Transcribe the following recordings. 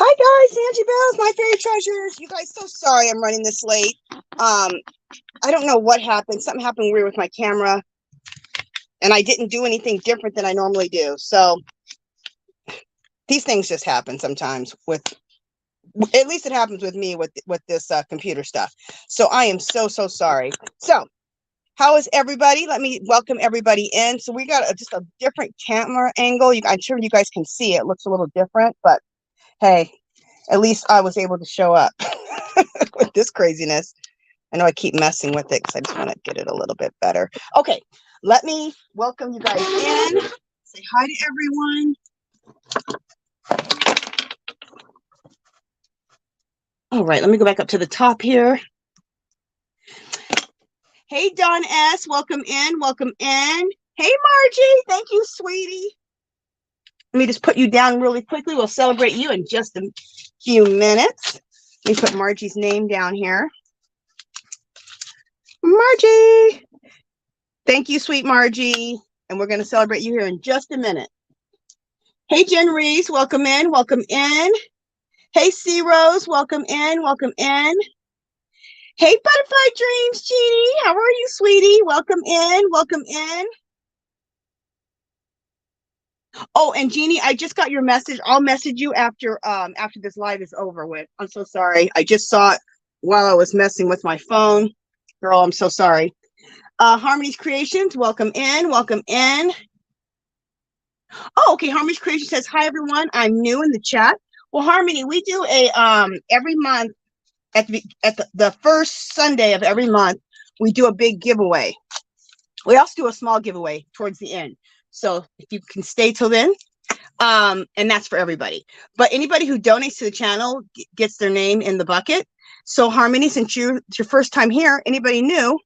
Hi guys, Angie Bells, my fairy treasures. You guys, so sorry I'm running this late. I don't know what happened. Something happened weird with my camera, and I didn't do anything different than I normally do. So these things just happen sometimes. At least it happens with me with this computer stuff. So I am so sorry. So how is everybody? Let me welcome everybody in. So we got just a different camera angle. I'm sure you guys can see it looks a little different, but hey, at least I was able to show up with this craziness. I know I keep messing with it because I just want to get it a little bit better. Okay, let me welcome you guys in. Say hi to everyone. All right, let me go back up to the top here. Hey, Dawn S., welcome in, welcome in. Hey, Margie, thank you, sweetie. Let me just put you down really quickly. We'll celebrate you in just a few minutes. Let me put Margie's name down here. Margie. Thank you, sweet Margie. And we're going to celebrate you here in just a minute. Hey, Jen Reese, welcome in, welcome in. Hey, C Rose, welcome in, welcome in. Hey, Butterfly Dreams, Jeannie, how are you, sweetie? Welcome in, welcome in. Oh, and Jeannie, I just got your message. I'll message you after this live is over with. I'm so sorry. I just saw it while I was messing with my phone. Girl, I'm so sorry. Harmony's Creations, welcome in, welcome in. Oh, okay. Harmony's Creation says, hi, everyone. I'm new in the chat. Well, Harmony, we do a every month at the first Sunday of every month, we do a big giveaway. We also do a small giveaway towards the end. So if you can stay till then, and that's for everybody. But anybody who donates to the channel gets their name in the bucket. So Harmony, since it's your first time here, anybody new,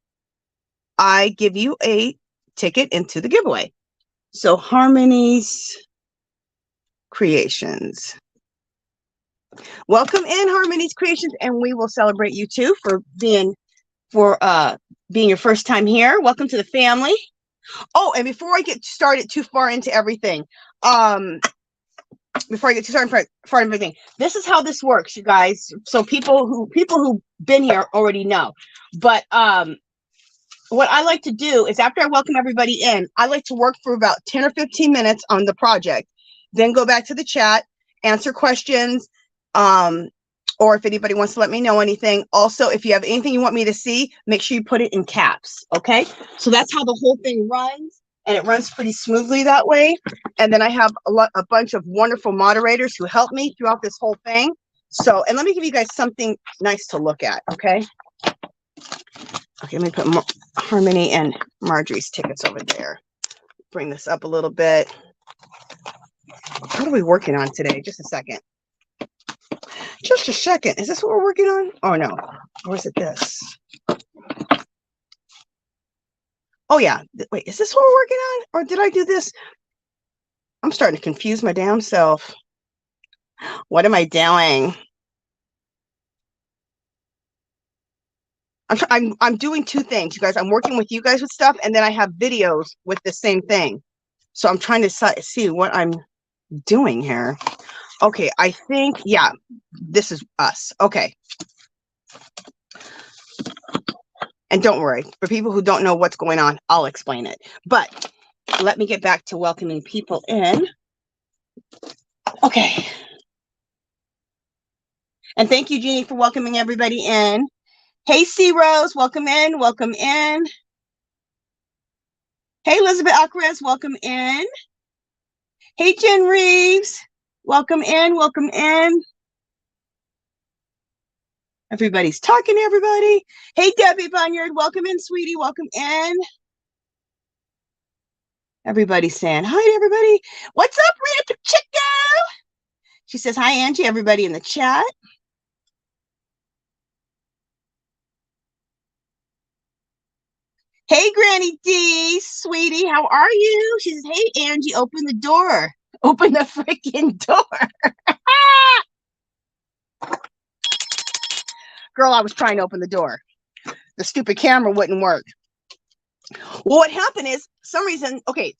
I give you a ticket into the giveaway. So Harmony's Creations. Welcome in, Harmony's Creations, and we will celebrate you too for being your first time here. Welcome to the family. Oh, and before I get started too far into everything, this is how this works, you guys. So people who've been here already know. But what I like to do is after I welcome everybody in, I like to work for about 10 or 15 minutes on the project, then go back to the chat, answer questions, or if anybody wants to let me know anything. Also, if you have anything you want me to see, make sure you put it in caps, okay? So that's how the whole thing runs, and it runs pretty smoothly that way. And then I have a bunch of wonderful moderators who help me throughout this whole thing. So, and let me give you guys something nice to look at, okay? Okay, let me put Harmony and Marjorie's tickets over there. Bring this up a little bit. What are we working on today? Just a second. Just a second. Is this what we're working on? Oh, no. Or is it this? Oh, yeah. Wait, is this what we're working on? Or did I do this? I'm starting to confuse my damn self. What am I doing? I'm doing two things, you guys. I'm working with you guys with stuff, and then I have videos with the same thing. So I'm trying to see what I'm doing here. Okay, I think, yeah, this is us. Okay. And don't worry, for people who don't know what's going on, I'll explain it. But let me get back to welcoming people in. Okay. And thank you, Jeannie, for welcoming everybody in. Hey, C Rose, welcome in, welcome in. Hey, Elizabeth Alcarez, welcome in. Hey, Jen Reeves, welcome in, welcome in. Everybody's talking to everybody. Hey, Debbie Bunyard, welcome in, sweetie, welcome in. Everybody's saying hi to everybody. What's up, Rita Pacheco? She says hi, Angie, everybody in the chat. Hey, Granny D, sweetie, how are you? She says, hey, Angie, open the door. Open the freaking door. Girl, I was trying to open the door. The stupid camera wouldn't work. Well, what happened is, for some reason, okay,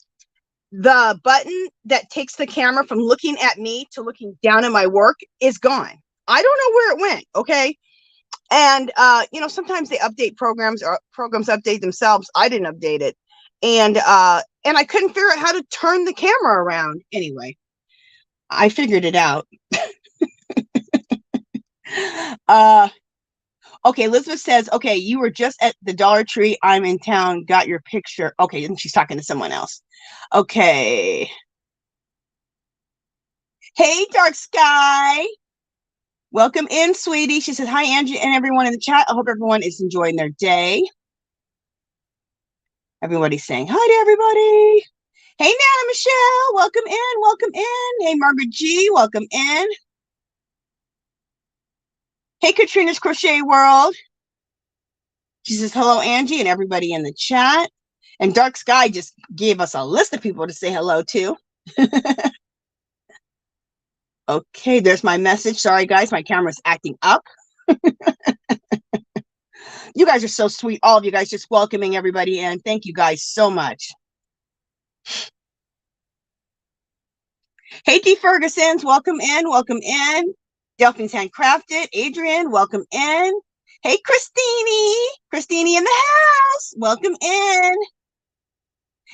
the button that takes the camera from looking at me to looking down at my work is gone. I don't know where it went. Okay. And, you know, sometimes they update programs or programs update themselves. I didn't update it. And I couldn't figure out how to turn the camera around. Anyway, I figured it out. Okay, Elizabeth says, okay, you were just at the Dollar Tree. I'm in town. Got your picture. Okay, and she's talking to someone else. Okay. Hey, Dark Sky. Welcome in, sweetie. She says, hi, Angie, and everyone in the chat. I hope everyone is enjoying their day. Everybody's saying hi to everybody. Hey, Nana Michelle. Welcome in. Welcome in. Hey, Margaret G. Welcome in. Hey, Katrina's Crochet World. She says, hello, Angie, and everybody in the chat. And Dark Sky just gave us a list of people to say hello to. Okay, there's my message. Sorry, guys, my camera's acting up. You guys are so sweet. All of you guys just welcoming everybody in. Thank you guys so much. Hey, D. Ferguson's, welcome in. Welcome in. Delphine's Handcrafted. Adrian, welcome in. Hey, Christine in the house. Welcome in.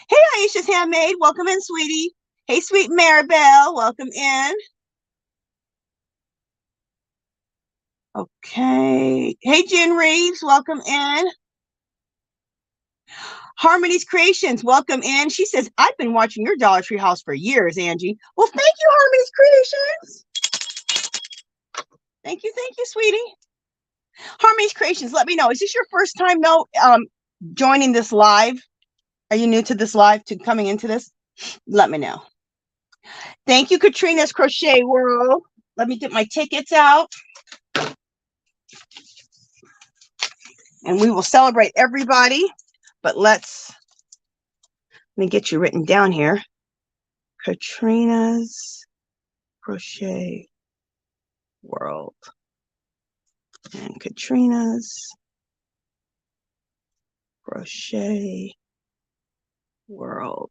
Hey, Aisha's Handmade. Welcome in, sweetie. Hey, sweet Maribel. Welcome in. Okay. Hey, Jen Reeves. Welcome in. Harmony's Creations. Welcome in. She says, I've been watching your Dollar Tree house for years, Angie. Well, thank you, Harmony's Creations. Thank you, sweetie. Harmony's Creations, let me know. Is this your first time joining this live? Are you new to this live, to coming into this? Let me know. Thank you, Katrina's Crochet World. Let me get my tickets out. And we will celebrate everybody. But let me get you written down here. Katrina's Crochet World. And Katrina's Crochet World.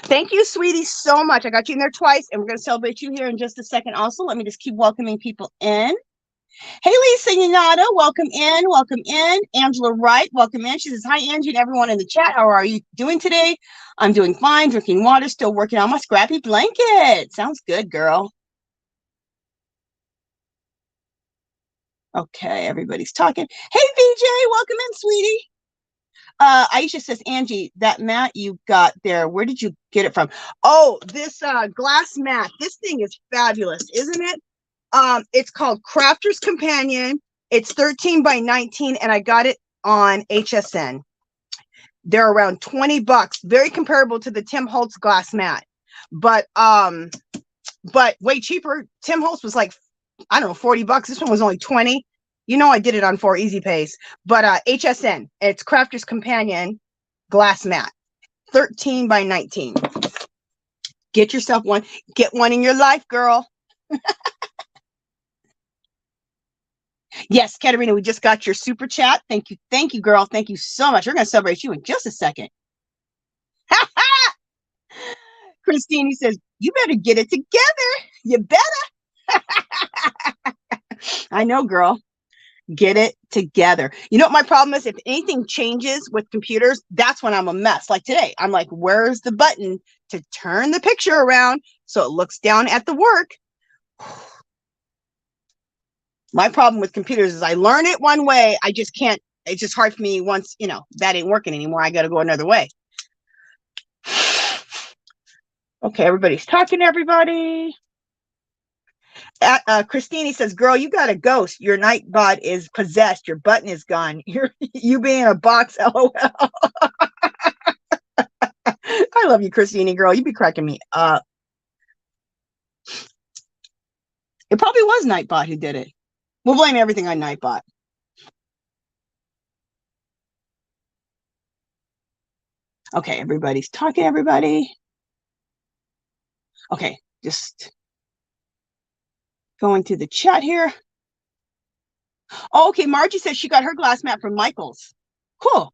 Thank you, sweetie, so much. I got you in there twice, and we're going to celebrate you here in just a second also. Let me just keep welcoming people in. Hey, Lisa Yanata, welcome in, welcome in. Angela Wright, welcome in. She says, hi, Angie, and everyone in the chat. How are you doing today? I'm doing fine, drinking water, still working on my scrappy blanket. Sounds good, girl. Okay, everybody's talking. Hey, VJ, welcome in, sweetie. Aisha says, Angie, that mat you got there, where did you get it from? Oh, this glass mat. This thing is fabulous, isn't it? It's called Crafter's Companion. It's 13 by 19, and I got it on HSN. They're around 20 bucks, very comparable to the Tim Holtz glass mat, but way cheaper. Tim Holtz was like, I don't know, 40 bucks. This one was only 20. You know, I did it on 4 Easy Pays, but HSN, it's Crafter's Companion glass mat, 13 by 19. Get yourself one. Get one in your life, girl. Yes, Katerina, we just got your super chat. Thank you, girl. Thank you so much. We're going to celebrate you in just a second. Christine says, you better get it together. You better. I know, girl. Get it together. You know what my problem is? If anything changes with computers, that's when I'm a mess. Like today, I'm like, where's the button to turn the picture around so it looks down at the work? My problem with computers is I learn it one way. I just can't. It's just hard for me once, you know, that ain't working anymore. I got to go another way. Okay, everybody's talking to everybody. Christine says, girl, you got a ghost. Your Nightbot is possessed. Your button is gone. You being a box, LOL. I love you, Christine, girl. You be cracking me up. It probably was Nightbot who did it. We'll blame everything on Nightbot. Okay, everybody's talking, everybody. Okay, just going through the chat here. Oh, okay, Margie says she got her glass mat from Michael's. Cool.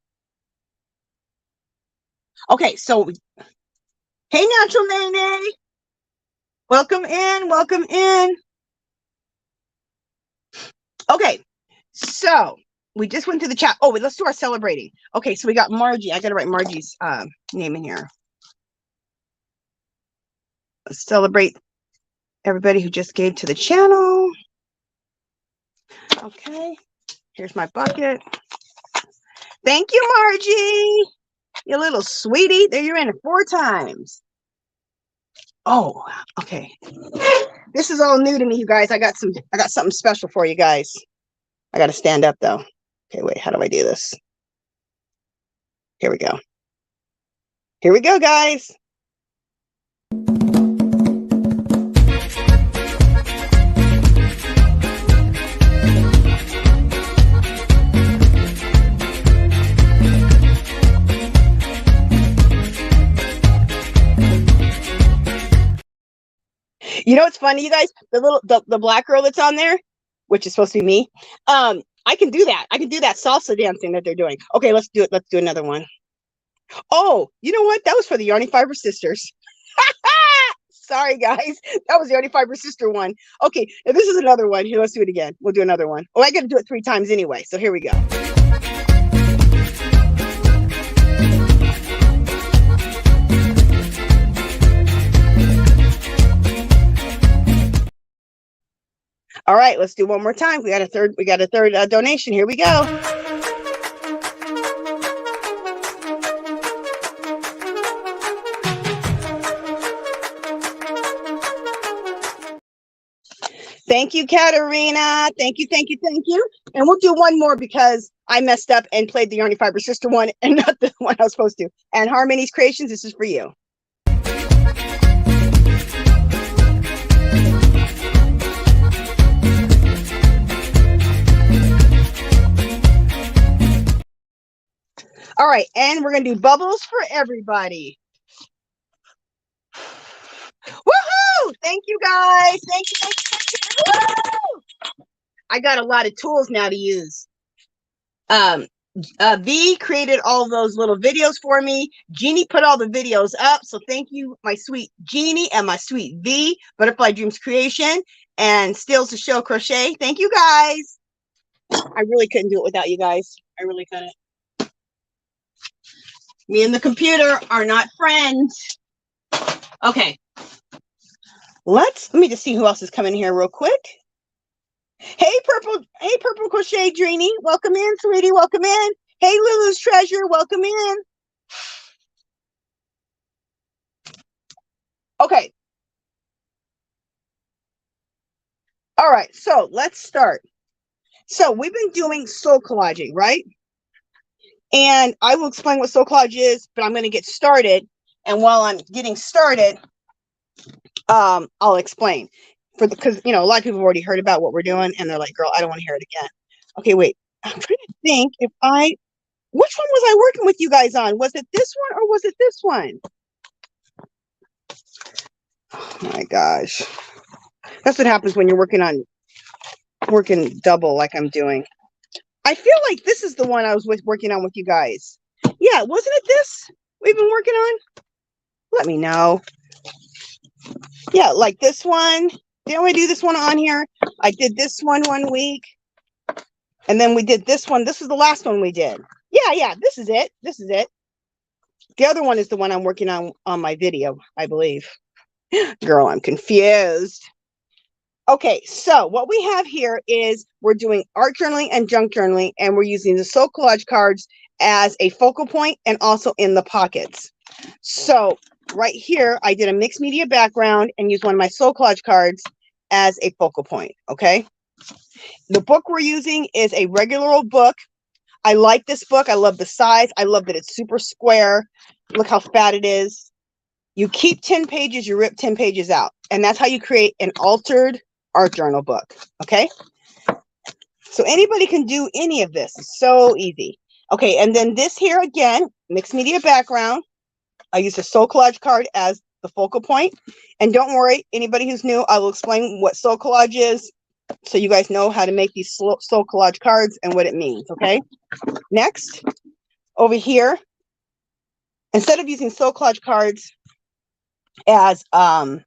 Okay, so Hey, Natural Nene. Welcome in. Welcome in. Okay, so we just went to the chat. Oh, wait, let's do our celebrating. Okay, so we got Margie. I got to write Margie's name in here. Let's celebrate everybody who just gave to the channel. Okay, here's my bucket. Thank you, Margie. You little sweetie. There, you're in it 4 times. Oh, okay. This is all new to me, you guys. I got something special for you guys. I got to stand up though. Okay, wait, how do I do this? Here we go. Here we go, guys. You know what's funny, you guys? The black girl that's on there, which is supposed to be me. I can do that. I can do that salsa dancing that they're doing. Okay, let's do it. Let's do another one. Oh, you know what? That was for the Yarny Fiber Sisters. Sorry, guys. That was the Yarny Fiber Sister one. Okay, this is another one. Here, let's do it again. We'll do another one. Oh, I got to do it 3 times anyway. So here we go. All right, let's do one more time. We got a third donation. Here we go. Thank you, Katarina. Thank you, thank you, thank you. And we'll do one more because I messed up and played the Yarny Fiber Sister one and not the one I was supposed to. And Harmony's Creations, this is for you. All right, and we're gonna do bubbles for everybody. Woohoo! Thank you, guys. Thank you, thank you, thank you. Woo! I got a lot of tools now to use. V created all those little videos for me. Jeannie put all the videos up, so thank you, my sweet Jeannie and my sweet V, Butterfly Dreams Creation, and Stills to Show Crochet. Thank you, guys. I really couldn't do it without you guys. I really couldn't. Me and the computer are not friends. Okay. Let me just see who else is coming here real quick. Hey, Purple Crochet Dreamy. Welcome in, sweetie. Welcome in. Hey, Lulu's Treasure. Welcome in. Okay. All right. So let's start. So we've been doing soul collaging, right? And I will explain what soul collage is, but I'm going to get started. And while I'm getting started, I'll explain because you know a lot of people have already heard about what we're doing, and they're like, "Girl, I don't want to hear it again." Okay, wait. I'm trying to think which one was I working with you guys on? Was it this one or was it this one? Oh my gosh, that's what happens when you're working double like I'm doing. I feel like this is the one I was working on with you guys. Yeah, wasn't it this we've been working on? Let me know. Yeah, like this one. Didn't we do this one on here? I did this one week. And then we did this one. This is the last one we did. Yeah, this is it. This is it. The other one is the one I'm working on my video, I believe. Girl, I'm confused. Okay, so what we have here is we're doing art journaling and junk journaling, and we're using the soul collage cards as a focal point and also in the pockets. So right here, I did a mixed media background and used one of my soul collage cards as a focal point, okay? The book we're using is a regular old book. I like this book. I love the size. I love that it's super square. Look how fat it is. You keep 10 pages, you rip 10 pages out. And that's how you create an altered art journal book, okay? So anybody can do any of this. It's so easy. Okay, and then this here again, mixed media background. I use a soul collage card as the focal point. And don't worry, anybody who's new, I will explain what soul collage is so you guys know how to make these soul collage cards and what it means, okay? Next, over here, instead of using soul collage cards, as a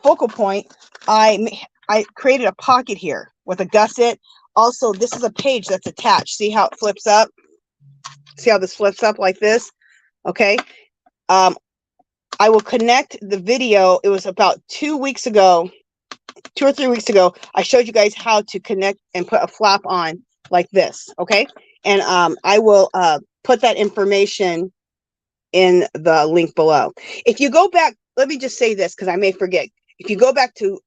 focal point, I created a pocket here with a gusset. Also, this is a page that's attached. See how it flips up? See how this flips up like this? Okay. I will connect the video. It was about 2 weeks ago, 2 or 3 weeks ago. I showed you guys how to connect and put a flap on like this. Okay. And I will put that information in the link below. If you go back, let me just say this because I may forget. If you go back to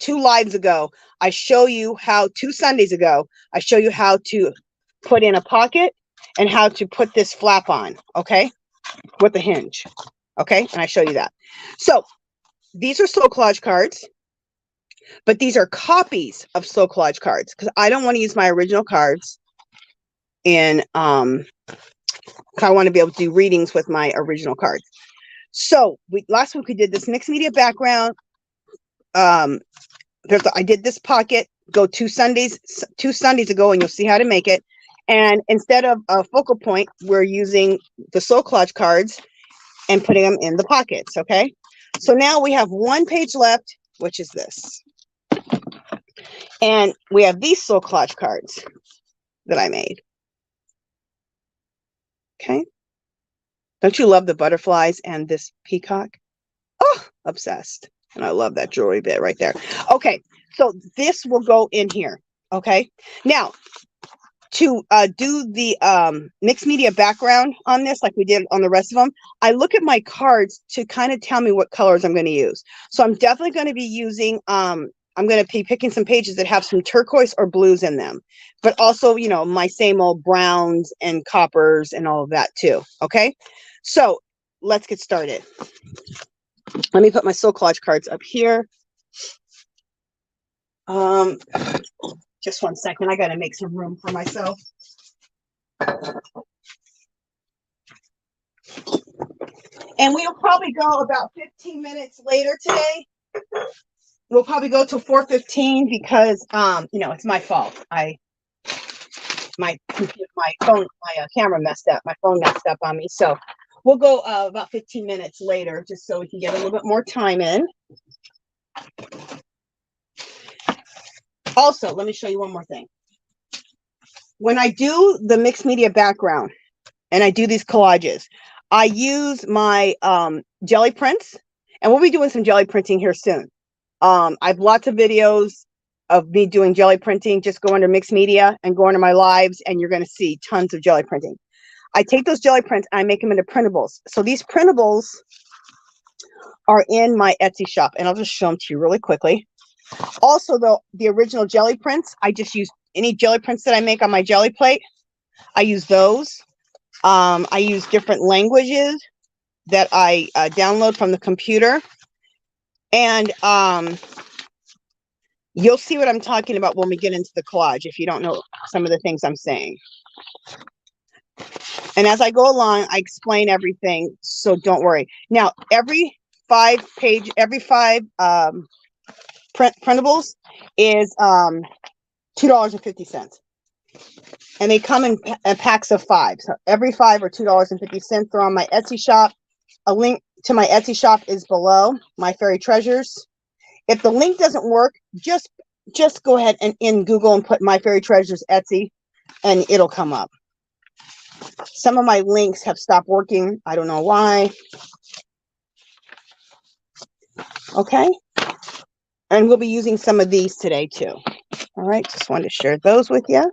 2 lives ago, I show you how, 2 Sundays ago, I show you how to put in a pocket and how to put this flap on, okay, with the hinge, okay, and I show you that. So these are Soul Collage cards, but these are copies of Soul Collage cards because I don't want to use my original cards in I want to be able to do readings with my original cards. So last week we did this mixed media background. I did this pocket. Go 2 Sundays ago, and you'll see how to make it. And instead of a focal point, we're using the Soul Collage cards and putting them in the pockets. Okay. So now we have 1 page left, which is this, and we have these Soul Collage cards that I made. Okay. Don't you love the butterflies and this peacock? Oh, obsessed. And I love that jewelry bit right there. Okay. So this will go in here. Okay. Now, to do the mixed media background on this, like we did on the rest of them, I look at my cards to kind of tell me what colors I'm going to use. So I'm definitely going to be using, I'm going to be picking some pages that have some turquoise or blues in them, but also, you know, my same old browns and coppers and all of that too. Okay. So let's get started. Let me put my Soul Collage cards up here. Just 1 second. I got to make some room for myself. And we'll probably go about 15 minutes later today. We'll probably go till 4:15 because, you know, it's my fault. My phone, my camera messed up. My phone messed up on me. So we'll go about 15 minutes later just so we can get a little bit more time in. Also, let me show you one more thing. When I do the mixed media background and I do these collages, I use my jelly prints, and we'll be doing some jelly printing here soon. I have lots of videos of me doing jelly printing. Just go under mixed media and go under my lives, and you're going to see tons of jelly printing. I take those jelly prints and I make them into printables. So these printables are in my Etsy shop, and I'll just show them to you really quickly. Also, though, the original jelly prints, I just use any jelly prints that I make on my jelly plate. I use those. I use different languages that I download from the computer. And you'll see what I'm talking about when we get into the collage if you don't know some of the things I'm saying. And as I go along, I explain everything, so don't worry. Now, every 5 printables is $2.50. And they come in packs of 5. So every 5 are $2.50. They're on my Etsy shop. A link to my Etsy shop is below, My Fairy Treasures. If the link doesn't work, just go ahead and in Google and put My Fairy Treasures Etsy, and it'll come up. Some of my links have stopped working. I don't know why. Okay. And we'll be using some of these today too. All right. Just wanted to share those with you.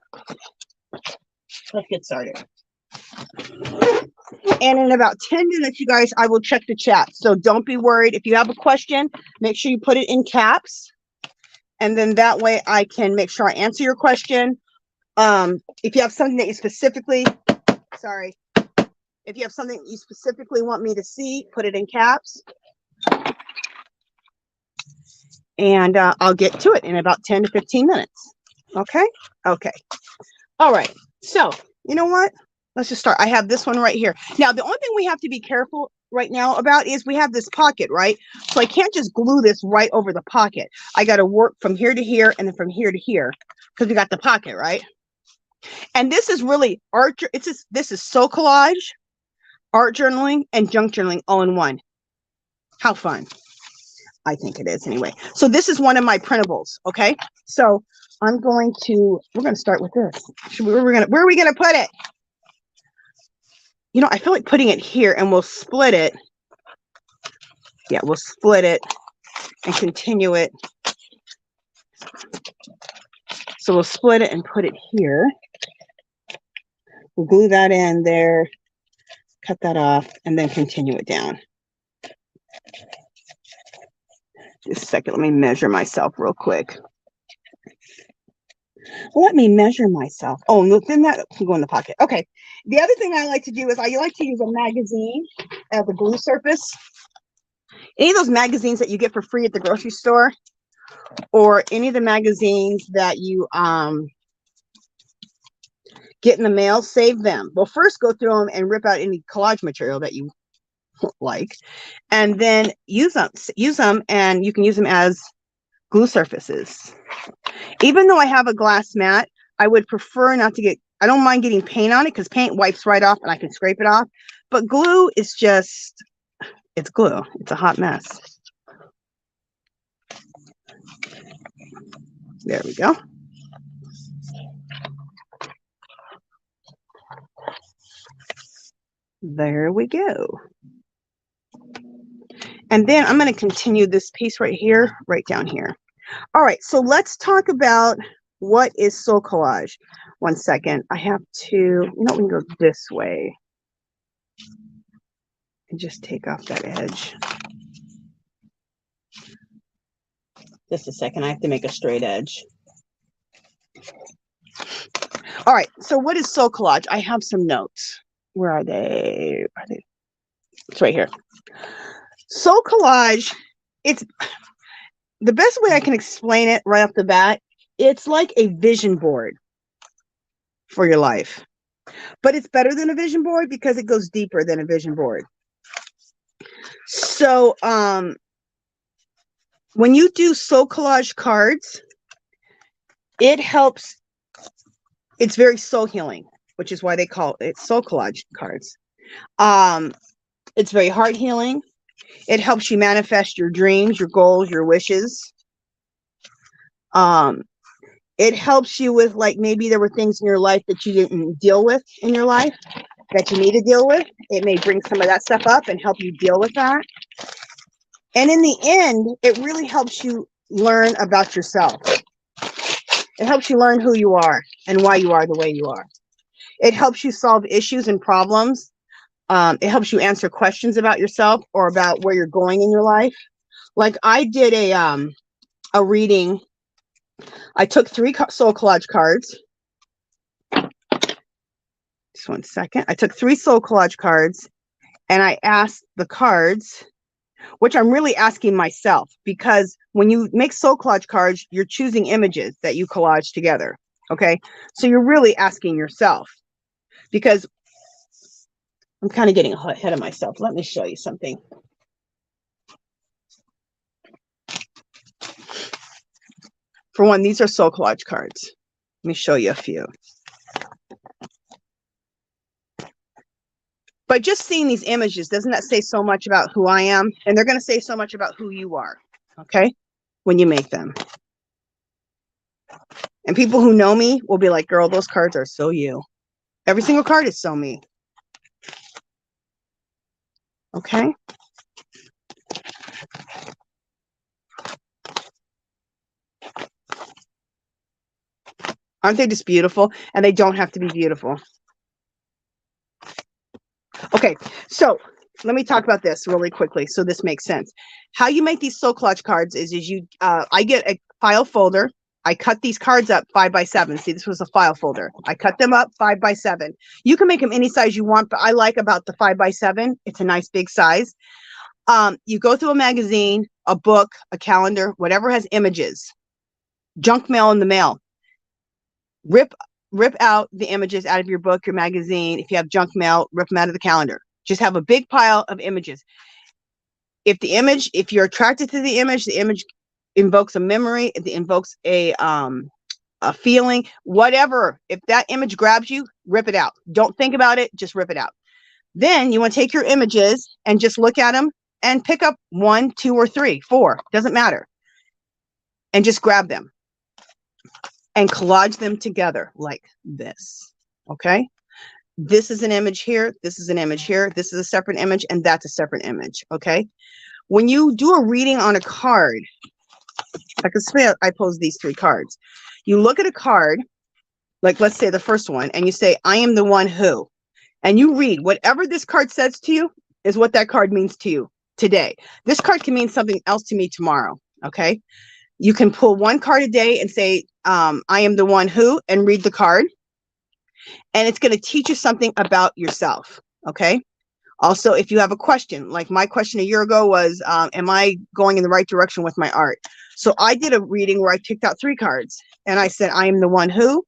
Let's get started. And in about 10 minutes, you guys, I will check the chat. So don't be worried. If you have a question, make sure you put it in caps. And then that way I can make sure I answer your question. If you have something that you specifically, if you have something you specifically want me to see, put it in caps. And I'll get to it in about 10 to 15 minutes. Okay? Okay. All right. So, you know what? Let's just start. I have this one right here. Now, the only thing we have to be careful right now about is we have this pocket, right? So I can't just glue this right over the pocket. I got to work from here to here and then from here to here because we got the pocket, right? And this is really this is Soul Collage art journaling and junk journaling all in one. How fun. I think it is anyway. So this is one of my printables. Okay. So we're going to start with this. Where are we going to put it? You know, I feel like putting it here, and we'll split it. Yeah, we'll split it and continue it. So we'll split it and put it here. We'll glue that in there, cut that off, and then continue it down. Just a second, let me measure myself real quick. Let me measure myself. Oh, no, then that can go in the pocket. Okay. The other thing I like to do is I like to use a magazine as a glue surface. Any of those magazines that you get for free at the grocery store, or any of the magazines that you get in the mail, save them. Well, first go through them and rip out any collage material that you like, and then use them, and you can use them as glue surfaces. Even though I have a glass mat, I would prefer not to get, I don't mind getting paint on it because paint wipes right off and I can scrape it off. But glue is just, it's glue. It's a hot mess. There we go. There we go. And then I'm going to continue this piece right here, right down here. All right, so let's talk about what is soul collage. One second. I have to, we can go this way and just take off that edge. Just a second. I have to make a straight edge. All right, so what is soul collage? I have some notes. Where are they? It's right here. Soul collage, it's the best way I can explain it right off the bat. It's like a vision board for your life, but it's better than a vision board because it goes deeper than a vision board. So when you do soul collage cards, it helps. It's very soul healing, which is why they call it soul collage cards. It's very heart healing. It helps you manifest your dreams, your goals, your wishes. It helps you with, like, maybe there were things in your life that you didn't deal with in your life that you need to deal with. It may bring some of that stuff up and help you deal with that. And in the end, it really helps you learn about yourself. It helps you learn who you are and why you are the way you are. It helps you solve issues and problems. It helps you answer questions about yourself or about where you're going in your life. Like I did a reading. I took 3 soul collage cards. Just one second. I took 3 soul collage cards and I asked the cards, which I'm really asking myself, because when you make soul collage cards, you're choosing images that you collage together. Okay. So you're really asking yourself, because I'm kind of getting ahead of myself. Let me show you something. For one, these are soul collage cards. Let me show you a few. But just seeing these images, doesn't that say so much about who I am? And they're going to say so much about who you are, okay, when you make them. And people who know me will be like, girl, those cards are so you. Every single card is so me. Okay. Aren't they just beautiful? And they don't have to be beautiful. Okay, so let me talk about this really quickly so this makes sense. How you make these soul collage cards is you, I get a file folder. I cut these cards up 5 by 7. See, this was a file folder. I cut them up 5 by 7. You can make them any size you want, but I like about the 5 by 7. It's a nice big size. You go through a magazine, a book, a calendar, whatever has images, junk mail in the mail. Rip out the images out of your book, your magazine. If you have junk mail, rip them out of the calendar. Just have a big pile of images. If you're attracted to the image invokes a memory, it invokes a feeling, whatever. If that image grabs you, rip it out. Don't think about it, just rip it out. Then you want to take your images and just look at them and pick up 1, 2, or 3, 4, doesn't matter. And just grab them and collage them together like this. Okay. This is an image here. This is an image here. This is a separate image, and that's a separate image. Okay. When you do a reading on a card, like I pose these 3 cards. You look at a card, like let's say the first one, and you say, I am the one who, and you read whatever this card says to you is what that card means to you today. This card can mean something else to me tomorrow. Okay. You can pull 1 card a day and say, I am the one who, and read the card. And it's going to teach you something about yourself. Okay. Also, if you have a question, like my question a year ago was, am I going in the right direction with my art? So I did a reading where I picked out 3 cards and I said, I am the one who,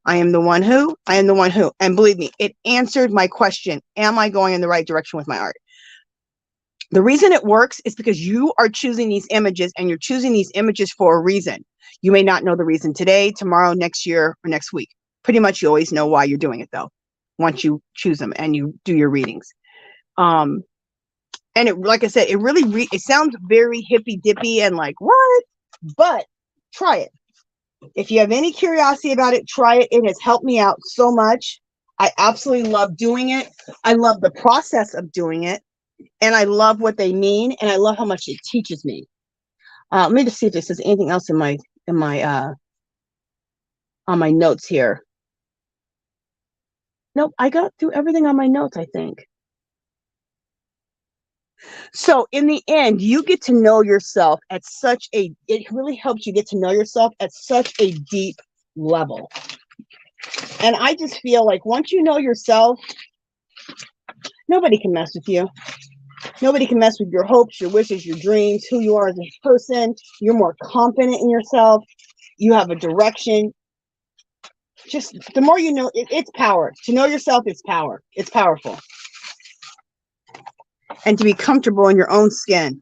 I am the one who, I am the one who. And believe me, it answered my question. Am I going in the right direction with my art? The reason it works is because you are choosing these images, and you're choosing these images for a reason. You may not know the reason today, tomorrow, next year, or next week. Pretty much you always know why you're doing it though, once you choose them and you do your readings. And it, like I said, it really, it sounds very hippy dippy and like, what? But try it. If you have any curiosity about it, try it. It has helped me out so much. I absolutely love doing it. I love the process of doing it. And I love what they mean. And I love how much it teaches me. Let me just see if this says anything else in my on my notes here. Nope, I got through everything on my notes, I think. So in the end, you get to know yourself at such a, it really helps you get to know yourself at such a deep level. And I just feel like once you know yourself, nobody can mess with you. Nobody can mess with your hopes, your wishes, your dreams, who you are as a person. You're more confident in yourself. You have a direction. Just the more you know, it's power. To know yourself is power. It's powerful. And to be comfortable in your own skin.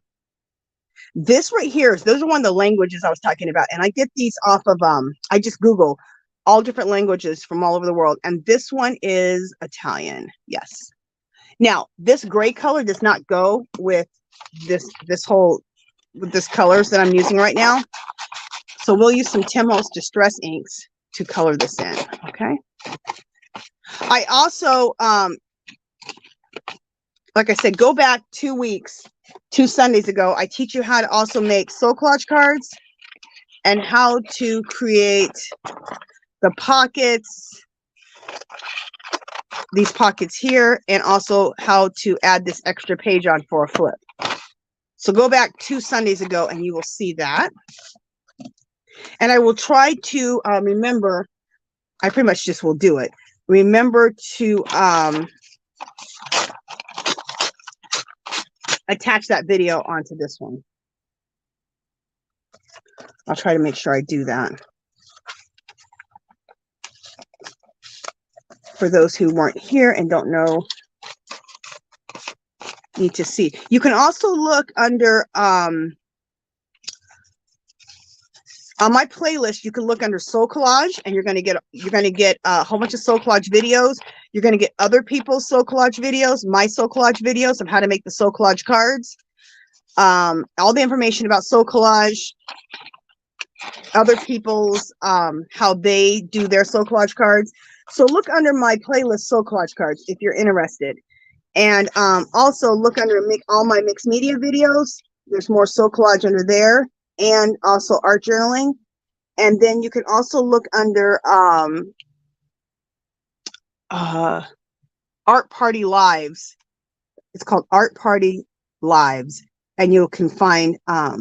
This right here, those are one of the languages I was talking about. And I get these off of, I just Google all different languages from all over the world. And this one is Italian. Yes. Now, this gray color does not go with this colors that I'm using right now. So we'll use some Timos Distress inks to color this in. Okay. I also, like I said, go back 2 weeks, 2 Sundays ago. I teach you how to also make soul collage cards and how to create the pockets, these pockets here, and also how to add this extra page on for a flip. So go back 2 Sundays ago and you will see that. And I will try to remember, I pretty much just will do it. Remember to attach that video onto this one. I'll try to make sure I do that. For those who weren't here and don't know, need to see. You can also look under on my playlist. You can look under soul collage, and you're going to get a whole bunch of soul collage videos. You're going to get other people's soul collage videos, my soul collage videos of how to make the soul collage cards. All the information about soul collage, other people's how they do their soul collage cards. So look under my playlist soul collage cards if you're interested. And also look under all my mixed media videos. There's more soul collage under there, and also art journaling. And then you can also look under Art Party Lives. It's called Art Party Lives, and you can find a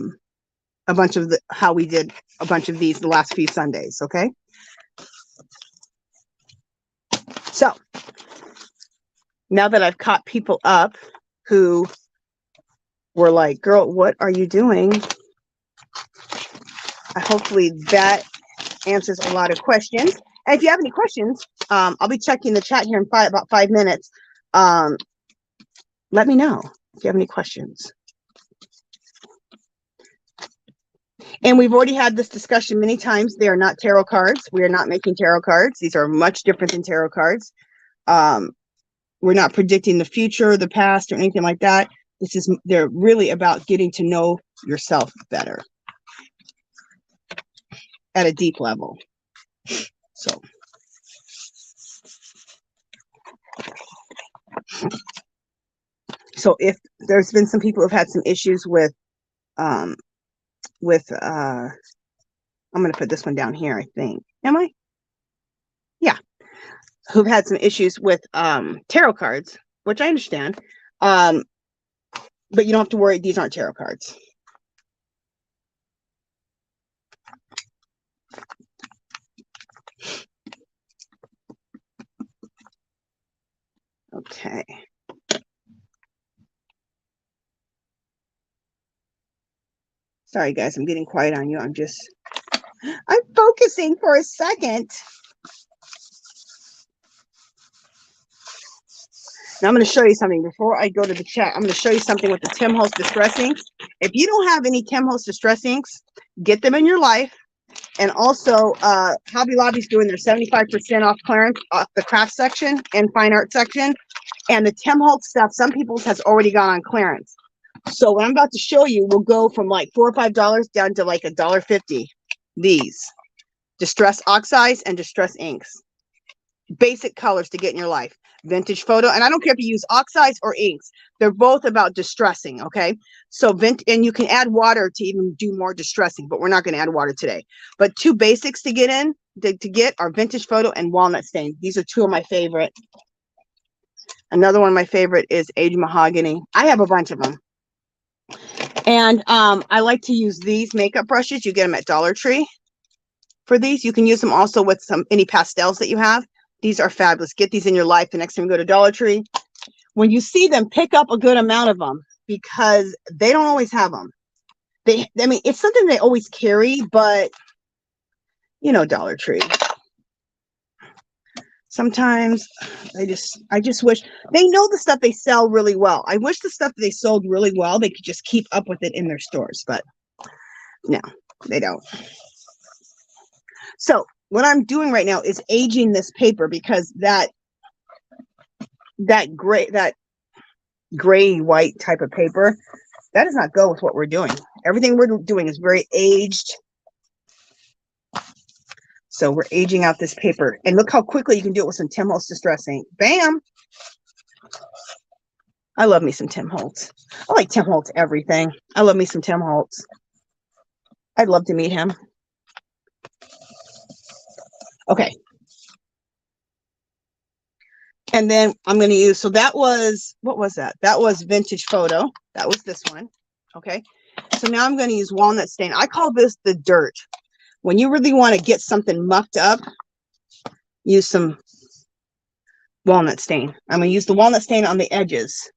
bunch of how we did a bunch of these the last few Sundays. Okay. So now that I've caught people up who were like, girl, what are you doing? Hopefully that answers a lot of questions. And if you have any questions, I'll be checking the chat here in about 5 minutes. Let me know if you have any questions. And we've already had this discussion many times. They are not tarot cards. We are not making tarot cards. These are much different than tarot cards. we're not predicting the future, the past, or anything like that. They're really about getting to know yourself better at a deep level. So if there's been some people who've had some issues with I'm going to put this one down here, I think. Am I? Yeah. Who've had some issues with tarot cards, which I understand. But you don't have to worry, these aren't tarot cards. Okay. Sorry, guys, I'm getting quiet on you. I'm focusing for a second. Now I'm going to show you something before I go to the chat. I'm going to show you something with the Tim Holtz Distress Inks. If you don't have any Tim Holtz Distress Inks, get them in your life. And also, Hobby Lobby's doing their 75% off clearance off the craft section and fine art section. And the Tim Holtz stuff, some people's has already gone on clearance. So what I'm about to show you will go from like $4 or $5 down to like $1.50. These Distress Oxides and Distress Inks. Basic colors to get in your life. Vintage Photo, and I don't care if you use oxides or inks. They're both about distressing, okay? So and you can add water to even do more distressing, but we're not going to add water today. But two basics to get in, to get are Vintage Photo and Walnut Stain. These are two of my favorite. Another one of my favorite is Aged Mahogany. I have a bunch of them. And I like to use these makeup brushes. You get them at Dollar Tree for these. You can use them also with any pastels that you have. These are fabulous. Get these in your life the next time you go to Dollar Tree. When you see them, pick up a good amount of them because they don't always have them. I mean, it's something they always carry, but you know, Dollar Tree. Sometimes I just wish they know the stuff they sell really well. I wish the stuff that they sold really well, they could just keep up with it in their stores, but no, they don't. So what I'm doing right now is aging this paper because that gray white type of paper, that does not go with what we're doing. Everything we're doing is very aged. So we're aging out this paper. And look how quickly you can do it with some Tim Holtz Distress Ink. Bam! I love me some Tim Holtz. I like Tim Holtz everything. I love me some Tim Holtz. I'd love to meet him. Okay. And then I'm going to use, so that was, what was that? That was Vintage Photo. That was this one. Okay. So now I'm going to use Walnut Stain. I call this the dirt. When you really want to get something mucked up, use some Walnut Stain. I'm going to use the Walnut Stain on the edges.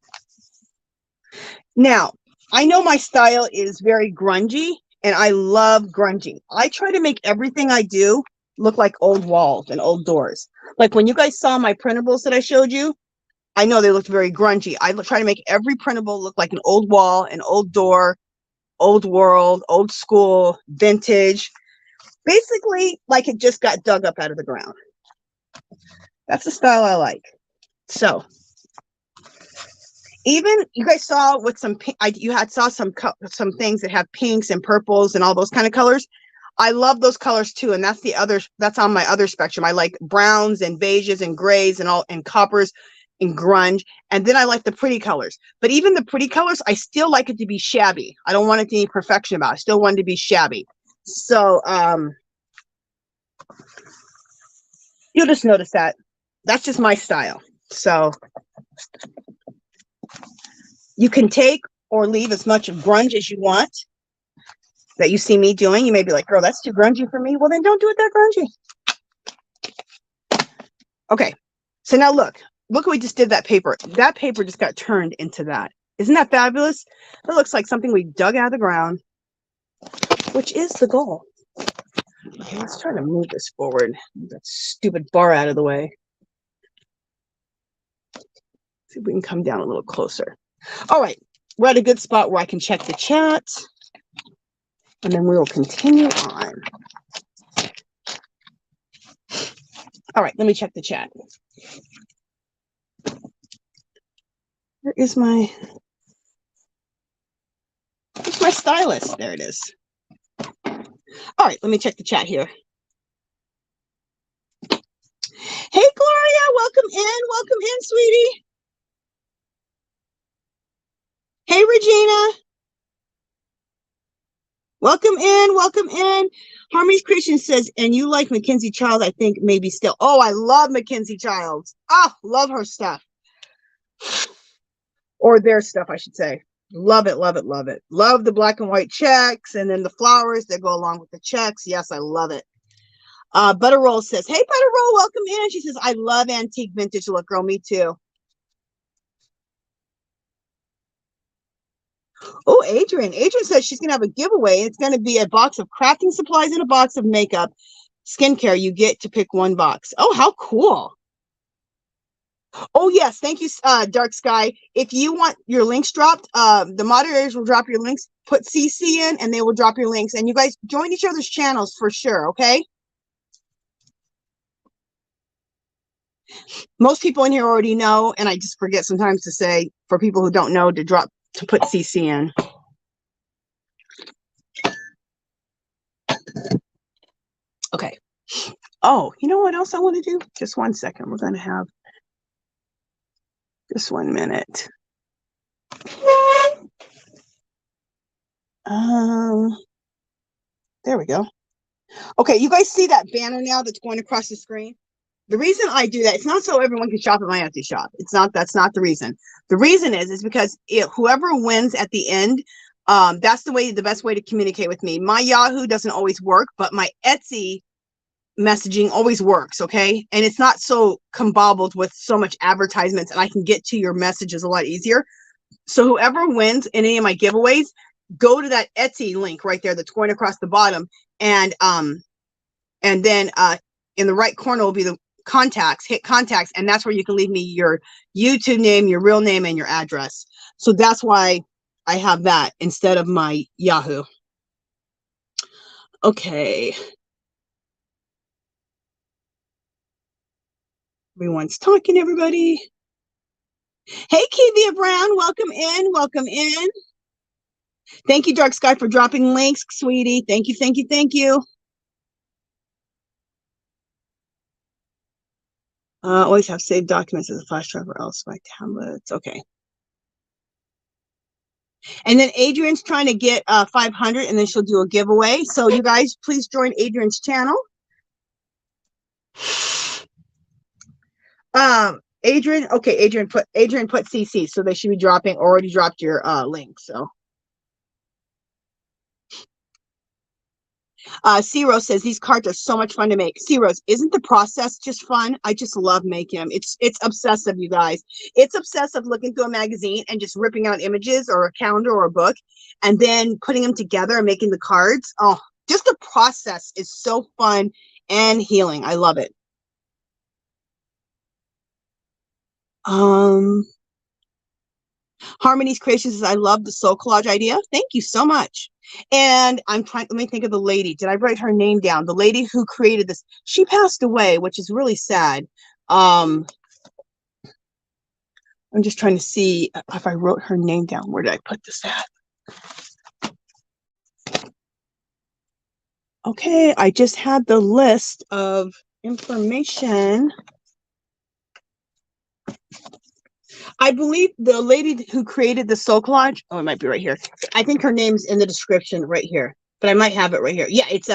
Now, I know my style is very grungy, and I love grungy. I try to make everything I do look like old walls and old doors. Like when you guys saw my printables that I showed you, I know they looked very grungy. I try to make every printable look like an old wall, an old door, old world, old school, vintage. Basically, like it just got dug up out of the ground. That's the style I like. So, even you guys saw with some pink, saw some things that have pinks and purples and all those kind of colors. I love those colors too, and that's on my other spectrum. I like browns and beiges and grays and coppers and grunge, and then I like the pretty colors. But even the pretty colors, I still like it to be shabby. I don't want it to be perfection about it. I still want it to be shabby. So you'll just notice that. That's just my style. So you can take or leave as much of grunge as you want that you see me doing. You may be like, girl, that's too grungy for me. Well, then don't do it that grungy. Okay. So now look what we just did. That paper just got turned into that. Isn't that fabulous? It looks like something we dug out of the ground, which is the goal. Okay, let's try to move this forward. Move that stupid bar out of the way. See if we can come down a little closer. All right, we're at a good spot where I can check the chat, and then we will continue on. All right, let me check the chat. Where is my, where's my stylus? There it is. All right, let me check the chat here. Hey, Gloria, welcome in, sweetie. Hey, Regina. Welcome in. Harmony's Christian says, and you like Mackenzie Child, I think maybe still. Oh, I love Mackenzie Childs. Oh, love her stuff. Or their stuff, I should say. Love it, love it, love it. Love the black and white checks and then the flowers that go along with the checks. Yes, I love it. Butter Roll says, hey, Butter Roll, welcome in. She says, I love antique vintage look, girl. Me too. Oh, Adrian says she's going to have a giveaway. It's going to be a box of crafting supplies and a box of makeup, skincare. You get to pick one box. Oh, how cool. Oh, yes. Thank you, Dark Sky. If you want your links dropped, the moderators will drop your links. Put CC in and they will drop your links. And you guys join each other's channels for sure, okay? Most people in here already know, and I just forget sometimes to say, for people who don't know, to put CC in. Okay. Oh, you know what else I want to do? Just 1 second. We're going to have just 1 minute. There we go. Okay, you guys see that banner now that's going across the screen? The reason I do that, it's not so everyone can shop at my Etsy shop. It's not, that's not the reason. The reason is because whoever wins at the end, that's the best way to communicate with me. My Yahoo doesn't always work, but my Etsy messaging always works, okay? And it's not so combobbled with so much advertisements, and I can get to your messages a lot easier. So whoever wins in any of my giveaways, go to that Etsy link right there that's going across the bottom, and then in the right corner will be the contacts. Hit contacts, and that's where you can leave me your YouTube name, your real name, and your address. So that's why I have that instead of my Yahoo. Okay. Everyone's talking, everybody. Hey, Kivia Brown, welcome in, welcome in. Thank you, Dark Sky, for dropping links, sweetie. Thank you, thank you, thank you. Always have saved documents as a flash drive or else my tablets. Okay. And then Adrian's trying to get 500, and then she'll do a giveaway. So you guys, please join Adrian's channel. Adrian put CC, so they should be dropping, already dropped your link. So C-Rose says these cards are so much fun to make. C-Rose, isn't the process just fun? I just love making them. It's obsessive, you guys. It's obsessive looking through a magazine and just ripping out images or a calendar or a book and then putting them together and making the cards. Oh, just the process is so fun and healing. I love it. Harmony's Creations says, I love the soul collage idea. Thank you so much. And let me think of the lady. Did I write her name down? The lady who created this, she passed away, which is really sad. I'm just trying to see if I wrote her name down. Where did I put this at? Okay, I just had the list of information. I believe the lady who created the soul collage, oh, it might be right here. I think her name's in the description right here, but I might have it right here. Yeah, it's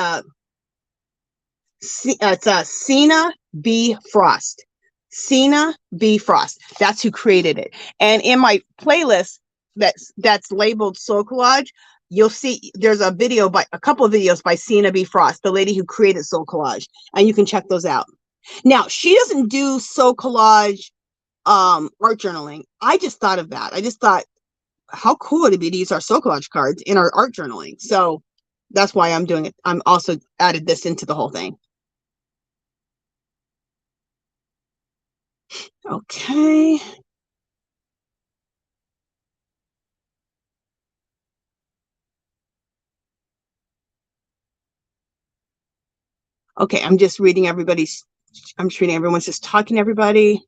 Sina B. Frost. Sina B. Frost. That's who created it. And in my playlist that's labeled soul collage, you'll see there's a couple of videos by Sina B. Frost, the lady who created soul collage, and you can check those out. Now, she doesn't do soul collage art journaling. I just thought of that. I just thought how cool it'd be to use our soul collage cards in our art journaling. So that's why I'm doing it. I'm also added this into the whole thing. Okay. Okay, I'm just reading everyone's just talking to everybody.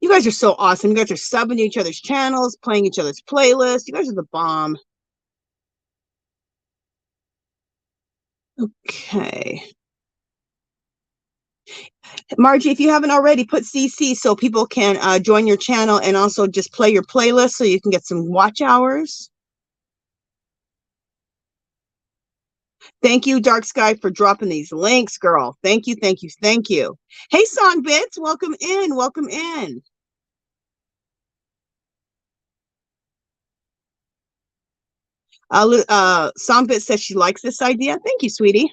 You guys are so awesome. You guys are subbing to each other's channels, playing each other's playlists. You guys are the bomb. Okay. Margie, if you haven't already, put CC so people can join your channel and also just play your playlist so you can get some watch hours. Thank you, Dark Sky, for dropping these links, girl. Thank you, thank you, thank you. Hey, Song Bits, welcome in, welcome in. Song Bits says she likes this idea. Thank you, sweetie.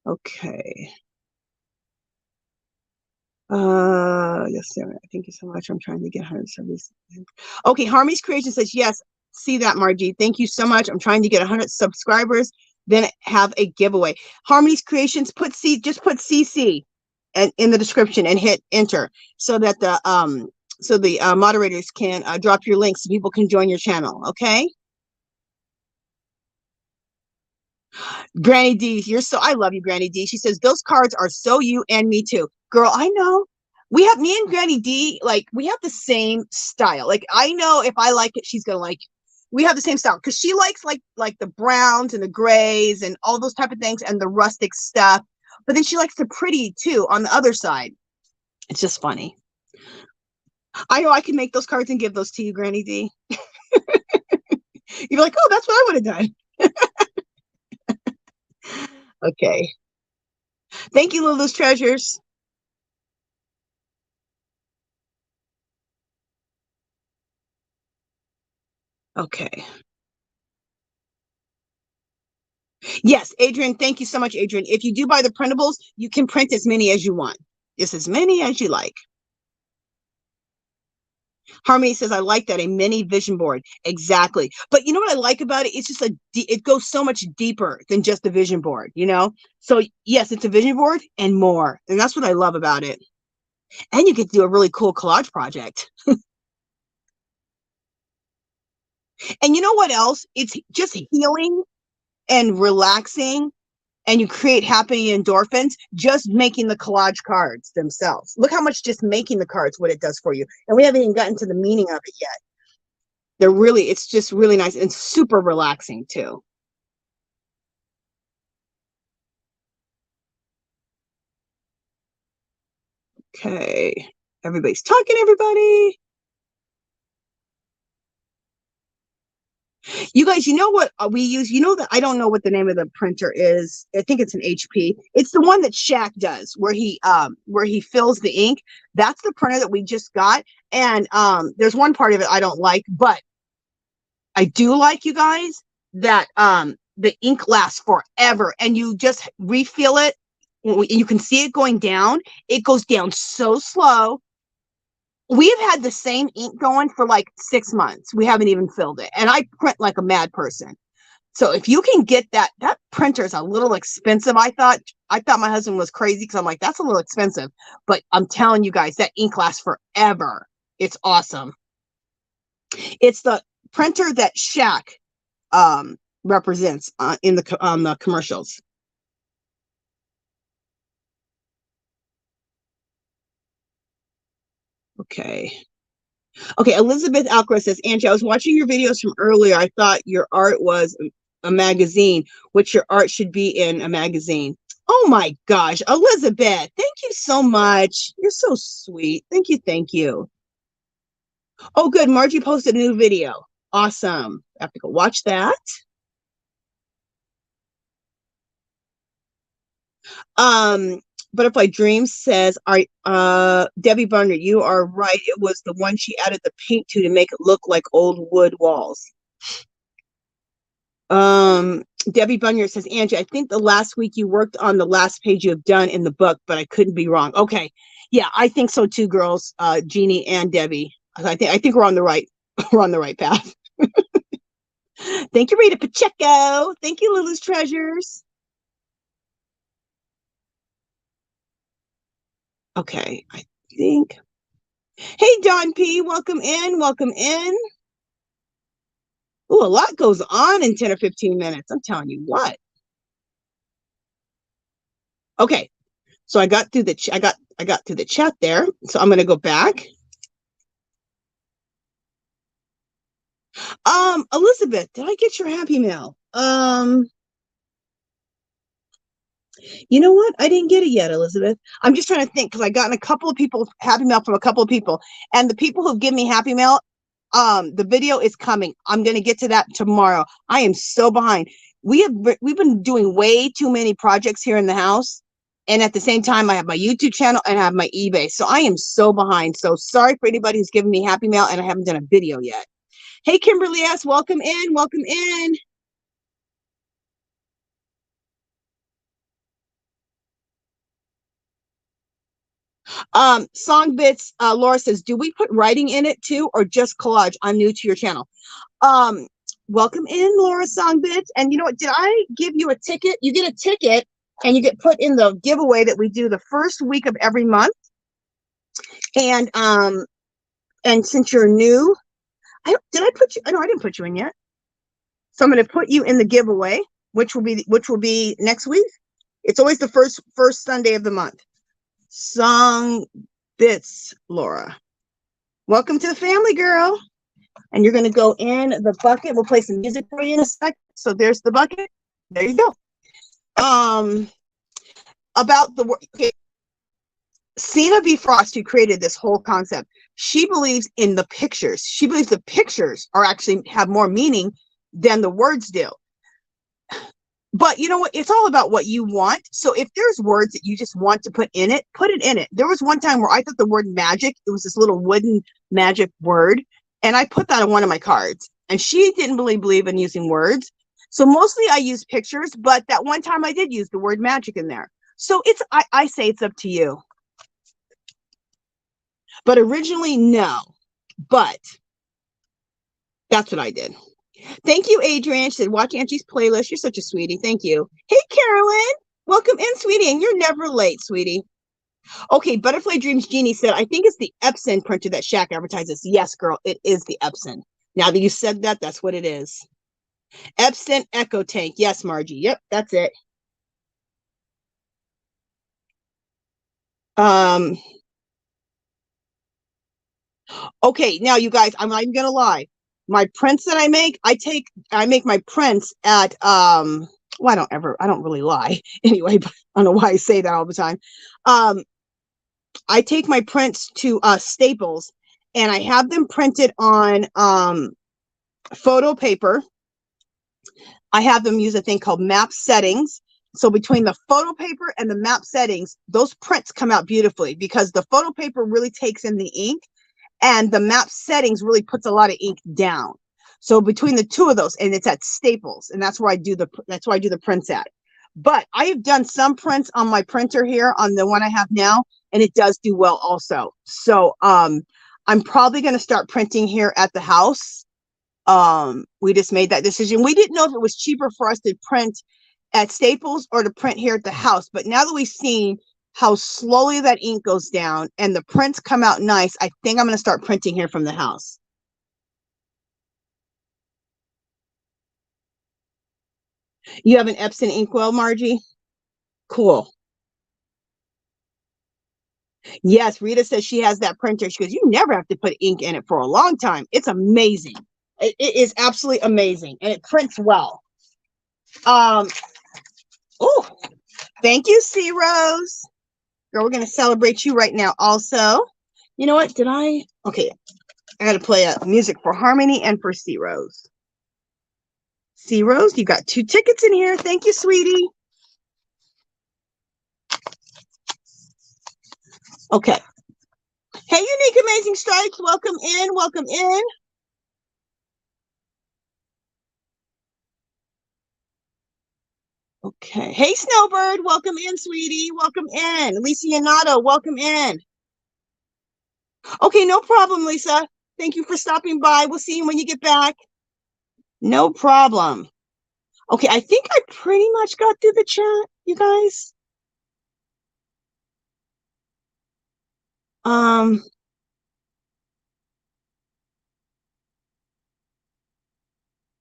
Okay. Yes, Sarah, thank you so much. I'm trying to get 170. Okay, Harmony's Creation says, yes, see that, Margie. Thank you so much. I'm trying to get 100 subscribers, then have a giveaway. Harmony's Creations, just put CC and in the description and hit enter so that the moderators can drop your links so people can join your channel, okay? Granny D, I love you, Granny D. She says, those cards are so you and me too. Girl, I know. Me and Granny D, like, we have the same style. Like, I know if I like it, she's gonna like it. We have the same style because she likes like the browns and the grays and all those type of things and the rustic stuff. But then she likes the pretty too on the other side. It's just funny. I know I can make those cards and give those to you, Granny D. You'd be like, oh, that's what I would have done. Okay. Thank you, Lulu's Treasures. Okay. Yes, Adrian, thank you so much, Adrian. If you do buy the printables, you can print as many as you want. Just as many as you like. Harmony says, I like that, a mini vision board. Exactly. But you know what I like about it? It's just it goes so much deeper than just a vision board, you know? So yes, it's a vision board and more. And that's what I love about it. And you get to do a really cool collage project. And you know what else? It's just healing and relaxing, and you create happy endorphins just making the collage cards themselves. Look how much just making the cards, what it does for you. And we haven't even gotten to the meaning of it yet. It's just really nice and super relaxing too. Okay. Everybody's talking, everybody. You guys, you know what we use? You know that I don't know what the name of the printer is. I think it's an HP. It's the one that Shaq does where he fills the ink. That's the printer that we just got. And there's one part of it I don't like, but I do like, you guys, that the ink lasts forever and you just refill it. You can see it going down. It goes down so slow. We've had the same ink going for like 6 months. We haven't even filled it. And I print like a mad person. So if you can get that printer is a little expensive. I thought my husband was crazy because I'm like, that's a little expensive. But I'm telling you guys, that ink lasts forever. It's awesome. It's the printer that Shaq represents in the commercials. Okay. Okay, Elizabeth Alcro says, Angie, I was watching your videos from earlier. I thought your art was a magazine, which your art should be in a magazine. Oh my gosh, Elizabeth, thank you so much. You're so sweet. Thank you, thank you. Oh, good. Margie posted a new video. Awesome. I have to go watch that. Butterfly Dreams says, Debbie Barnard, you are right. It was the one she added the paint to make it look like old wood walls. Debbie Bunyard says, Angie, I think the last week you worked on the last page you have done in the book, but I couldn't be wrong. Okay. Yeah, I think so too, girls. Jeannie and Debbie. I think we're on the right path. Thank you, Rita Pacheco. Thank you, Lulu's Treasures. Okay, I think. Hey, Don P, welcome in, welcome in. Oh, a lot goes on in 10 or 15 minutes. I'm telling you what. Okay, So I got through the I got through the chat there. So I'm going to go back. Elizabeth, did I get your happy mail? You know what? I didn't get it yet, Elizabeth. I'm just trying to think because I gotten a couple of people happy mail from a couple of people, and the people who give me happy mail, the video is coming. I'm gonna get to that tomorrow. I am so behind. We've been doing way too many projects here in the house, and at the same time, I have my YouTube channel and I have my eBay. So I am so behind. So sorry for anybody who's giving me happy mail and I haven't done a video yet. Hey, Kimberly S., welcome in. Welcome in. Song bits, Laura says, do we put writing in it too or just collage? I'm new to your channel. Welcome in, Laura Song bits. And you know what? Did I give you a ticket? You get a ticket and you get put in the giveaway that we do the first week of every month. And since you're new, did I put you? No, I didn't put you in yet. So I'm going to put you in the giveaway, which will be next week. It's always the first Sunday of the month. Song bits, Laura. Welcome to the family, girl. And you're going to go in the bucket. We'll play some music for you in a sec. So there's the bucket. There you go. About the word. Okay. Cena B. Frost, who created this whole concept, she believes in the pictures. She believes the pictures are actually have more meaning than the words do. But you know what? It's all about what you want. So if there's words that you just want to put in it, put it in it. There was one time where I thought the word magic, it was this little wooden magic word. And I put that on one of my cards. And she didn't really believe in using words. So mostly I use pictures. But that one time I did use the word magic in there. So I say it's up to you. But originally, no. But that's what I did. Thank you, Adrian. She said, watch Angie's playlist. You're such a sweetie. Thank you. Hey, Carolyn. Welcome in, sweetie. And you're never late, sweetie. Okay, Butterfly Dreams Jeannie said, I think it's the Epson printer that Shaq advertises. Yes, girl, it is the Epson. Now that you said that, that's what it is. Epson Echo Tank. Yes, Margie. Yep, that's it. Okay, now you guys, I'm not even gonna lie. My prints that I make my prints at well, I don't really lie anyway, but I don't know why I say that all the time. I take my prints to Staples and I have them printed on photo paper. I have them use a thing called map settings. So between the photo paper and the map settings, those prints come out beautifully because the photo paper really takes in the ink and the map settings really puts a lot of ink down. So between the two of those, and it's at Staples, and that's where I do the prints at. But I have done some prints on my printer here on the one I have now, and it does do well also. So I'm probably going to start printing here at the house. We just made that decision. We didn't know if it was cheaper for us to print at Staples or to print here at the house. But now that we've seen how slowly that ink goes down and the prints come out nice, I think I'm going to start printing here from the house. You have an Epson inkwell, Margie? Cool. Yes, Rita says she has that printer. She goes, you never have to put ink in it for a long time. It's amazing. It is absolutely amazing. And it prints well. Oh, thank you, C Rose. Girl, we're going to celebrate you right now also. You know what? Okay. I got to play music for Harmony and for C Rose. C Rose, you got 2 tickets in here. Thank you, sweetie. Okay. Hey, Unique Amazing Strikes, welcome in, welcome in. Okay. Hey, Snowbird, welcome in, sweetie, welcome in. Lisa Yanato, welcome in. Okay, no problem, Lisa. Thank you for stopping by. We'll see you when you get back. No problem. Okay, I think I pretty much got through the chat, you guys.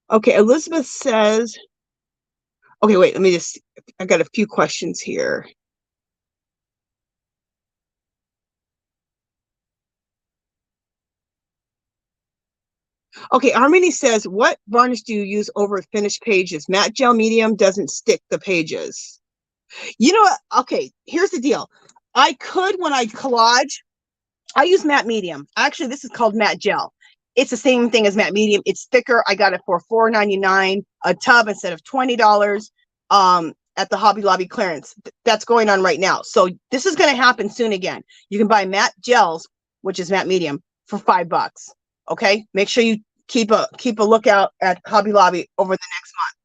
Okay, Elizabeth says, okay, wait, I got a few questions here. Okay, Harmony says, what varnish do you use over finished pages? Matte gel medium doesn't stick the pages. You know what? Okay, here's the deal. I could, when I collage, I use matte medium. Actually, this is called matte gel. It's the same thing as matte medium. It's thicker. I got it for $4.99 a tub instead of $20 at the Hobby Lobby clearance. That's going on right now. So this is going to happen soon again. You can buy matte gels, which is matte medium, for $5. Okay, make sure you keep a lookout at Hobby Lobby over the next month.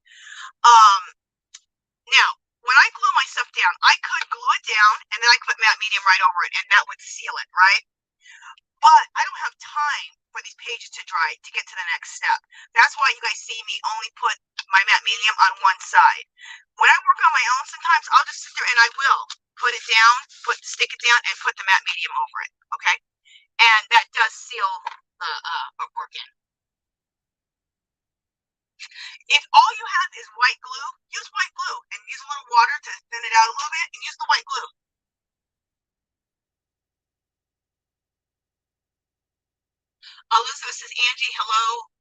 Now, when I glue my stuff down, I could glue it down and then I could put matte medium right over it, and that would seal it, right? But I don't have time for these pages to dry to get to the next step. That's why you guys see me only put my matte medium on one side. When I work on my own, sometimes I'll just sit there and I will put it down, stick it down, and put the matte medium over it, okay? And that does seal the work in. If all you have is white glue, use white glue and use a little water to thin it out a little bit and use the white glue. Elizabeth says, Angie, hello,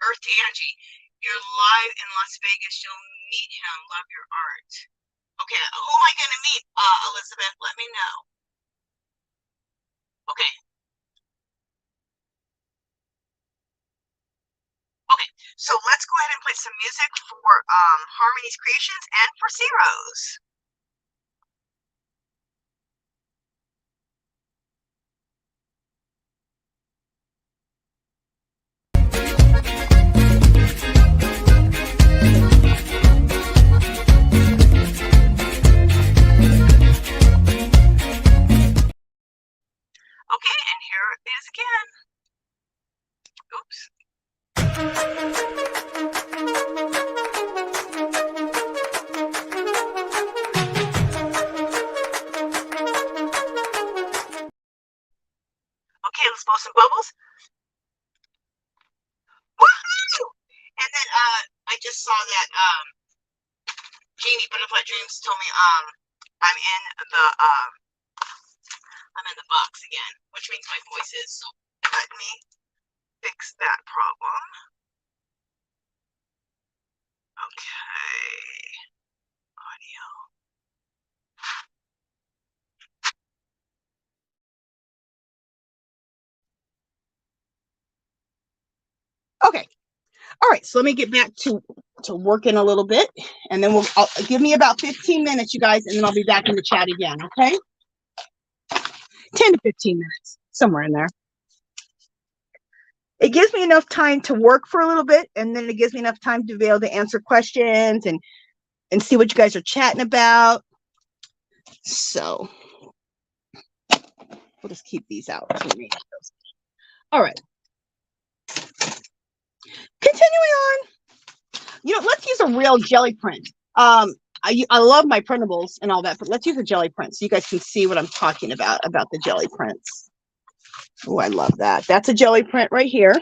Earth to Angie. You're live in Las Vegas. You'll meet him. Love your art. Okay, who am I going to meet, Elizabeth? Let me know. Okay. Okay, so let's go ahead and play some music for Harmony's Creations and for Zero's. Okay, and here it is again. Oops. Okay, let's blow some bubbles. Woohoo! And then I just saw that Jamie Butterfly Dreams told me I'm in the box again, which means my voice is, so let me fix that problem. Okay. Audio. Okay. All right, so let me get back to working a little bit, and then I'll give me about 15 minutes, you guys, and then I'll be back in the chat again, okay? 10 to 15 minutes, somewhere in there. It gives me enough time to work for a little bit, and then it gives me enough time to be able to answer questions and see what you guys are chatting about. So we'll just keep these out. All right. Continuing on. You know, let's use a real jelly print. I love my printables and all that, but let's use a jelly print so you guys can see what I'm talking about the jelly prints. Oh, I love that. That's a jelly print right here.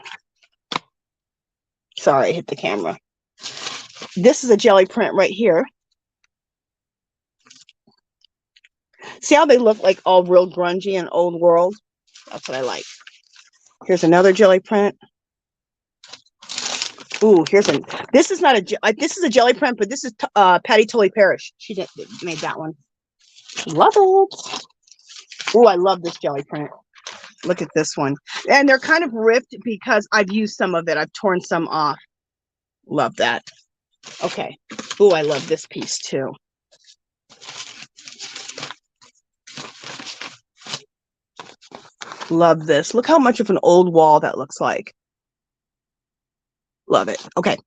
Sorry, I hit the camera. This is a jelly print right here. See how they look like all real grungy and old world? That's what I like. Here's another jelly print. Ooh, this is not this is a jelly print, but this is PATTI Tolly Parrish. She made that one. Love it. Ooh, I love this jelly print. Look at this one. And they're kind of ripped because I've used some of it. I've torn some off. Love that. Okay. Ooh, I love this piece too. Love this. Look how much of an old wall that looks like. Love it. Okay.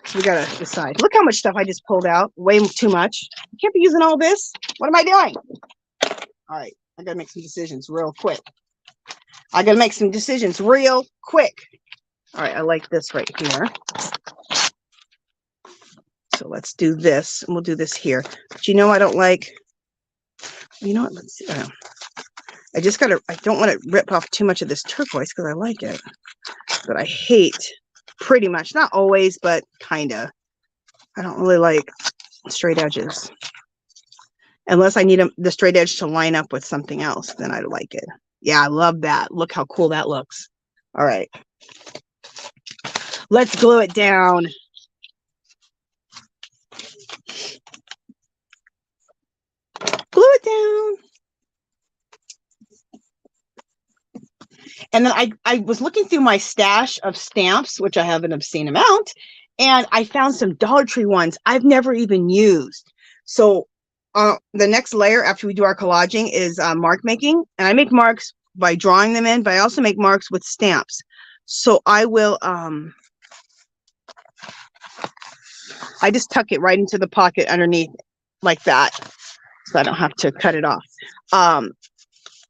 So we gotta decide. Look how much stuff I just pulled out. Way too much. I can't be using all this. What am I doing? All right. I gotta make some decisions real quick. All right. I like this right here. So let's do this, and we'll do this here. But you know, I don't like, you know what? Let's see. I don't want to rip off too much of this turquoise because I like it. But I hate, pretty much, not always, but kind of. I don't really like straight edges. Unless I need the straight edge to line up with something else, then I like it. Yeah, I love that. Look how cool that looks. All right. Let's glue it down. Glue it down. And then I was looking through my stash of stamps, which I have an obscene amount, and I found some Dollar Tree ones I've never even used. So the next layer after we do our collaging is mark making. And I make marks by drawing them in, but I also make marks with stamps. So I will, I just tuck it right into the pocket underneath like that, so I don't have to cut it off.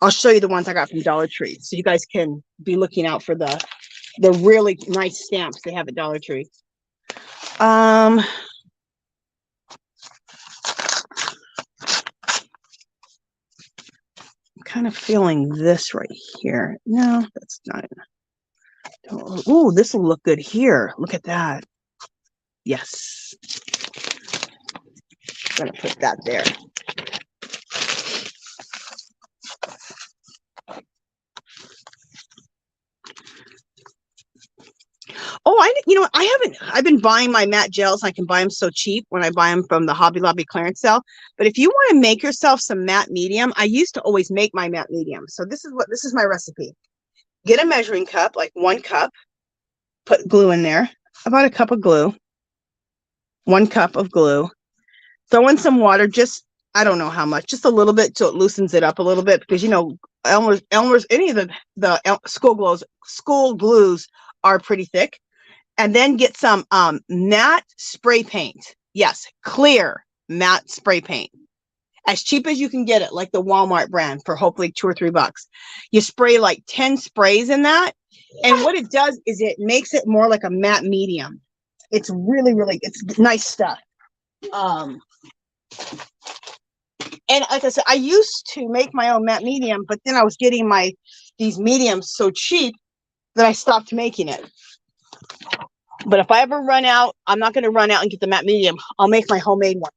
I'll show you the ones I got from Dollar Tree, so you guys can be looking out for the really nice stamps they have at Dollar Tree. I'm kind of feeling this right here. No, that's not. Oh, this will look good here. Look at that. Yes. I'm gonna put that there. Oh, I've been buying my matte gels. I can buy them so cheap when I buy them from the Hobby Lobby clearance sale. But if you want to make yourself some matte medium, I used to always make my matte medium. So this is my recipe. Get a measuring cup, like 1 cup, put glue in there, about a cup of glue, 1 cup of glue, throw in some water, just, I don't know how much, just a little bit so it loosens it up a little bit, because, you know, Elmer's, any of the school glues are pretty thick. And then get some matte spray paint. Yes, clear matte spray paint. As cheap as you can get it, like the Walmart brand, for hopefully $2 or $3. You spray like 10 sprays in that. And what it does is it makes it more like a matte medium. It's really, really, it's nice stuff. And like I said, I used to make my own matte medium, but then I was getting these mediums so cheap that I stopped making it. But if I ever run out, I'm not going to run out and get the matte medium. I'll make my homemade one.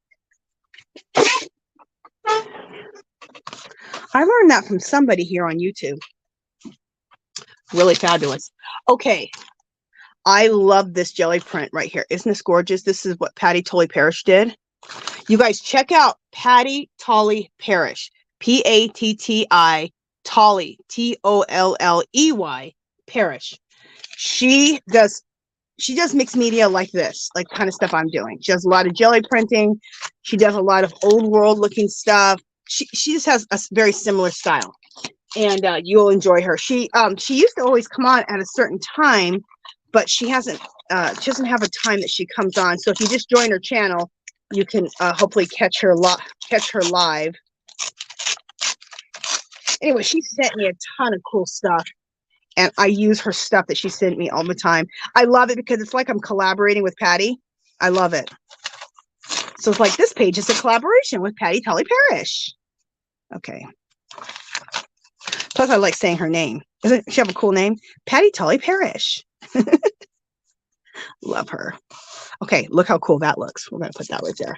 I learned that from somebody here on YouTube. Really fabulous. Okay. I love this jelly print right here. Isn't this gorgeous? This is what PATTI, TOLLEY, PARRISH did. You guys check out PATTI, TOLLEY, PARRISH. PATTI, TOLLEY, TOLLEY, PARRISH. She does mixed media like this, like kind of stuff I'm doing. She does a lot of jelly printing. She does a lot of old world looking stuff. She just has a very similar style, and you'll enjoy her. She used to always come on at a certain time, but she doesn't have a time that she comes on. So if you just join her channel, you can hopefully catch her live. Anyway, she sent me a ton of cool stuff. And I use her stuff that she sent me all the time. I love it because it's like I'm collaborating with PATTI. I love it. So it's like this page is a collaboration with PATTI, TOLLEY, PARRISH. Okay. Plus, I like saying her name. Doesn't she have a cool name? PATTI, TOLLEY, PARRIsh. Love her. Okay, look how cool that looks. We're going to put that right there.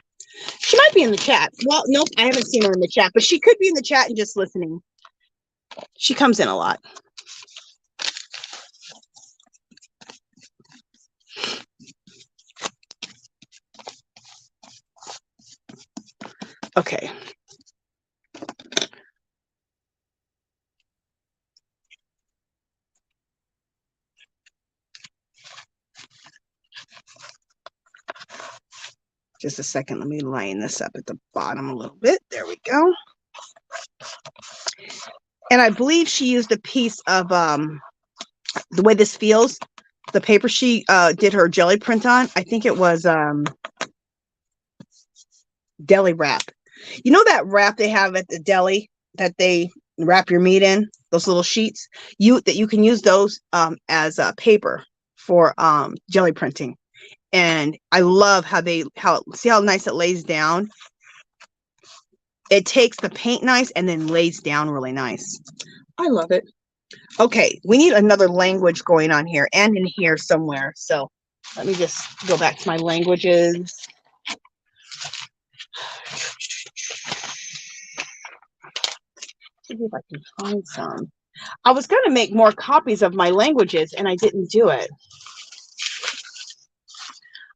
She might be in the chat. Well, nope, I haven't seen her in the chat, but she could be in the chat and just listening. She comes in a lot. Okay. Just a second. Let me line this up at the bottom a little bit. There we go. And I believe she used a piece of the way this feels, the paper she did her jelly print on. I think it was deli wrap. You know that wrap they have at the deli that they wrap your meat in, those little sheets, you can use those as paper for jelly printing. And I love see how nice it lays down. It takes the paint nice and then lays down really nice. I love it. Okay, we need another language going on here and in here somewhere. So let me just go back to my languages. See if I can find some. I was going to make more copies of my languages and I didn't do it.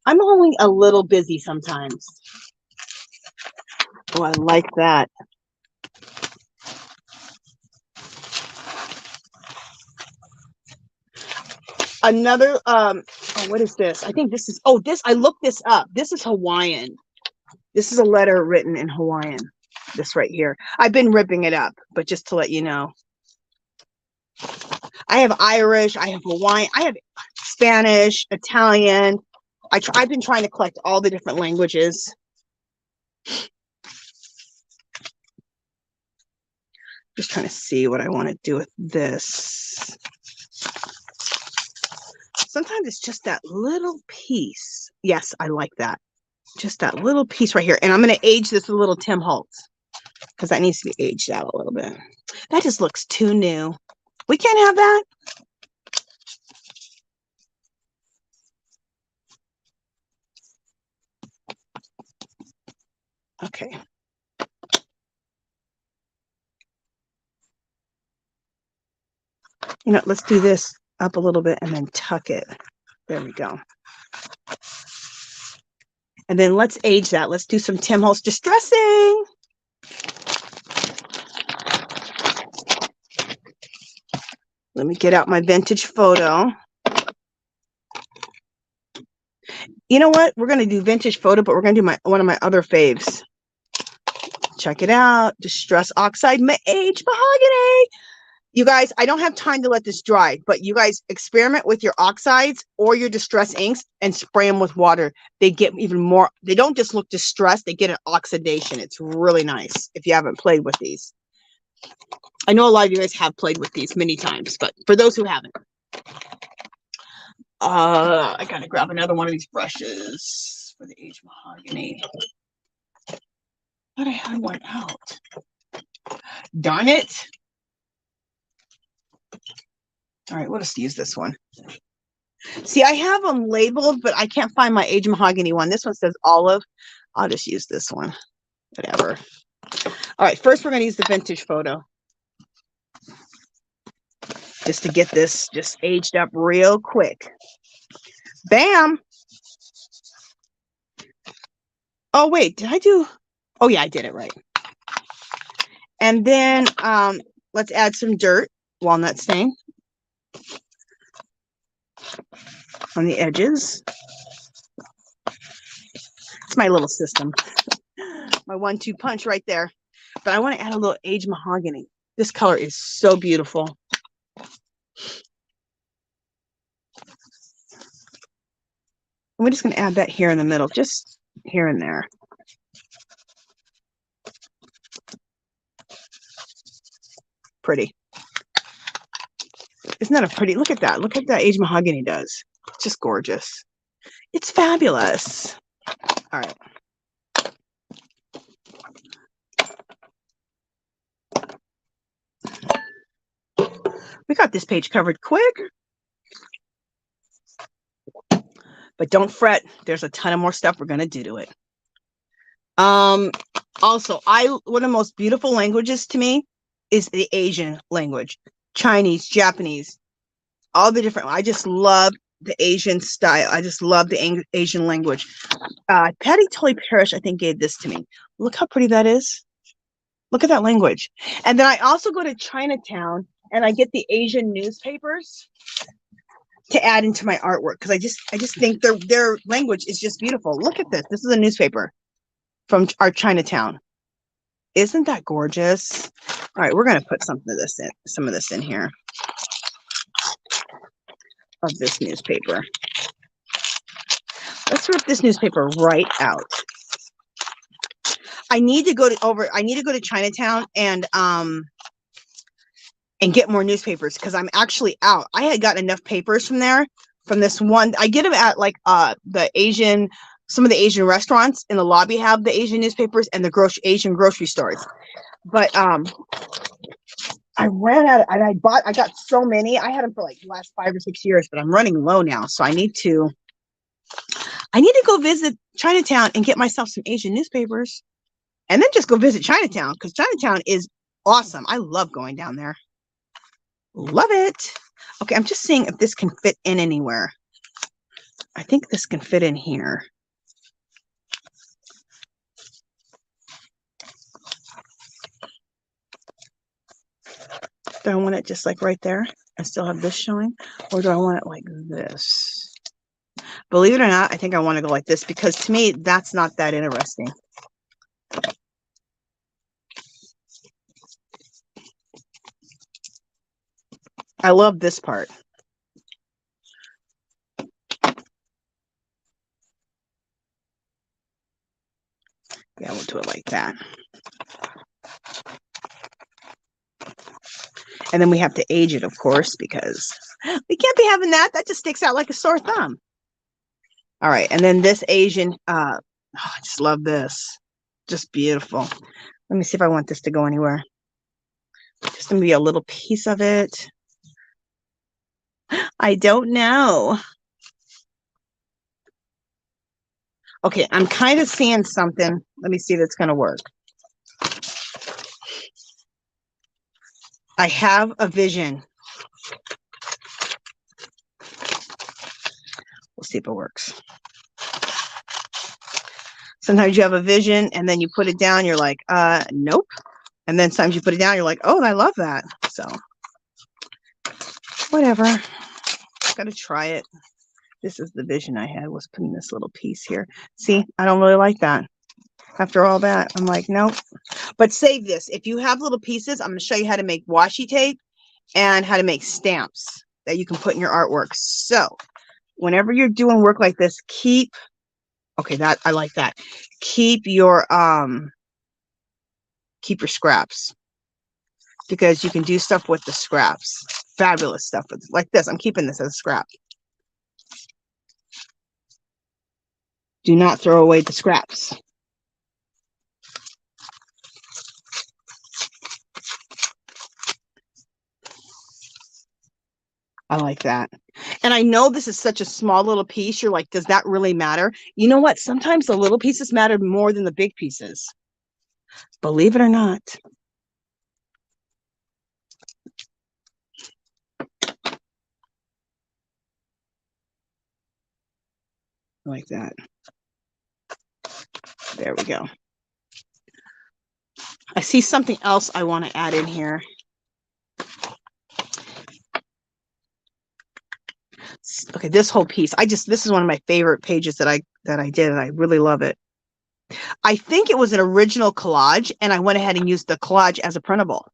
I'm only a little busy sometimes. Oh, I like that. Another, oh, what is this? I think this is, oh, this, I looked this up. This is Hawaiian. This is a letter written in Hawaiian. This right here. I've been ripping it up, but just to let you know. I have Irish, I have Hawaiian, I have Spanish, Italian. I've been trying to collect all the different languages. Just trying to see what I want to do with this. Sometimes it's just that little piece. Yes, I like that. Just that little piece right here. And I'm going to age this with a little Tim Holtz because that needs to be aged out a little bit. That just looks too new. We can't have that. Okay. You know, let's do this up a little bit and then tuck it. There we go. And then let's age that. Let's do some Tim Holtz distressing. Let me get out my vintage photo. You know what? We're going to do vintage photo, but we're going to do one of my other faves. Check it out. Distress Oxide Age Mahogany. You guys, I don't have time to let this dry, but you guys experiment with your oxides or your distress inks and spray them with water. They get even more. They don't just look distressed. They get an oxidation. It's really nice if you haven't played with these. I know a lot of you guys have played with these many times, but for those who haven't, I got to grab another one of these brushes for the Age Mahogany. But I had one out. Darn it. All right, we'll just use this one. See, I have them labeled, but I can't find my Age Mahogany one. This one says olive. I'll just use this one. Whatever. All right, first we're going to use the vintage photo. Just to get this just aged up real quick. Bam! Oh, wait, did I do? Oh, yeah, I did it right. And then let's add some dirt, walnut stain on the edges. It's my little system. My 1-2 punch right there. But I want to add a little Age Mahogany. This color is so beautiful. And we're just going to add that here in the middle, just here and there. Pretty. Isn't that a pretty? Look at that. Look at that Age Mahogany does. It's just gorgeous. It's fabulous. All right. We got this page covered quick. But don't fret. There's a ton of more stuff we're going to do to it. Also, one of the most beautiful languages to me is the Asian language. Chinese, Japanese, all the different. I just love the Asian style. I just love the Asian language. PATTI Tolly Parrish, I think, gave this to me. Look how pretty that is. Look at that language. And then I also go to Chinatown and I get the Asian newspapers to add into my artwork because I just think their language is just beautiful. Look at this. This is a newspaper from our Chinatown. Isn't that gorgeous? All right, we're going to put some of this in here of this newspaper. Let's rip this newspaper right out. I need to go to Chinatown and get more newspapers because I'm actually out. I had gotten enough papers from there, from this one. I get them at like some of the Asian restaurants in the lobby have the Asian newspapers and the Asian grocery stores. But I ran out and I got so many. I had them for like the last 5 or 6 years, but I'm running low now. So I need to go visit Chinatown and get myself some Asian newspapers and then just go visit Chinatown because Chinatown is awesome. I love going down there. Love it. Okay, I'm just seeing if this can fit in anywhere. I think this can fit in here. Do I want it just like right there? I still have this showing, or do I want it like this? Believe it or not, I think I want to go like this because to me, that's not that interesting. I love this part. Yeah, we'll do it like that. And then we have to age it, of course, because we can't be having that. That just sticks out like a sore thumb. All right, and then this Asian, I just love this. Just beautiful. Let me see if I want this to go anywhere. Just gonna be a little piece of it. I don't know. Okay, I'm kind of seeing something. Let me see if it's gonna work. I have a vision. We'll see if it works. Sometimes you have a vision and then you put it down, you're like, nope. And then sometimes you put it down, you're like, oh, I love that. So whatever. Gotta try it. This is the vision I had, was putting this little piece here. See, I don't really like that. After all that, I'm like, nope. But save this. If you have little pieces, I'm going to show you how to make washi tape and how to make stamps that you can put in your artwork. So whenever you're doing work like this, keep, okay, that I like that. Keep your scraps, because you can do stuff with the scraps. Fabulous stuff with, like this. I'm keeping this as a scrap. Do not throw away the scraps. I like that. And I know this is such a small little piece. You're like, does that really matter? You know what? Sometimes the little pieces matter more than the big pieces. Believe it or not. Like that. There we go. I see something else I want to add in here. Okay, this whole piece. This is one of my favorite pages that I did, and I really love it. I think it was an original collage, and I went ahead and used the collage as a printable.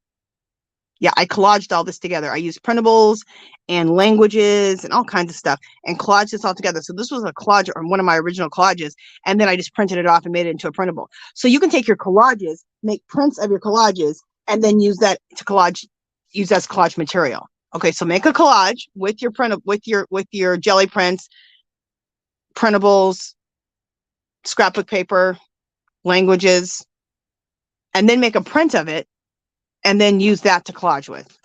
Yeah, I collaged all this together. I used printables and languages and all kinds of stuff and collaged this all together. So this was a collage, or one of my original collages, and then I just printed it off and made it into a printable. So you can take your collages, make prints of your collages, and then use that to collage, use as collage material. Okay, so make a collage with your print, with your jelly prints, printables, scrapbook paper, languages, and then make a print of it, and then use that to collage with.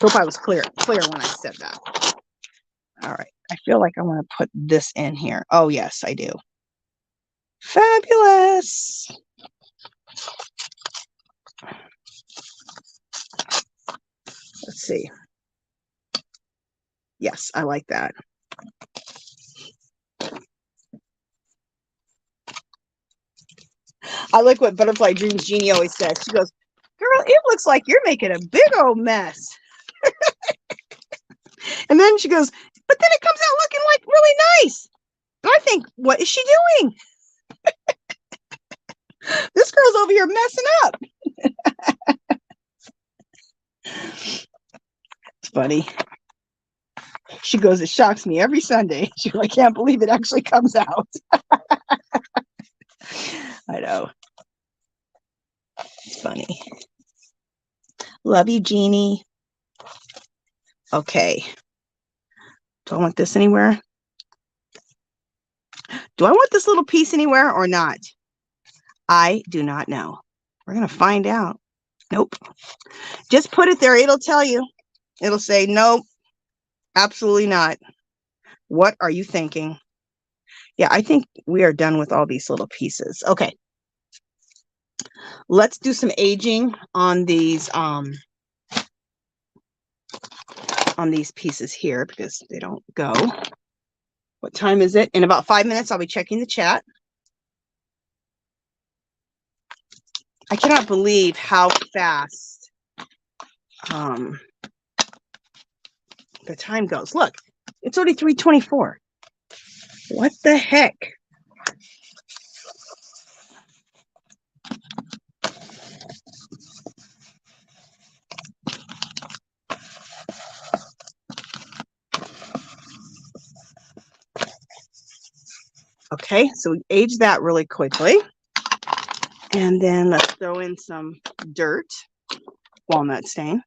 Hope I was clear when I said that. All right, I feel like I want to put this in here. Oh yes, I do. Fabulous. Let's see. Yes, I like that. I like what Butterfly Dreams Jeannie always says. She goes, girl, it looks like you're making a big old mess. And then she goes, but then it comes out looking like really nice. And I think, what is she doing? This girl's over here messing up. It's funny. She goes, it shocks me every Sunday. She goes, I can't believe it actually comes out. I know. It's funny. Love you, Jeannie. Okay. Do I want this anywhere? Do I want this little piece anywhere or not? I do not know. We're going to find out. Nope. Just put it there. It'll tell you. It'll say, nope, absolutely not. What are you thinking? Yeah, I think we are done with all these little pieces. Okay. Let's do some aging on these on these pieces here because they don't go. What time is it? In about 5 minutes, I'll be checking the chat. I cannot believe how fast the time goes. Look, it's already 3:24. What the heck? Okay, so we age that really quickly. And then let's throw in some dirt, walnut stain.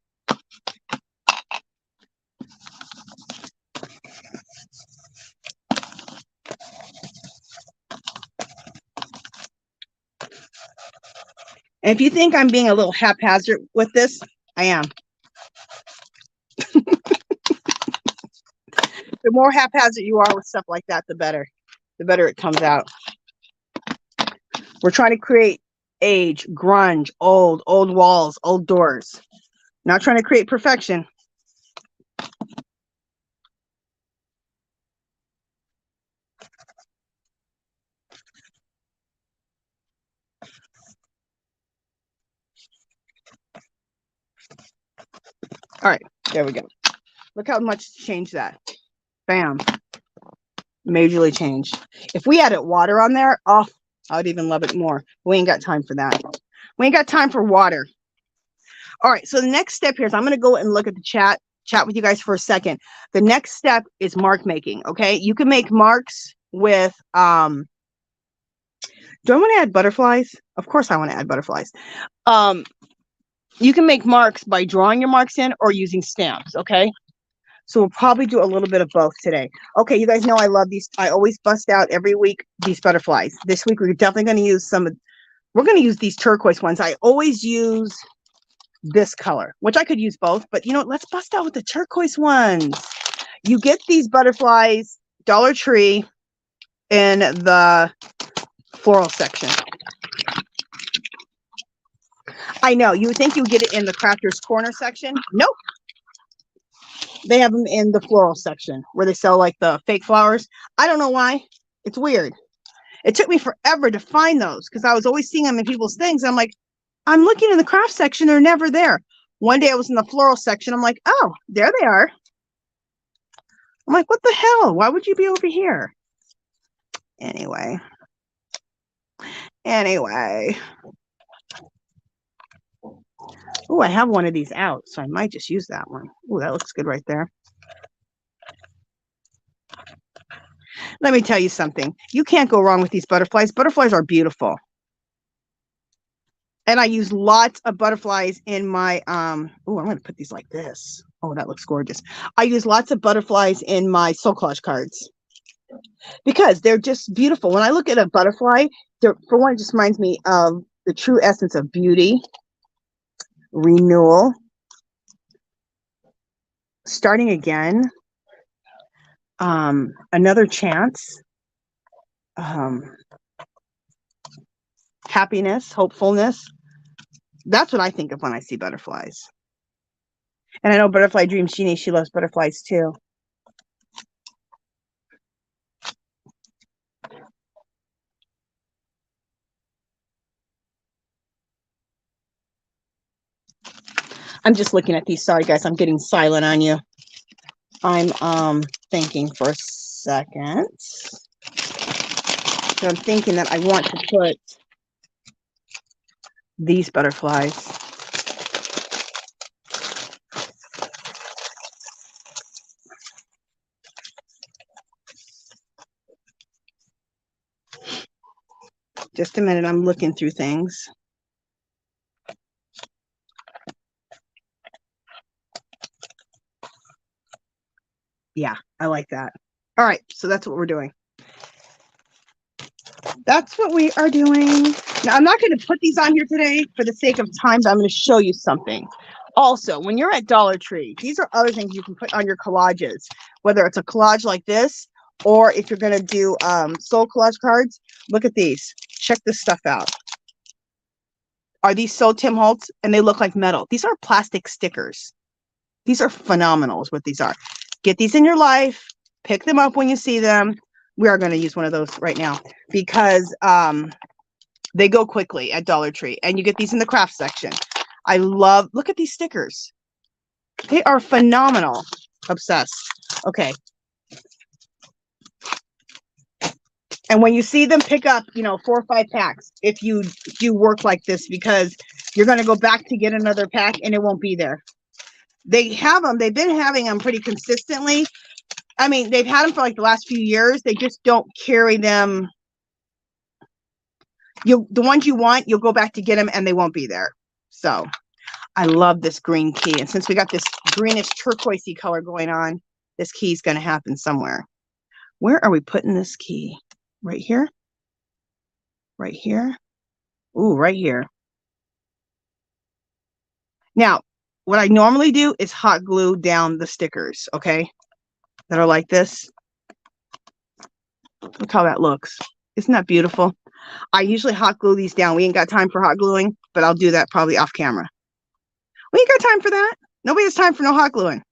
And if you think I'm being a little haphazard with this, I am. The more haphazard you are with stuff like that, the better it comes out. We're trying to create age, grunge, old walls, old doors. Not trying to create perfection. All right, there we go. Look how much changed that. Bam. Majorly changed. If we added water on there, oh, I would even love it more. We ain't got time for that. We ain't got time for water. All right, so the next step here is I'm going to go and look at the chat with you guys for a second. The next step is mark making, okay? You can make marks with, do I want to add butterflies? Of course I want to add butterflies. You can make marks by drawing your marks in or using stamps, okay? So we'll probably do a little bit of both today. Okay, you guys know I love these. I always bust out every week these butterflies. This week we're definitely going to use we're going to use these turquoise ones. I always use this color, which I could use both, but you know, let's bust out with the turquoise ones. You get these butterflies, Dollar Tree, in the floral section. I know, you would think you would get it in the Crafter's Corner section. Nope. They have them in the floral section where they sell like the fake flowers. I don't know why. It's weird. It took me forever to find those because I was always seeing them in people's things. I'm like, I'm looking in the craft section. They're never there. One day I was in the floral section. I'm like, oh, there they are. I'm like, what the hell? Why would you be over here? Anyway. Oh, I have one of these out, so I might just use that one. Oh, that looks good right there. Let me tell you something. You can't go wrong with these butterflies. Butterflies are beautiful. And I use lots of butterflies in my, oh, I'm going to put these like this. Oh, that looks gorgeous. I use lots of butterflies in my soul collage cards because they're just beautiful. When I look at a butterfly, for one, it just reminds me of the true essence of beauty, renewal, starting again, another chance, happiness, hopefulness. That's what I think of when I see butterflies. And I know Butterfly Dreams Jeannie, she loves butterflies too. I'm just looking at these. Sorry guys, I'm getting silent on you. I'm thinking for a second. So I'm thinking that I want to put these butterflies. Just a minute, I'm looking through things. Yeah, I like that. All right, so that's what we're doing. That's what we are doing. Now, I'm not going to put these on here today for the sake of time, but I'm going to show you something. Also, when you're at Dollar Tree, these are other things you can put on your collages, whether it's a collage like this, or if you're going to do soul collage cards. Look at these. Check this stuff out. Are these so Tim Holtz? And they look like metal. These are plastic stickers. These are phenomenal is what these are. Get these in your life. Pick them up when you see them. We are going to use one of those right now because they go quickly at Dollar Tree. And you get these in the craft section. I love, look at these stickers. They are phenomenal. Obsessed. Okay. And when you see them, pick up, you know, 4 or 5 packs if you work like this, because you're going to go back to get another pack and it won't be there. They have them. They've been having them pretty consistently. I mean, they've had them for like the last few years. They just don't carry them. The ones you want, you'll go back to get them and they won't be there. So I love this green key. And since we got this greenish turquoisey color going on, this key is going to happen somewhere. Where are we putting this key? Right here? Right here? Ooh, right here. Now, what I normally do is hot glue down the stickers, okay? That are like this. Look how that looks. Isn't that beautiful? I usually hot glue these down. We ain't got time for hot gluing, but I'll do that probably off camera. We ain't got time for that. Nobody has time for no hot gluing.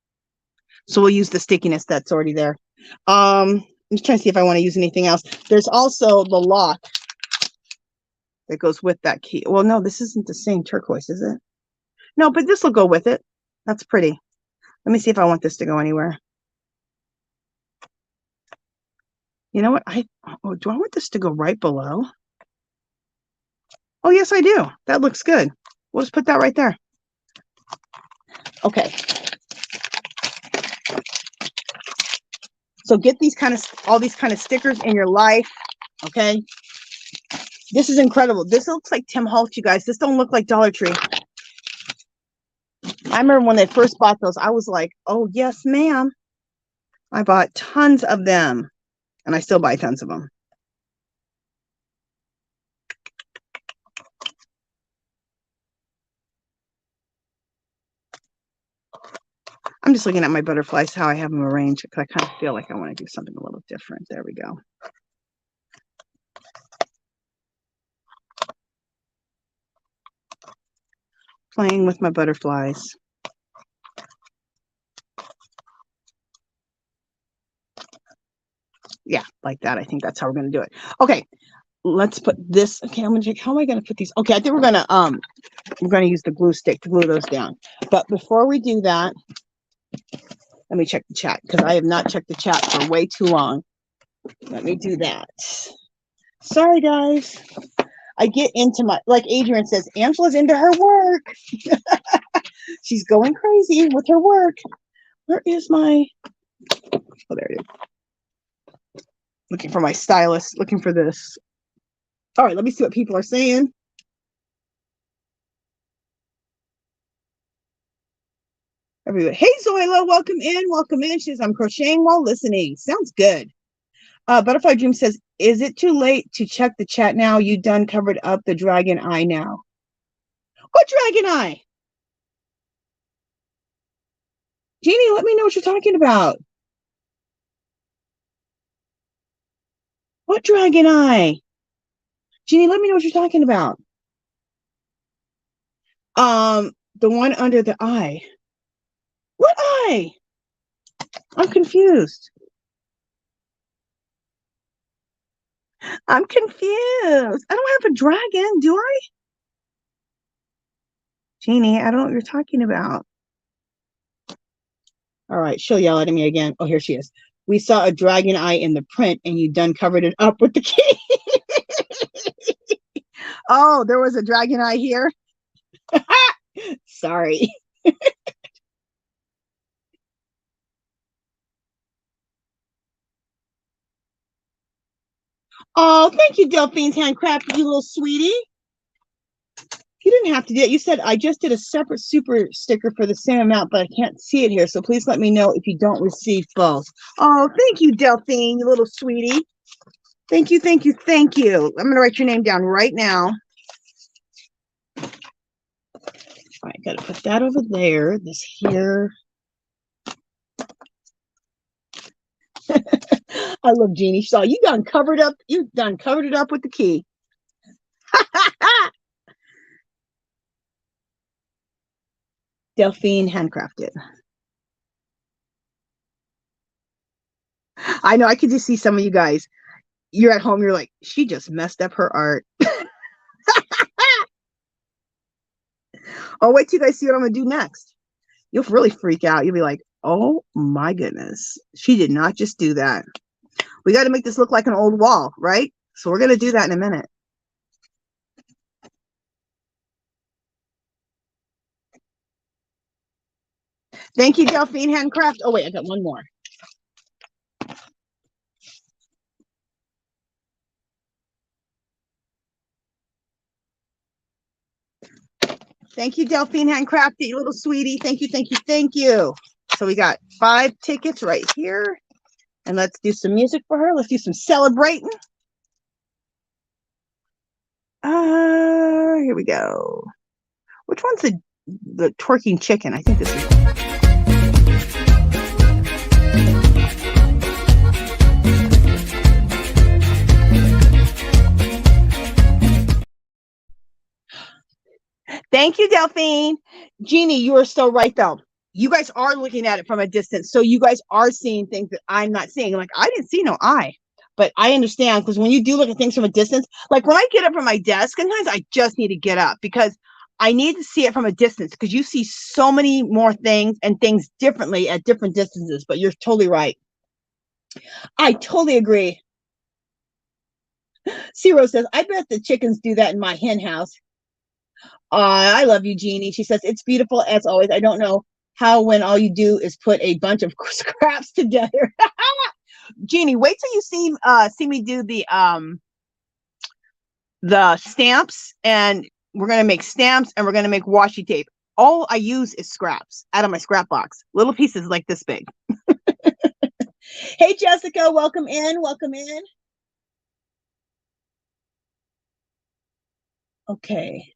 So we'll use the stickiness that's already there. I'm just trying to see if I want to use anything else. There's also the lock that goes with that key. Well, no, this isn't the same turquoise, is it? No, but this will go with it. That's pretty. Let me see if I want this to go anywhere. You know what? Do I want this to go right below? Oh, yes, I do. That looks good. We'll just put that right there. Okay. So get these all these kind of stickers in your life. Okay. This is incredible. This looks like Tim Holtz, you guys. This don't look like Dollar Tree. I remember when they first bought those, I was like, oh, yes, ma'am. I bought tons of them. And I still buy tons of them. I'm just looking at my butterflies, how I have them arranged, because I kind of feel like I want to do something a little different. There we go. Playing with my butterflies. Yeah, like that. I think that's how we're going to do it. Okay, let's put this. Okay, I'm going to check. How am I going to put these? Okay, I think we're going to use the glue stick to glue those down. But before we do that, let me check the chat, because I have not checked the chat for way too long. Let me do that. Sorry, guys. I get into my, like Adrian says, Angela's into her work. She's going crazy with her work. Where is my, oh, there it is. Looking for my stylus, looking for this. All right, let me see what people are saying. Everybody, hey Zoila, welcome in, welcome in. She says, I'm crocheting while listening. Sounds good. Butterfly Dream says, is it too late to check the chat now? You done covered up the dragon eye now. What dragon eye? Jeannie, let me know what you're talking about. What dragon eye? Jeannie, let me know what you're talking about. The one under the eye. What eye? I'm confused. I'm confused. I don't have a dragon, do I? Jeannie, I don't know what you're talking about. All right, she'll yell at me again. Oh, here she is. We saw a dragon eye in the print and you done covered it up with the key. Oh, there was a dragon eye here. Sorry. Oh, thank you, Delphine's Handcrafted, you little sweetie. You didn't have to do it. You said, I just did a separate super sticker for the same amount, but I can't see it here. So please let me know if you don't receive both. Oh, thank you, Delphine, you little sweetie. Thank you, thank you, thank you. I'm going to write your name down right now. All right, got to put that over there. This here. I love Jeannie. She saw you done covered up. You done covered it up with the key. Delphine Handcrafted. I know, I could just see some of you guys. You're at home, you're like, she just messed up her art. Oh, wait till you guys see what I'm gonna do next. You'll really freak out. You'll be like, oh my goodness, she did not just do that. We got to make this look like an old wall, right? So we're gonna do that in a minute. Thank you, Delphine Handcraft. Oh wait, I got one more. Thank you, Delphine Handcrafty, little sweetie. Thank you, thank you, thank you. So we got 5 tickets right here. And let's do some music for her. Let's do some celebrating. Here we go. Which one's the twerking chicken? I think this is. Thank you, Delphine. Jeannie, you are so right, though. You guys are looking at it from a distance. So you guys are seeing things that I'm not seeing. Like, I didn't see no eye. But I understand, because when you do look at things from a distance, like when I get up from my desk, sometimes I just need to get up because I need to see it from a distance, because you see so many more things and things differently at different distances. But you're totally right. I totally agree. Ciro says, I bet the chickens do that in my hen house. I love you, Jeannie. She says, it's beautiful as always. I don't know how when all you do is put a bunch of scraps together. Jeannie, wait till you see me do the stamps, and we're gonna make stamps and we're gonna make washi tape. All I use is scraps out of my scrap box, little pieces like this big. Hey, Jessica, welcome in. Welcome in. Okay.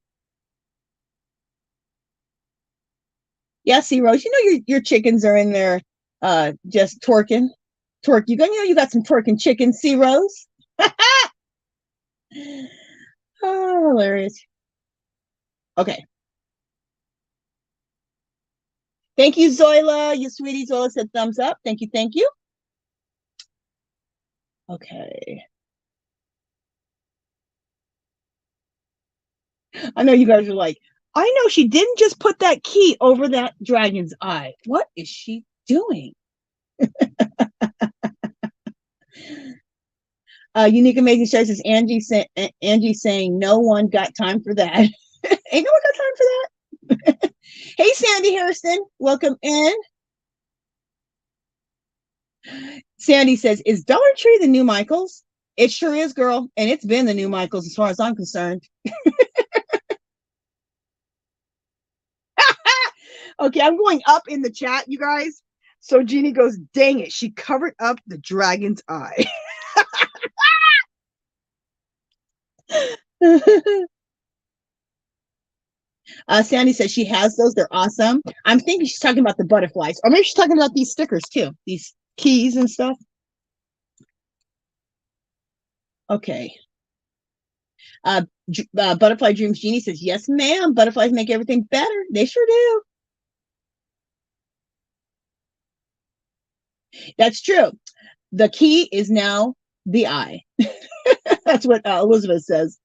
Yeah, see, Rose, you know your chickens are in there just twerking. Twerk. You know you got some twerking chickens, see, Rose? Oh, hilarious. Okay. Thank you, Zoila. You sweetie. Zoila said thumbs up. Thank you. Thank you. Okay. I know you guys are like, I know she didn't just put that key over that dragon's eye. What is she doing? Unique Amazing Show says Angie saying no one got time for that. Ain't no one got time for that. Hey, Sandy Harrison, welcome in. Sandy says, is Dollar Tree the new Michaels? It sure is, girl, and it's been the new Michaels as far as I'm concerned. Okay, I'm going up in the chat, you guys. So Jeannie goes, dang it, she covered up the dragon's eye. Sandy says she has those. They're awesome. I'm thinking she's talking about the butterflies. Or maybe she's talking about these stickers too. These keys and stuff. Okay. Butterfly Dreams Jeannie says, yes, ma'am. Butterflies make everything better. They sure do. That's true. The key is now the eye. That's what Elizabeth says.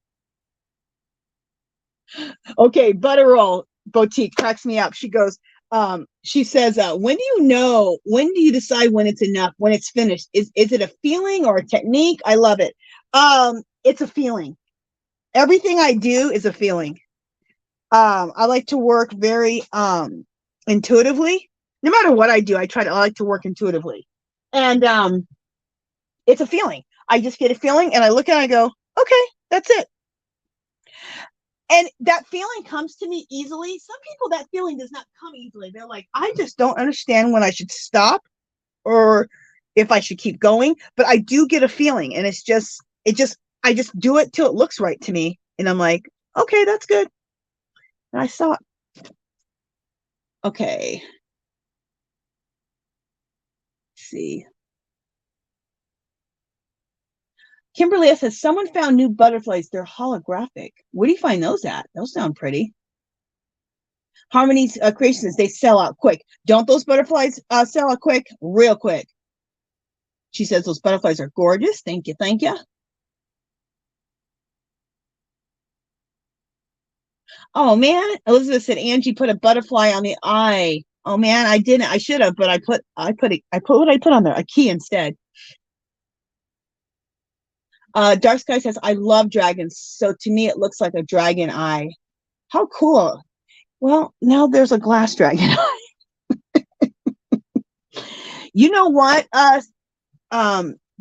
Okay, Butter Roll Boutique cracks me up. She goes, she says, when do you decide when it's enough, when it's finished? Is it a feeling or a technique? I love it. It's a feeling. Everything I do is a feeling. I like to work very intuitively. No matter what I do, I like to work intuitively. And it's a feeling. I just get a feeling and I look at it and I go, okay, that's it. And that feeling comes to me easily. Some people, that feeling does not come easily. They're like, I just don't understand when I should stop or if I should keep going. But I do get a feeling, and I just do it till it looks right to me. And I'm like, okay, that's good. And I stop. Okay. Let's see. Kimberly S says, someone found new butterflies. They're holographic. Where do you find those at? Those sound pretty. Harmony's Creations, they sell out quick. Don't those butterflies sell out quick? Real quick. She says those butterflies are gorgeous. Thank you. Thank you. Oh man, Elizabeth said Angie put a butterfly on the eye. Oh man, I didn't. I should have, but I put what I put on there, a key instead. Dark Sky says I love dragons, so to me it looks like a dragon eye. How cool. Well, now there's a glass dragon eye. You know what?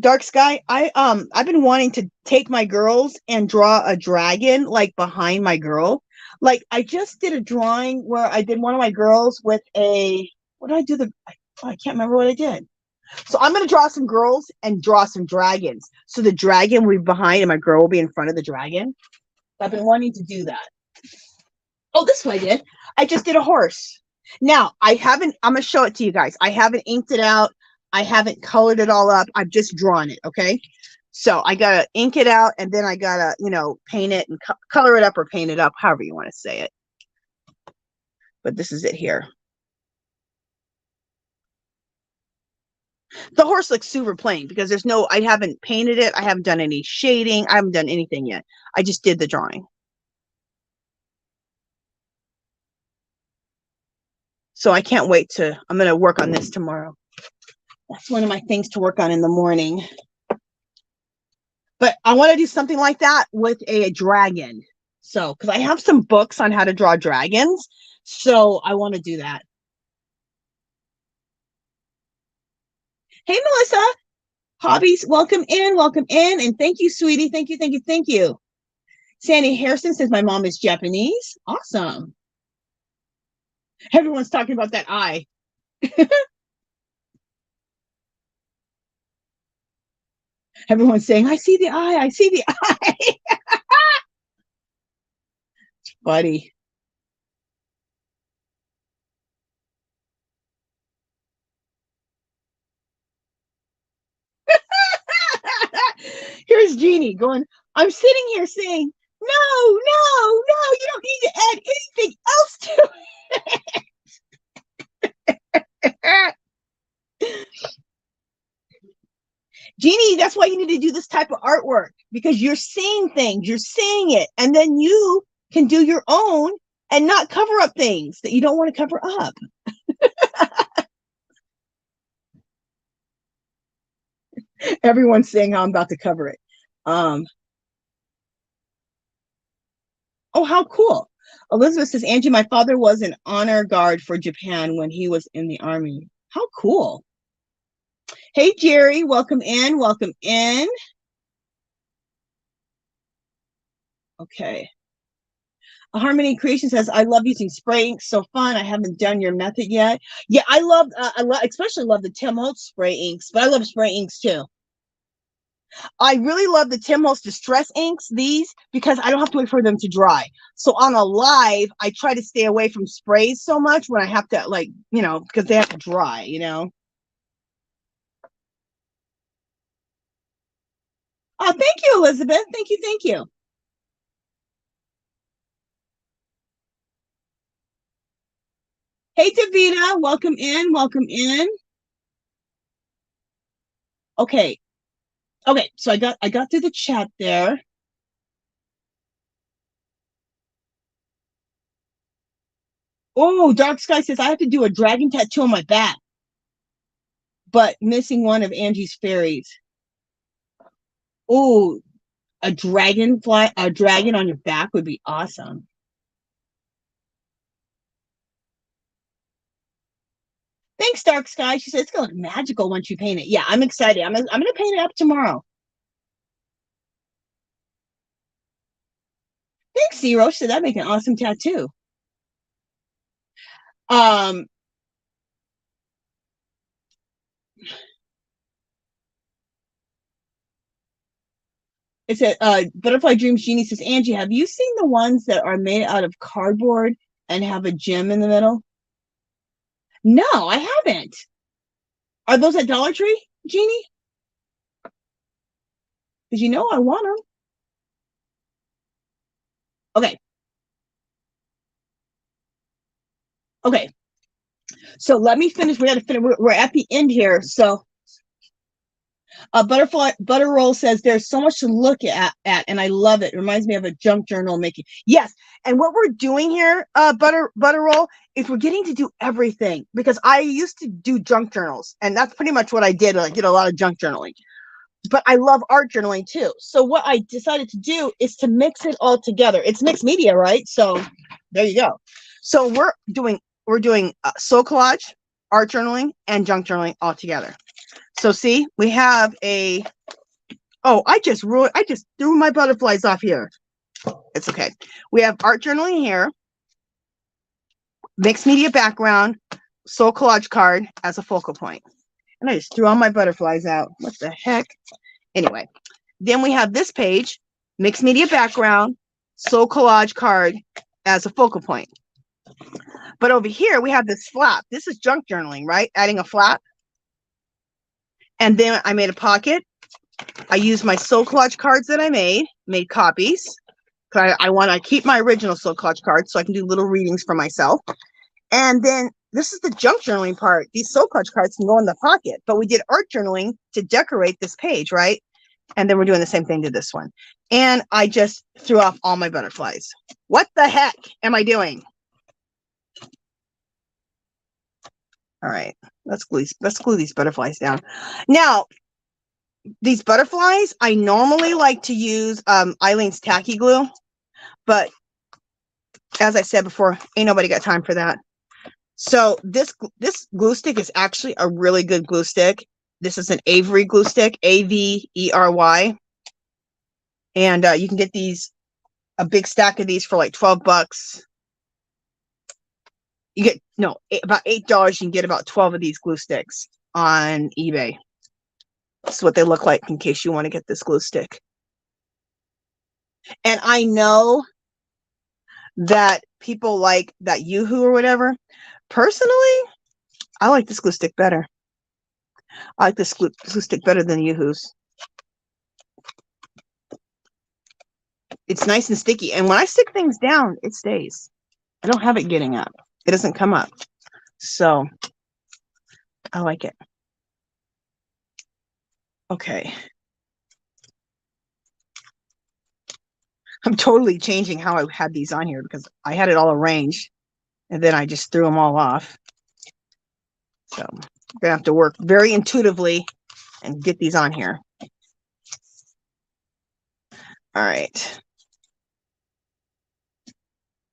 Dark Sky, I've been wanting to take my girls and draw a dragon like behind my girl. Like I just did a drawing where I did one of my girls with a, what did I do? I can't remember what I did. So I'm going to draw some girls and draw some dragons. So the dragon will be behind and my girl will be in front of the dragon. I've been wanting to do that. Oh, this one I did. I just did a horse. Now, I'm going to show it to you guys. I haven't inked it out. I haven't colored it all up. I've just drawn it, okay? So I got to ink it out, and then I got to, you know, paint it and color it up or paint it up, however you want to say it. But this is it here. The horse looks super plain because there's no, I haven't painted it. I haven't done any shading. I haven't done anything yet. I just did the drawing. So I can't wait to, I'm going to work on this tomorrow. That's one of my things to work on in the morning. But I want to do something like that with a dragon. So, because I have some books on how to draw dragons. So I want to do that. Hey, Melissa. Hobbies, welcome in, and thank you, sweetie. Thank you, thank you, thank you. Sandy Harrison says my mom is Japanese. Awesome. Everyone's talking about that eye. Everyone's saying, I see the eye, I see the eye. Buddy. Here's Jeannie going, I'm sitting here saying, no, you don't need to add anything else to it. Jeannie, that's why you need to do this type of artwork, because you're seeing things, you're seeing it, and then you can do your own and not cover up things that you don't want to cover up. Everyone's saying how I'm about to cover it. Oh, how cool. Elizabeth says, Angie, my father was an honor guard for Japan when he was in the army. How cool. Hey, Jerry, welcome in, welcome in. Okay. Harmony Creation says, I love using spray ink. So fun. I haven't done your method yet. Yeah, I especially love the Tim Holtz spray inks, but I love spray inks too. I really love the Tim Holtz Distress inks, these, because I don't have to wait for them to dry. So on a live, I try to stay away from sprays so much when I have to, like, you know, because they have to dry, you know. Oh, thank you, Elizabeth. Thank you, thank you. Hey, Davina, welcome in, welcome in. Okay. Okay, so I got through the chat there. Oh, Dark Sky says I have to do a dragon tattoo on my back, but missing one of Angie's fairies. Oh, a dragon on your back would be awesome. Thanks, Dark Sky. She says it's gonna look magical once you paint it. Yeah, I'm excited. I'm gonna paint it up tomorrow. Thanks, Zero. She said that'd make an awesome tattoo. It's a Butterfly Dreams Genie says, Angie, have you seen the ones that are made out of cardboard and have a gem in the middle? No, I haven't. Are those at Dollar Tree, Jeannie? Because you know I want them. Okay. Okay. So let me finish. We got to finish. We're at the end here. So Butter Roll says there's so much to look at, and I love it. It reminds me of a junk journal making. Yes, and what we're doing here, Butter Roll, is we're getting to do everything, because I used to do junk journals, and that's pretty much what I did. I did a lot of junk journaling, but I love art journaling too. So what I decided to do is to mix it all together. It's mixed media, right? So there you go. So we're doing soul collage, art journaling, and junk journaling all together. So see, we have a, oh, I just threw my butterflies off here. It's okay. We have art journaling here, mixed media background, soul collage card as a focal point. And I just threw all my butterflies out. What the heck? Anyway, then we have this page, mixed media background, soul collage card as a focal point. But over here, we have this flap. This is junk journaling, right? Adding a flap. And then I made a pocket. I used my soul collage cards that I made copies. I want to keep my original soul collage cards so I can do little readings for myself. And then this is the junk journaling part. These soul collage cards can go in the pocket, but we did art journaling to decorate this page, right? And then we're doing the same thing to this one. And I just threw off all my butterflies. What the heck am I doing? All right, let's glue these butterflies down. Now, these butterflies, I normally like to use Eileen's tacky glue, but as I said before, ain't nobody got time for that. So this glue stick is actually a really good glue stick. This is an Avery glue stick, Avery. And you can get a big stack of these for like 12 bucks. You get, no, about $8. You can get about 12 of these glue sticks on eBay. That's what they look like in case you want to get this glue stick. And I know that people like that Yoo-hoo or whatever. Personally, I like this glue stick better. I like this glue stick better than Yoo-hoo's. It's nice and sticky. And when I stick things down, it stays. I don't have it getting up. It doesn't come up. So I like it. Okay. I'm totally changing how I had these on here because I had it all arranged and then I just threw them all off. So I'm gonna have to work very intuitively and get these on here. All right.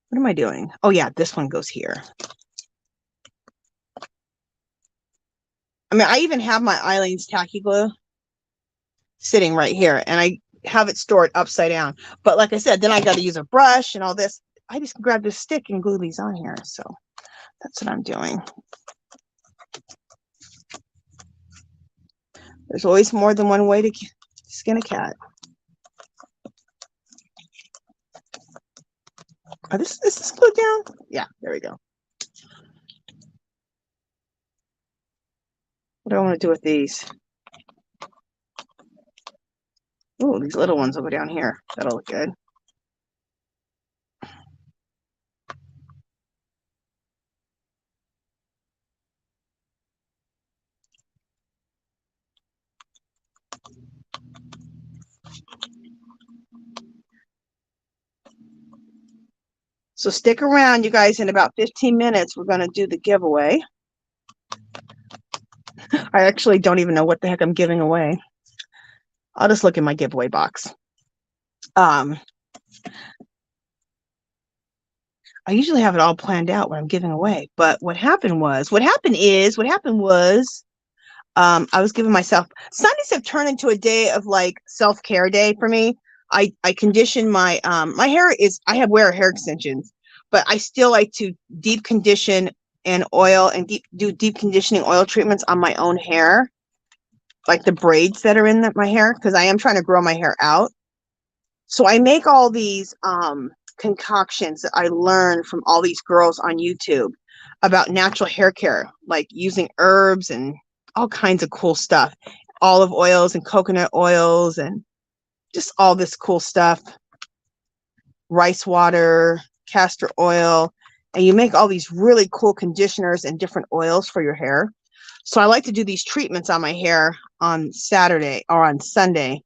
What am I doing? Oh yeah, this one goes here. I mean, I even have my Eileen's tacky glue sitting right here, and I have it stored upside down. But like I said, then I got to use a brush and all this. I just grab this stick and glue these on here. So that's what I'm doing. There's always more than one way to skin a cat. Oh, is this glued down? Yeah, there we go. What do I want to do with these? Oh, these little ones over down here. That'll look good. So stick around, you guys. In about 15 minutes, we're going to do the giveaway. I actually don't even know what the heck I'm giving away. I'll just look in my giveaway box. I usually have it all planned out what I'm giving away, but what happened was I was giving myself, Sundays have turned into a day of like self-care day for me. I condition my my hair is, I wear hair extensions, but I still like to deep condition and oil and do deep conditioning oil treatments on my own hair, like the braids that are in my hair, because I am trying to grow my hair out. So I make all these concoctions that I learned from all these girls on YouTube about natural hair care, like using herbs and all kinds of cool stuff, olive oils and coconut oils and just all this cool stuff, rice water, castor oil, and you make all these really cool conditioners and different oils for your hair. So I like to do these treatments on my hair on Saturday or on Sunday.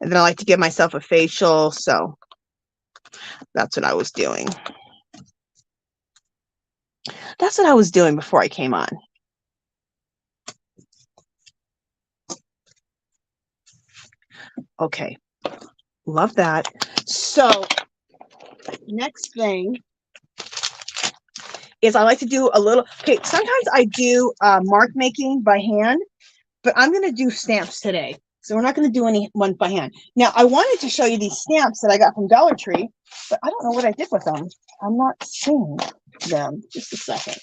And then I like to give myself a facial. So that's what I was doing. That's what I was doing before I came on. Okay. Love that. So next thing is I like to do a little, okay, sometimes I do mark making by hand, but I'm going to do stamps today. So we're not going to do any one by hand. Now, I wanted to show you these stamps that I got from Dollar Tree, but I don't know what I did with them. I'm not seeing them. Just a second.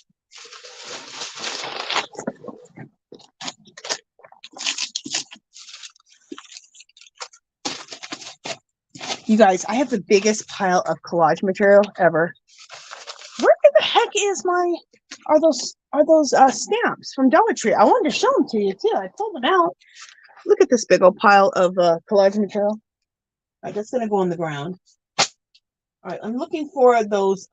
You guys, I have the biggest pile of collage material ever. Where the heck is my, are those stamps from Dollar Tree? I wanted to show them to you too. I pulled them out. Look at this big old pile of collage material. All right, that's gonna go on the ground. All right, I'm looking for those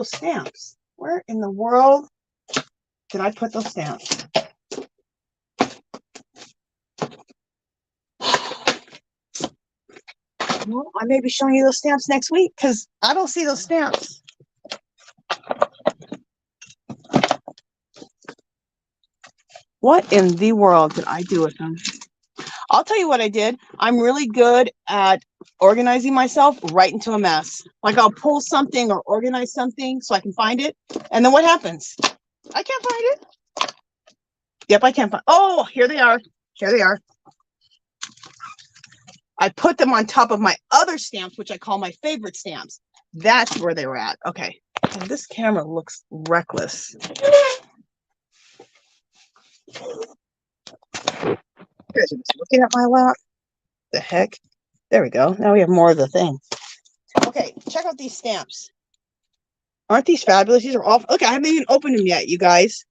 stamps. Where in the world did I put those stamps? Well, I may be showing you those stamps next week because I don't see those stamps. What in the world did I do with them? I'll tell you what I did. I'm really good at organizing myself right into a mess. Like I'll pull something or organize something so I can find it. And then what happens? I can't find it. Yep, I can't find. Oh, here they are. Here they are. I put them on top of my other stamps, which I call my favorite stamps. That's where they were at. Okay. And this camera looks reckless. You guys are just looking at my lap. The heck? There we go. Now we have more of the thing. Okay, check out these stamps. Aren't these fabulous? These are all. Look, I haven't even opened them yet, you guys.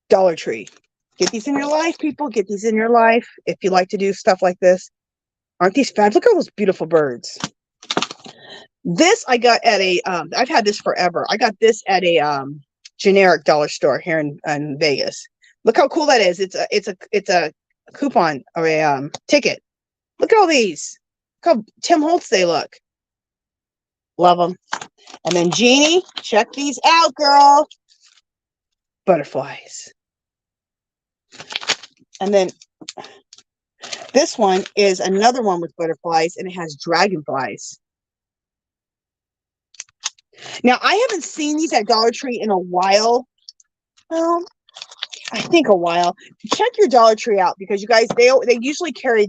Dollar Tree. Get these in your life, people. Get these in your life if you like to do stuff like this. Aren't these fabulous? Look at all those beautiful birds. This I got at a. I've had this forever. I got this at a generic dollar store here in Vegas. Look how cool that is. It's a coupon or a ticket. Look at all these. Look how Tim Holtz they look. Love them. And then Jeannie, check these out, girl. Butterflies. And then this one is another one with butterflies, and it has dragonflies. Now, I haven't seen these at Dollar Tree in a while. Well, I think a while. Check your Dollar Tree out because you guys, they usually carry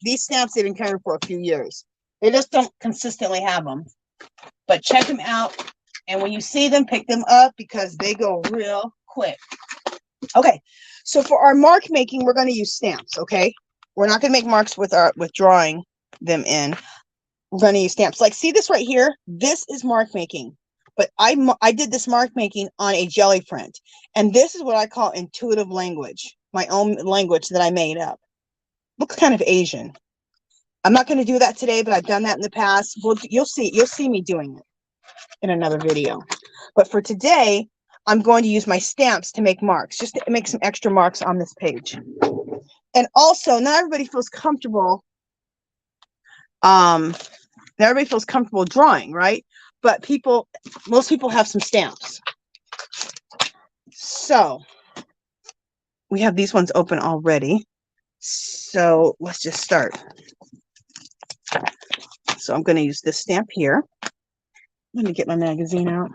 these stamps. They've been carrying for a few years. They just don't consistently have them. But check them out, and when you see them, pick them up because they go real quick. Okay, so for our mark making, we're going to use stamps. Okay, we're not going to make marks with drawing them in. We're going to use stamps. Like, see this right here? This is mark making, but I did this mark making on a jelly print, and this is what I call intuitive language, my own language that I made up. Looks kind of Asian. I'm not going to do that today, but I've done that in the past. Well, you'll see me doing it in another video. But for today, I'm going to use my stamps to make marks, just to make some extra marks on this page. And also, not everybody feels comfortable. Not everybody feels comfortable drawing, right? But most people have some stamps. So we have these ones open already. So let's just start. So I'm going to use this stamp here. Let me get my magazine out.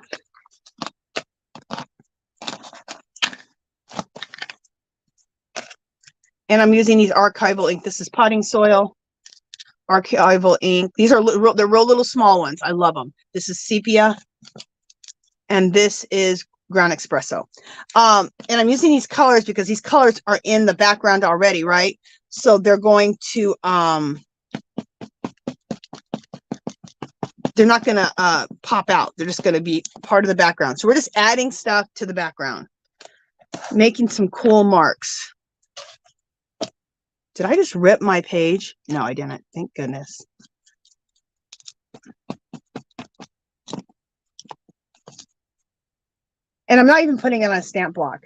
And I'm using these archival ink. This is potting soil, archival ink. These are they're real little small ones. I love them. This is sepia, and this is ground espresso. And I'm using these colors because these colors are in the background already, right? So they're going to they're not going to pop out. They're just going to be part of the background. So we're just adding stuff to the background, making some cool marks. Did I just rip my page? No, I didn't. Thank goodness. And I'm not even putting it on a stamp block.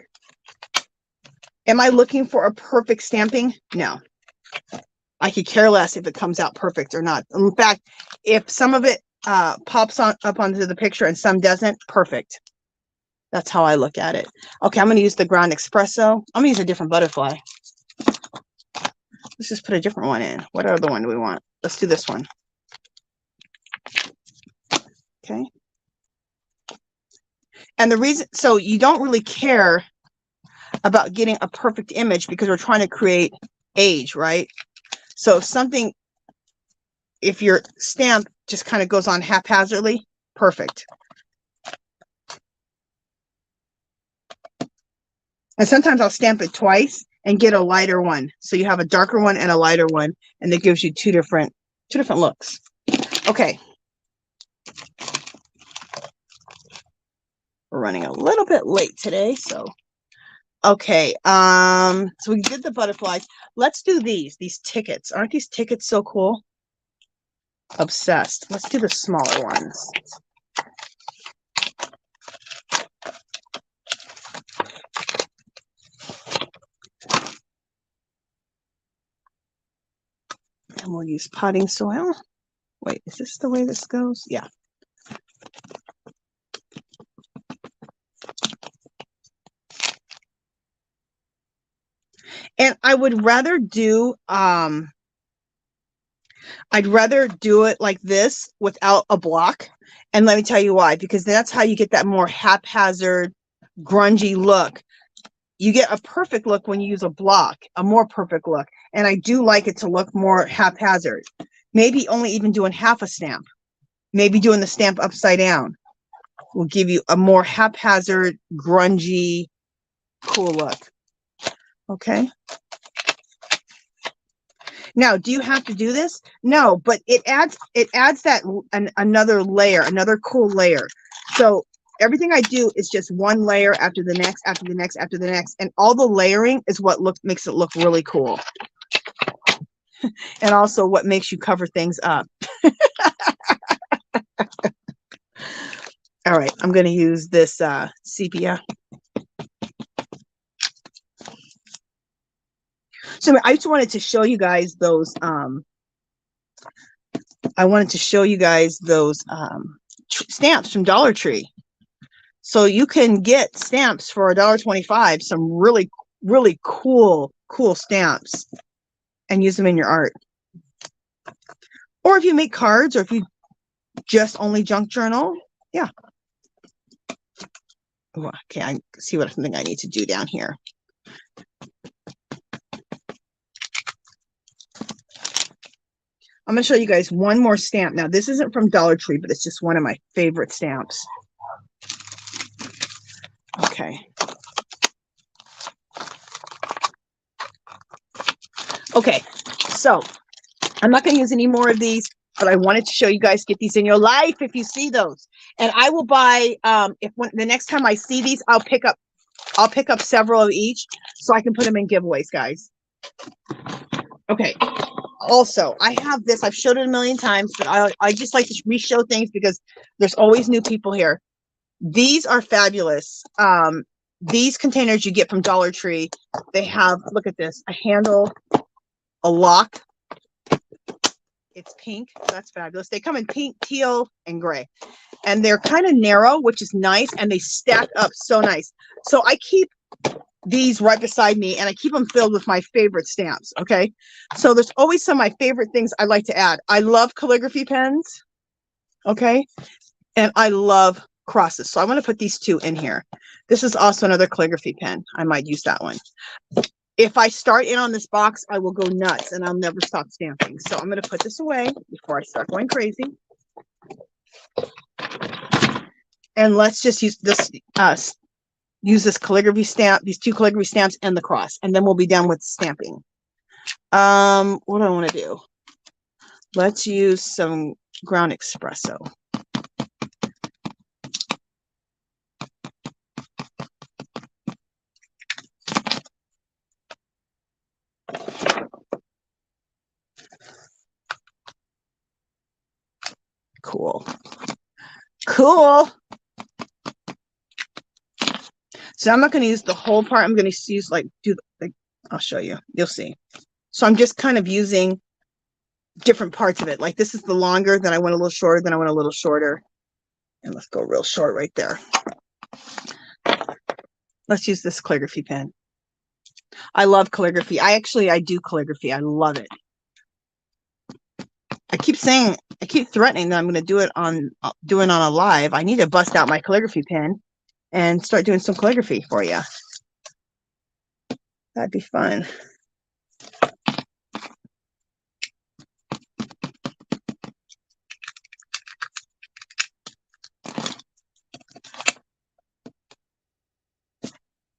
Am I looking for a perfect stamping? No. I could care less if it comes out perfect or not. In fact, if some of it pops up onto the picture and some doesn't, perfect. That's how I look at it. Okay, I'm going to use the ground espresso. I'm going to use a different butterfly. Let's just put a different one in. What other one do we want? Let's do this one. Okay. And the reason, so you don't really care about getting a perfect image because we're trying to create age, right? So something, if your stamp just kind of goes on haphazardly, perfect. And sometimes I'll stamp it twice and get a lighter one. So you have a darker one and a lighter one, and that gives you two different looks. Okay. We're running a little bit late today, so okay. So we did the butterflies. Let's do these tickets. Aren't these tickets so cool? Obsessed. Let's do the smaller ones. And we'll use potting soil. Wait, is this the way this goes? Yeah. And I would rather do I'd rather do it like this without a block. And let me tell you why, because that's how you get that more haphazard, grungy look. You get a perfect look when you use a block, a more perfect look. And I do like it to look more haphazard. Maybe only even doing half a stamp. Maybe doing the stamp upside down will give you a more haphazard, grungy, cool look. Okay. Now, do you have to do this? No, but it adds that another layer, another cool layer. So everything I do is just one layer after the next, after the next, after the next, and all the layering is what makes it look really cool. And also what makes you cover things up. All right, I'm going to use this sepia. So I just wanted to show you guys those stamps from Dollar Tree. So you can get stamps for $1.25, some really, really cool stamps, and use them in your art. Or if you make cards, or if you just only junk journal, yeah. Okay, I see what something I need to do down here. I'm going to show you guys one more stamp. Now, this isn't from Dollar Tree, but it's just one of my favorite stamps. Okay. Okay, so I'm not going to use any more of these, but I wanted to show you guys, get these in your life if you see those. And I will buy, the next time I see these, I'll pick up several of each so I can put them in giveaways, guys. Okay. Also, I have this. I've showed it a million times, but I just like to re-show things because there's always new people here. These are fabulous. These containers you get from Dollar Tree, they have, look at this, a handle, a lock. It's pink. That's fabulous. They come in pink, teal, and gray. And they're kind of narrow, which is nice, and they stack up so nice. So I keep these right beside me, and I keep them filled with my favorite stamps, okay? So there's always some of my favorite things I like to add. I love calligraphy pens, okay? And I love crosses. So I'm going to put these two in here. This is also another calligraphy pen. I might use that one. If I start in on this box, I will go nuts, and I'll never stop stamping. So I'm going to put this away before I start going crazy. And let's just use this calligraphy stamp, these two calligraphy stamps, and the cross, and then we'll be done with stamping. What do I want to do? Let's use some ground espresso. Cool. Cool. So I'm not going to use the whole part. I'm going to use like, I'll show you. You'll see. So I'm just kind of using different parts of it. Like this is the longer, then I went a little shorter, then I went a little shorter. And let's go real short right there. Let's use this calligraphy pen. I love calligraphy. I do calligraphy. I love it. I keep threatening that I'm going to do it on a live. I need to bust out my calligraphy pen and start doing some calligraphy for you. That'd be fun.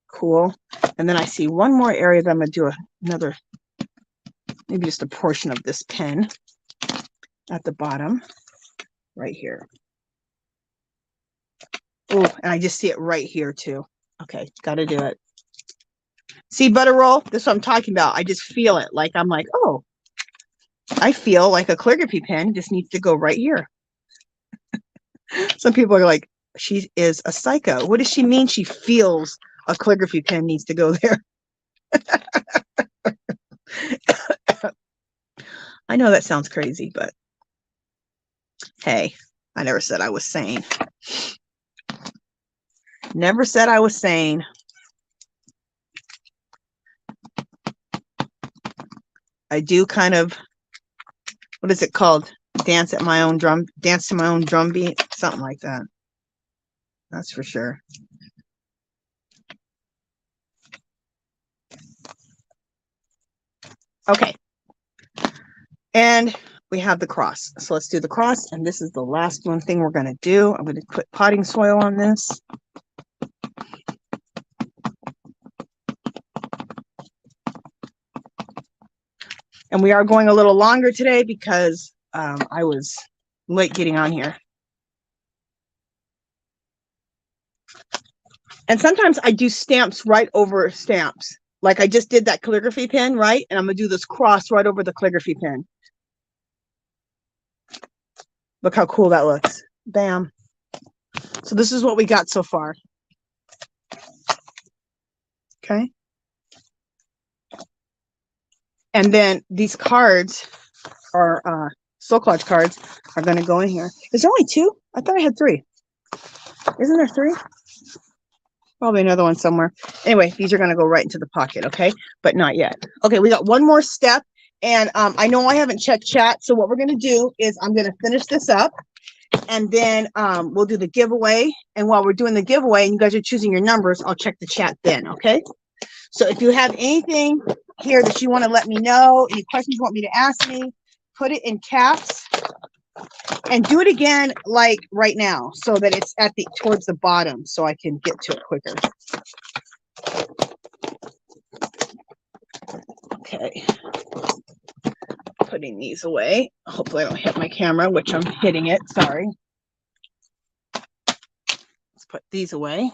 Cool. And then I see one more area that I'm going to do another, maybe just a portion of this pen at the bottom right here. Oh, and I just see it right here too. Okay, got to do it. See, butter roll? This is what I'm talking about. I just feel it. Like, I'm like, oh, I feel like a calligraphy pen just needs to go right here. Some people are like, she is a psycho. What does she mean she feels a calligraphy pen needs to go there? I know that sounds crazy, but hey, I never said I was sane. Never said I was sane. I do kind of, what is it called? Dance to my own drum beat, something like that. That's for sure. Okay. And we have the cross. So let's do the cross. And this is the last one thing we're going to do. I'm going to put potting soil on this. And we are going a little longer today because I was late getting on here. And sometimes I do stamps right over stamps. Like I just did that calligraphy pen, right? And I'm going to do this cross right over the calligraphy pen. Look how cool that looks. Bam. So this is what we got so far. Okay. And then these cards are Soul Collage cards are going to go in here. Is there only 2? I thought I had 3. Isn't there 3? Probably another one somewhere. Anyway, these are going to go right into the pocket, okay? But not yet. Okay, we got one more step. And I know I haven't checked chat. So what we're going to do is I'm going to finish this up. And then we'll do the giveaway. And while we're doing the giveaway and you guys are choosing your numbers, I'll check the chat then, okay? So if you have anything here that you want to let me know, any questions you want me to ask me, put it in caps and do it again like right now so that it's at the towards the bottom so I can get to it quicker. Okay. Putting these away. Hopefully I don't hit my camera, which I'm hitting it. Sorry. Let's put these away.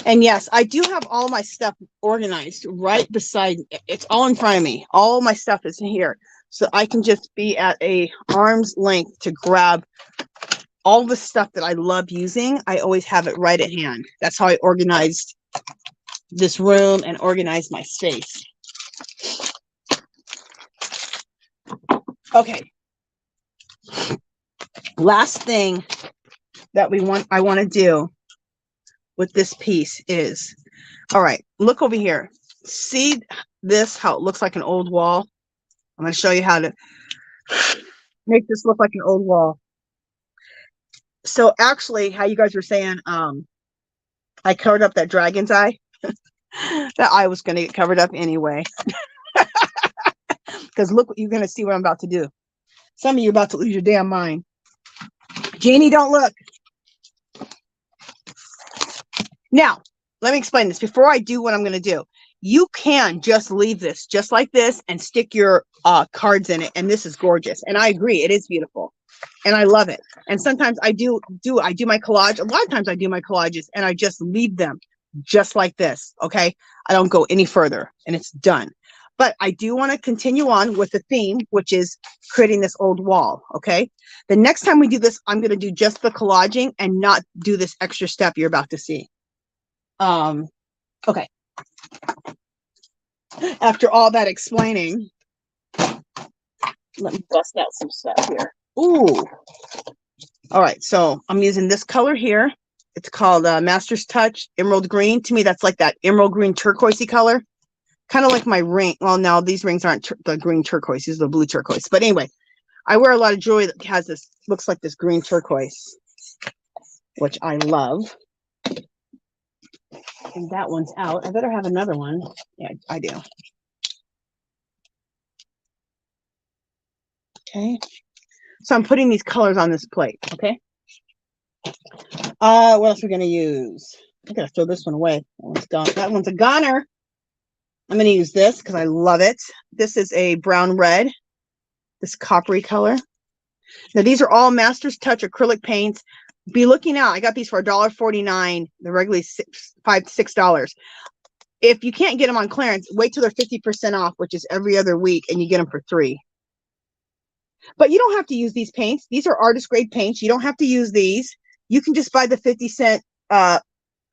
And yes, I do have all my stuff organized right beside, it's all in front of me. All my stuff is in here. So I can just be at a arm's length to grab all the stuff that I love using. I always have it right at hand. That's how I organized this room and organized my space. Okay. Last thing that I want to do with this piece is, all right, look over here. See this, how it looks like an old wall? I'm going to show you how to make this look like an old wall. So actually, how you guys were saying, I covered up that dragon's eye. That eye was going to get covered up anyway. Because look, you're going to see what I'm about to do. Some of you are about to lose your damn mind. Jeannie, don't look. Now, let me explain this. Before I do what I'm going to do, you can just leave this just like this and stick your cards in it. And this is gorgeous. And I agree. It is beautiful. And I love it. And sometimes I do my collage. A lot of times I do my collages and I just leave them just like this. Okay. I don't go any further and it's done. But I do want to continue on with the theme, which is creating this old wall, okay? The next time we do this, I'm going to do just the collaging and not do this extra step you're about to see. Okay. After all that explaining, let me bust out some stuff here. Ooh. All right, so I'm using this color here. It's called Master's Touch Emerald Green. To me, that's like that emerald green turquoisey color. Kind of like my ring. Well, no, these rings aren't the green turquoise. These are the blue turquoise. But anyway, I wear a lot of jewelry that has this, looks like this green turquoise, which I love. And that one's out. I better have another one. Yeah, I do. Okay. So I'm putting these colors on this plate. Okay. What else are we going to use? I got to throw this one away. That one's gone. That one's a goner. I'm going to use this because I love it. This is a brown red, this coppery color. Now, these are all Master's Touch acrylic paints. Be looking out. I got these for $1.49. They're regularly $5 to $6. If you can't get them on clearance, wait till they're 50% off, which is every other week, and you get them for $3. But you don't have to use these paints. These are artist grade paints. You don't have to use these. You can just buy the 50-cent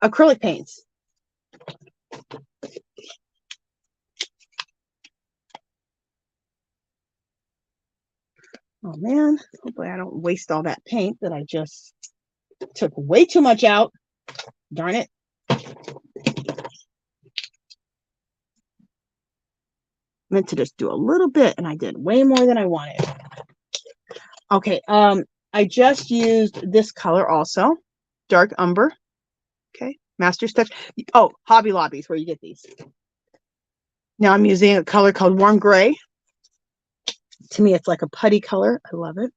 acrylic paints. Oh man, hopefully I don't waste all that paint that I just took way too much out. Darn it. Meant to just do a little bit and I did way more than I wanted. Okay, I just used this color also, dark umber. Okay, Master's Touch. Oh, Hobby Lobby is where you get these. Now I'm using a color called Warm Gray. To me, it's like a putty color. I love it.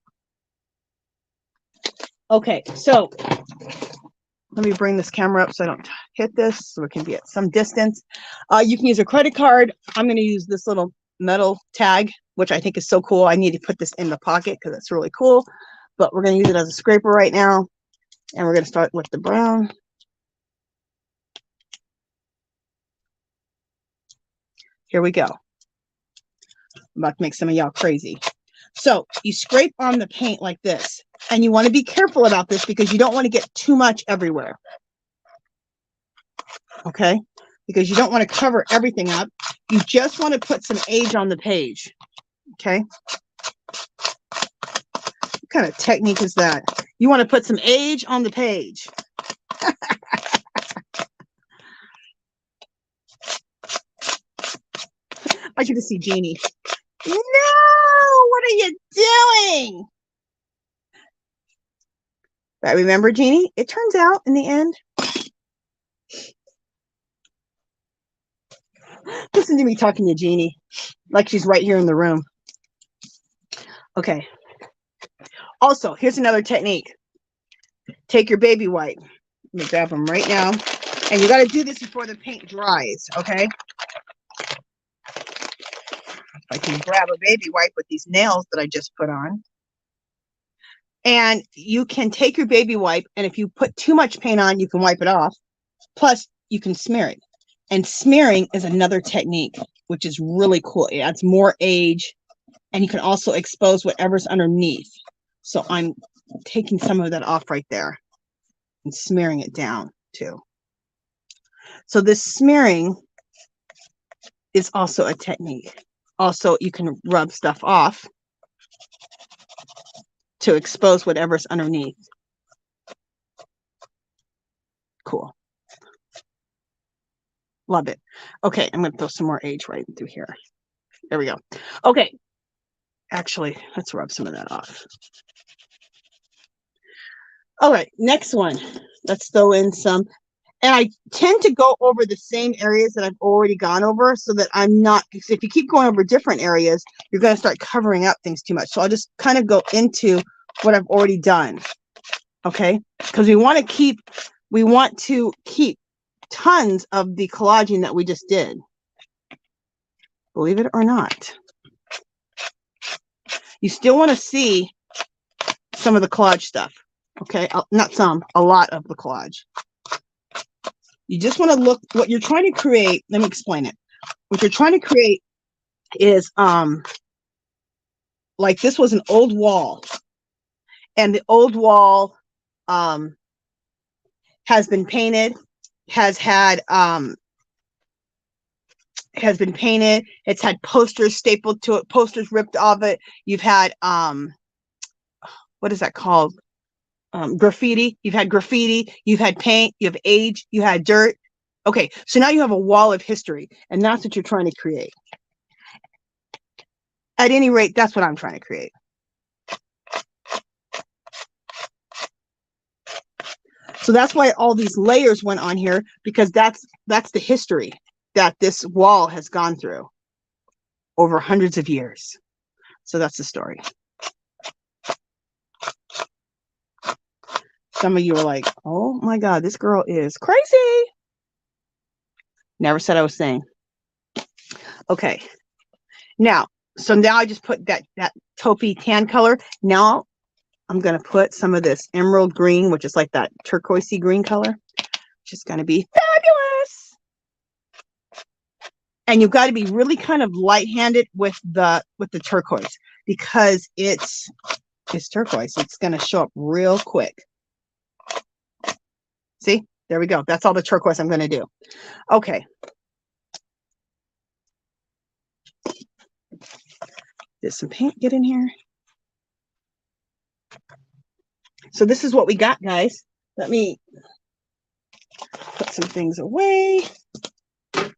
Okay, so let me bring this camera up so I don't hit this, so it can be at some distance. You can use a credit card. I'm going to use this little metal tag, which I think is so cool. I need to put this in the pocket because it's really cool. But we're going to use it as a scraper right now. And we're going to start with the brown. Here we go. I'm about to make some of y'all crazy. So you scrape on the paint like this. And you want to be careful about this because you don't want to get too much everywhere. Okay? Because you don't want to cover everything up. You just want to put some age on the page. Okay? What kind of technique is that? You want to put some age on the page. I should see Jeannie. No! What are you doing? But remember, Jeannie, it turns out in the end. Listen to me talking to Jeannie like she's right here in the room. Okay. Also, here's another technique. Take your baby wipe. Let me grab them right now. And you got to do this before the paint dries, okay? I can grab a baby wipe with these nails that I just put on. And you can take your baby wipe, and if you put too much paint on, you can wipe it off. Plus, you can smear it. And smearing is another technique, which is really cool. It adds more age, and you can also expose whatever's underneath. So I'm taking some of that off right there and smearing it down too. So this smearing is also a technique. Also, you can rub stuff off to expose whatever's underneath. Cool. Love it. Okay, I'm going to throw some more age right through here. There we go. Okay. Actually, let's rub some of that off. All right, next one. Let's throw in some. And I tend to go over the same areas that I've already gone over so that I'm not, because if you keep going over different areas, you're going to start covering up things too much. So I'll just kind of go into what I've already done. Okay? Because we want to keep tons of the collaging that we just did. Believe it or not. You still want to see some of the collage stuff. Okay? Not some, a lot of the collage. You just want to look what you're trying to create. Let me explain it. What you're trying to create is like this was an old wall, and the old wall has been painted, has been painted. It's had posters stapled to it, posters ripped off it. You've had what is that called? Graffiti. You've had graffiti, you've had paint, you have age, you had dirt. Okay, so now you have a wall of history, and that's what you're trying to create. At any rate, that's what I'm trying to create. So that's why all these layers went on here, because that's the history that this wall has gone through over hundreds of years. So that's the story. Some of you are like, oh my God, this girl is crazy. Never said I was saying. Okay. Now, so now I just put that taupey tan color. Now I'm going to put some of this emerald green, which is like that turquoisey green color, which is going to be fabulous. And you've got to be really kind of light-handed with the turquoise, because it's turquoise. It's going to show up real quick. See, there we go. That's all the turquoise I'm going to do. Okay. Did some paint get in here? So this is what we got, guys. Let me put some things away. And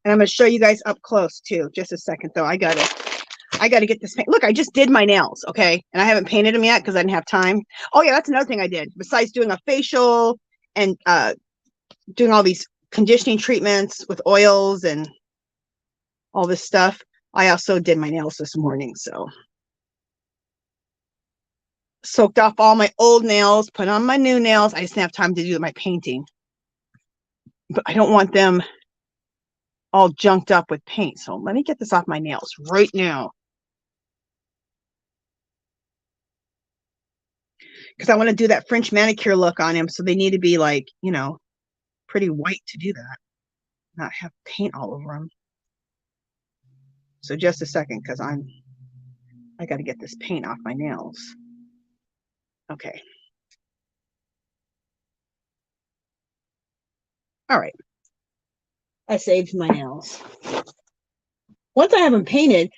I'm going to show you guys up close too. Just a second though. I gotta get this paint. Look, I just did my nails, okay? And I haven't painted them yet because I didn't have time. Oh yeah, that's another thing I did. Besides doing a facial and doing all these conditioning treatments with oils and all this stuff, I also did my nails this morning. So soaked off all my old nails, put on my new nails. I just didn't have time to do my painting. But I don't want them all junked up with paint. So let me get this off my nails right now, because I want to do that French manicure look on him. So they need to be like, you know, pretty white to do that, not have paint all over them. So just a second, because I got to get this paint off my nails. Okay. All right. I saved my nails. Once I have them painted,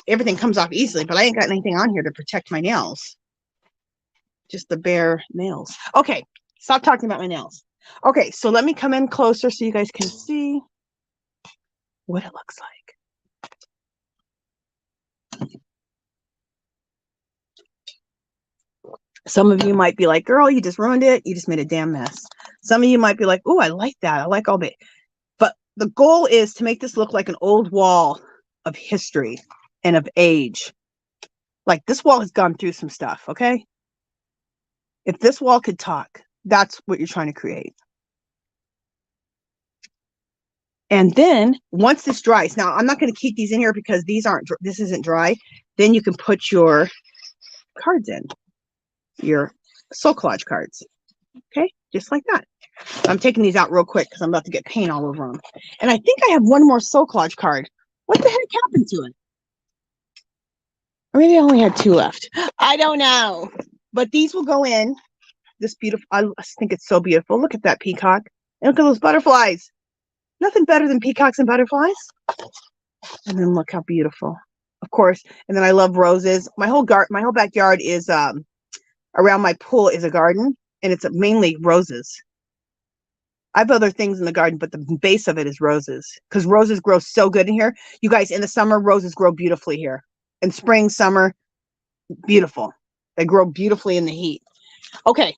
everything comes off easily, but I ain't got anything on here to protect my nails. Just the bare nails. Okay, stop talking about my nails. Okay, so let me come in closer so you guys can see what it looks like. Some of you might be like, girl, you just ruined it. You just made a damn mess. Some of you might be like, oh, I like that. I like all that. But the goal is to make this look like an old wall of history and of age. Like this wall has gone through some stuff, okay? If this wall could talk, that's what you're trying to create. And then once this dries, now I'm not going to keep these in here because this isn't dry. Then you can put your cards in, your soul collage cards. Okay, just like that. I'm taking these out real quick because I'm about to get paint all over them. And I think I have one more soul collage card. What the heck happened to it? Or maybe I only had 2 left. I don't know. But these will go in. This beautiful, I think it's so beautiful. Look at that peacock. And look at those butterflies. Nothing better than peacocks and butterflies. And then look how beautiful. Of course. And then I love roses. My whole backyard is around my pool is a garden, and it's mainly roses. I have other things in the garden, but the base of it is roses, because roses grow so good in here. You guys, in the summer, roses grow beautifully here. In spring, summer, beautiful. They grow beautifully in the heat. Okay.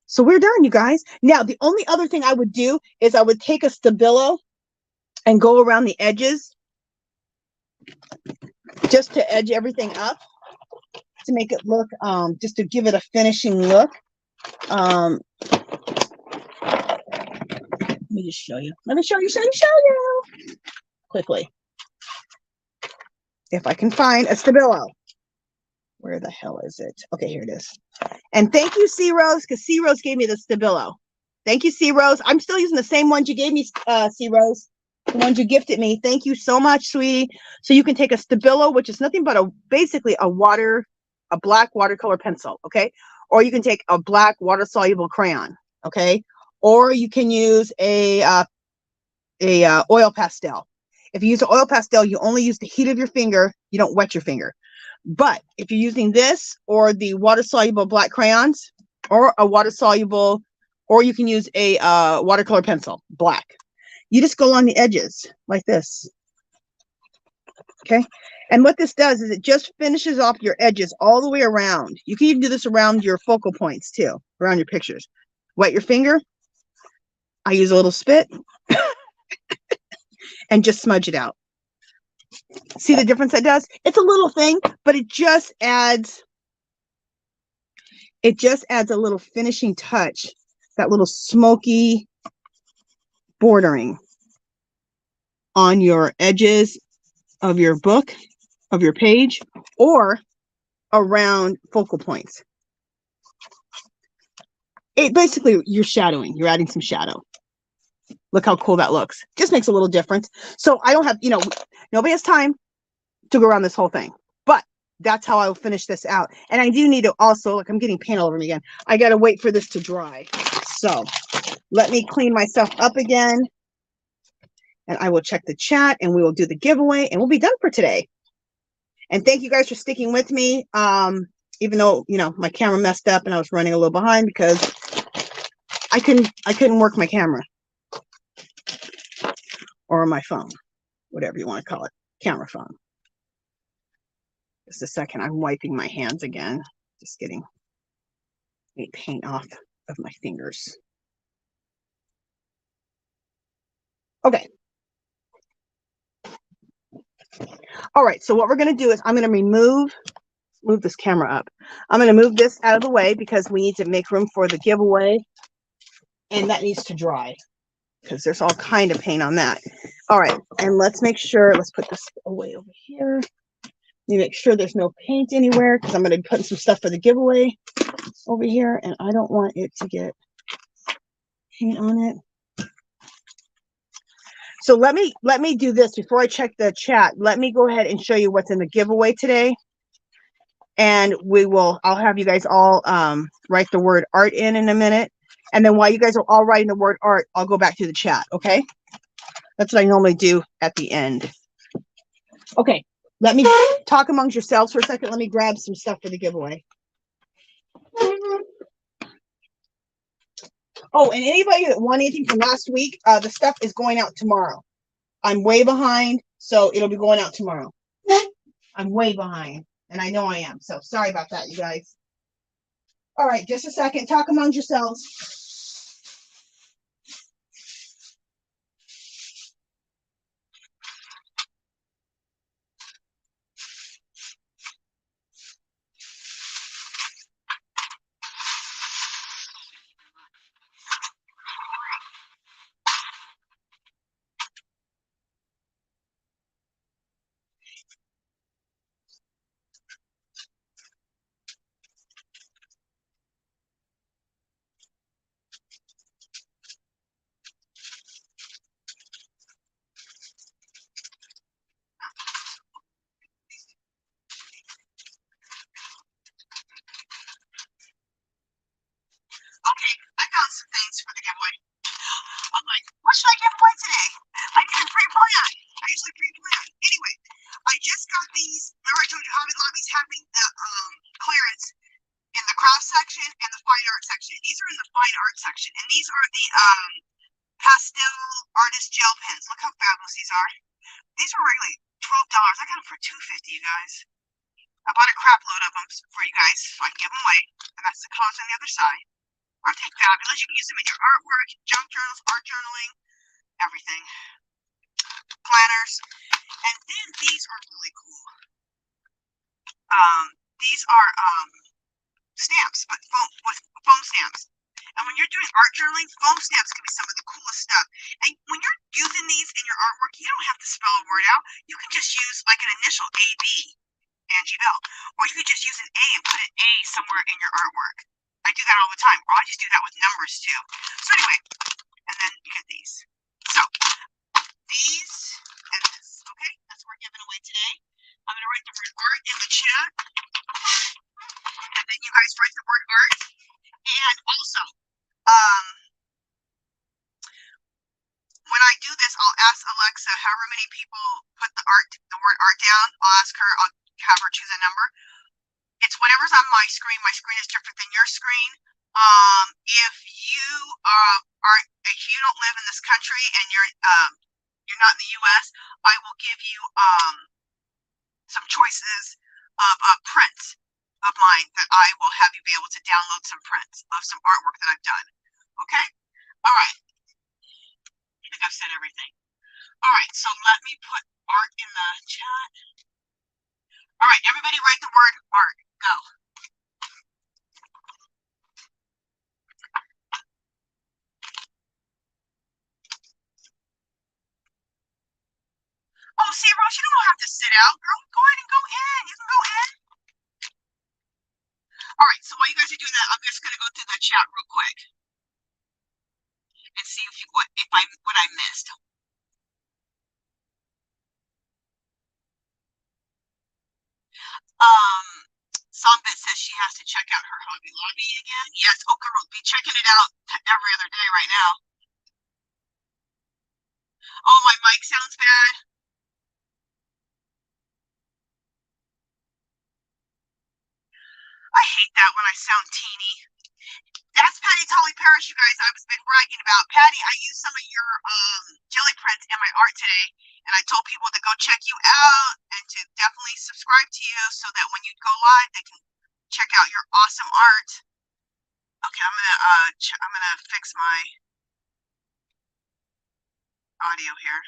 So we're done, you guys. Now, the only other thing I would do is I would take a Stabilo and go around the edges just to edge everything up, to make it look, just to give it a finishing look. Let me just show you. Let me show you quickly. If I can find a Stabilo. Where the hell is it? Okay, here it is. And thank you, C Rose, because C Rose gave me the Stabilo. Thank you, C Rose. I'm still using the same ones you gave me, C Rose. The ones you gifted me. Thank you so much, sweetie. So you can take a Stabilo, which is nothing but basically a black watercolor pencil, okay? Or you can take a black water soluble crayon, okay? Or you can use a oil pastel. If you use an oil pastel, you only use the heat of your finger. You don't wet your finger. But if you're using this or the water soluble black crayons or a water soluble, or you can use a watercolor pencil, black. You just go along the edges like this. Okay. And what this does is it just finishes off your edges all the way around. You can even do this around your focal points too, around your pictures. Wet your finger. I use a little spit and just smudge it out. See the difference that does? It's a little thing, but it just adds a little finishing touch, that little smoky bordering on your edges of your book, of your page, or around focal points. It basically, you're shadowing, you're adding some shadow. Look how cool that looks. Just makes a little difference. So I don't have, nobody has time to go around this whole thing, but that's how I'll finish this out. And I do need to also, like, I'm getting paint all over me again. I got to wait for this to dry. So let me clean myself up again, and I will check the chat, and we will do the giveaway, and we'll be done for today. And thank you guys for sticking with me. Even though, my camera messed up and I was running a little behind because I couldn't work my camera or my phone, whatever you want to call it, camera phone. Just a second, I'm wiping my hands again. Just getting paint off of my fingers. Okay. All right, so what we're going to do is I'm going to move this camera up. I'm going to move this out of the way because we need to make room for the giveaway, and that needs to dry because there's all kind of paint on that. All right, and let's make sure, let's put this away over here. You make sure there's no paint anywhere because I'm going to be putting some stuff for the giveaway over here, and I don't want it to get paint on it. So let me do this before I check the chat. Let me go ahead and show you what's in the giveaway today. And I'll have you guys all write the word art in a minute. And then while you guys are all writing the word art, I'll go back to the chat, okay? That's what I normally do at the end. Okay, let me talk amongst yourselves for a second. Let me grab some stuff for the giveaway. Oh, and anybody that won anything from last week, the stuff is going out tomorrow. I'm way behind, so it'll be going out tomorrow. I'm way behind, and I know I am, so sorry about that, you guys. All right, just a second. Talk amongst yourselves. Okay, I found some things for the giveaway. I'm like, what should I give away today? I didn't pre-plan. I usually pre-plan. Anyway, I just got these. Remember I told you Hobby Lobby's having the clearance in the craft section and the fine art section. These are in the fine art section, and these are the pastel artist gel pens. Look how fabulous these are. These were really $12. I got them for $2.50, you guys. I bought a crap load of them for you guys so I can give them away, and that's the cost on the other side. Aren't they fabulous? You can use them in your artwork, junk journals, art journaling, everything. Planners. And then these are really cool. These are stamps, but with foam stamps. And when you're doing art journaling, foam stamps can be some of the coolest stuff. And when you're using these in your artwork, you don't have to spell a word out. You can just use like an initial AB, Angie Bell, or you could just use an A and put an A somewhere in your artwork. I do that all the time, or I just do that with numbers too. So anyway, and then you get these. So these and this, okay? That's what we're giving away today. I'm gonna write the word art in the chat, and then you guys write the word art. And also, when I do this, I'll ask Alexa however many people put the word art down. I'll ask her, I'll have her choose a number. It's whatever's on my screen. My screen is different than your screen. If you if you don't live in this country and you're not in the US, I will give you some choices of prints of mine that I will have you be able to download some prints of some artwork that I've done. Okay? All right. I think I've said everything. All right, so let me put art in the chat. All right, everybody write the word art. Go. Oh, see, Rose, you don't have to sit out, girl. Go ahead and go in. You can go in. All right, so while you guys are doing that, I'm just going to go through the chat real quick and see what I missed. Songbit says she has to check out her Hobby Lobby again. Yes, oh girl, be checking it out every other day right now. Oh, my mic sounds bad. I hate that when I sound teeny. That's Patti Tolly Parrish, you guys. I've been bragging about. Patti, I used some of your jelly prints in my art today, and I told people to go check you out and to definitely subscribe to you so that when you go live, they can check out your awesome art. Okay, I'm gonna fix my audio here.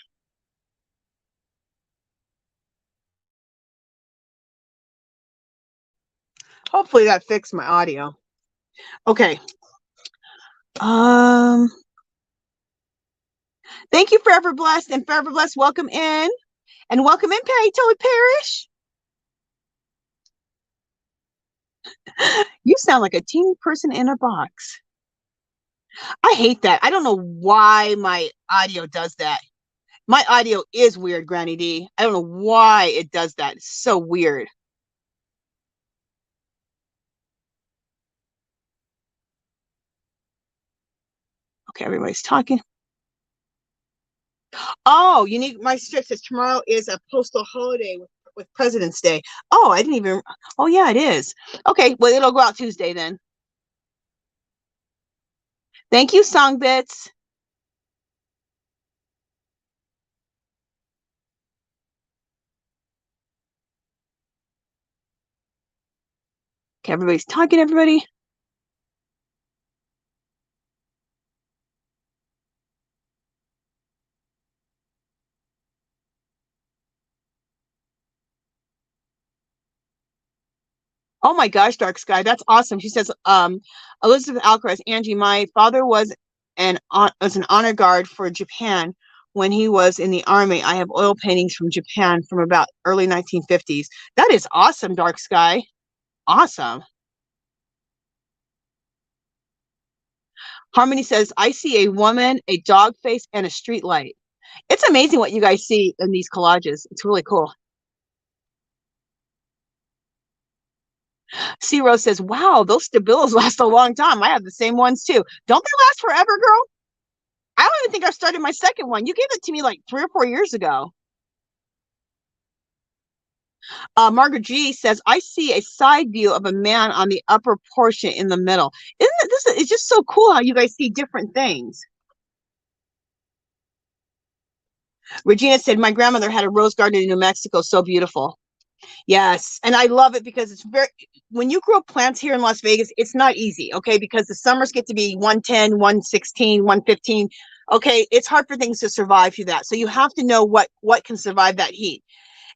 Hopefully that fixed my audio. Okay. Thank you, Forever Blessed, and Forever Blessed, welcome in. And welcome in, Patti Tolly Parrish. You sound like a teeny person in a box. I hate that. I don't know why my audio does that. My audio is weird, Granny D. I don't know why it does that. It's so weird. Okay, everybody's talking. Oh, you need my strip says tomorrow is a postal holiday with President's Day. Oh, I didn't even. Oh, yeah, it is. Okay, well, it'll go out Tuesday then. Thank you, Songbits. Okay, everybody's talking, everybody. Oh my gosh, Dark Sky, that's awesome. She says, Elizabeth Alcaraz, Angie, my father was an honor guard for Japan when he was in the army. I have oil paintings from Japan from about early 1950s. That is awesome, Dark Sky. Awesome. Harmony says, I see a woman, a dog face, and a street light. It's amazing what you guys see in these collages. It's really cool. C Rose says, wow, those Stabilos last a long time. I have the same ones too. Don't they last forever, girl? I don't even think I've started my second one. You gave it to me like 3 or 4 years ago. Margaret G says, I see a side view of a man on the upper portion in the middle. Isn't it, it's just so cool how you guys see different things. Regina said, my grandmother had a rose garden in New Mexico. So beautiful. Yes. And I love it because it's when you grow plants here in Las Vegas, it's not easy. Okay. Because the summers get to be 110, 116, 115. Okay. It's hard for things to survive through that. So you have to know what can survive that heat.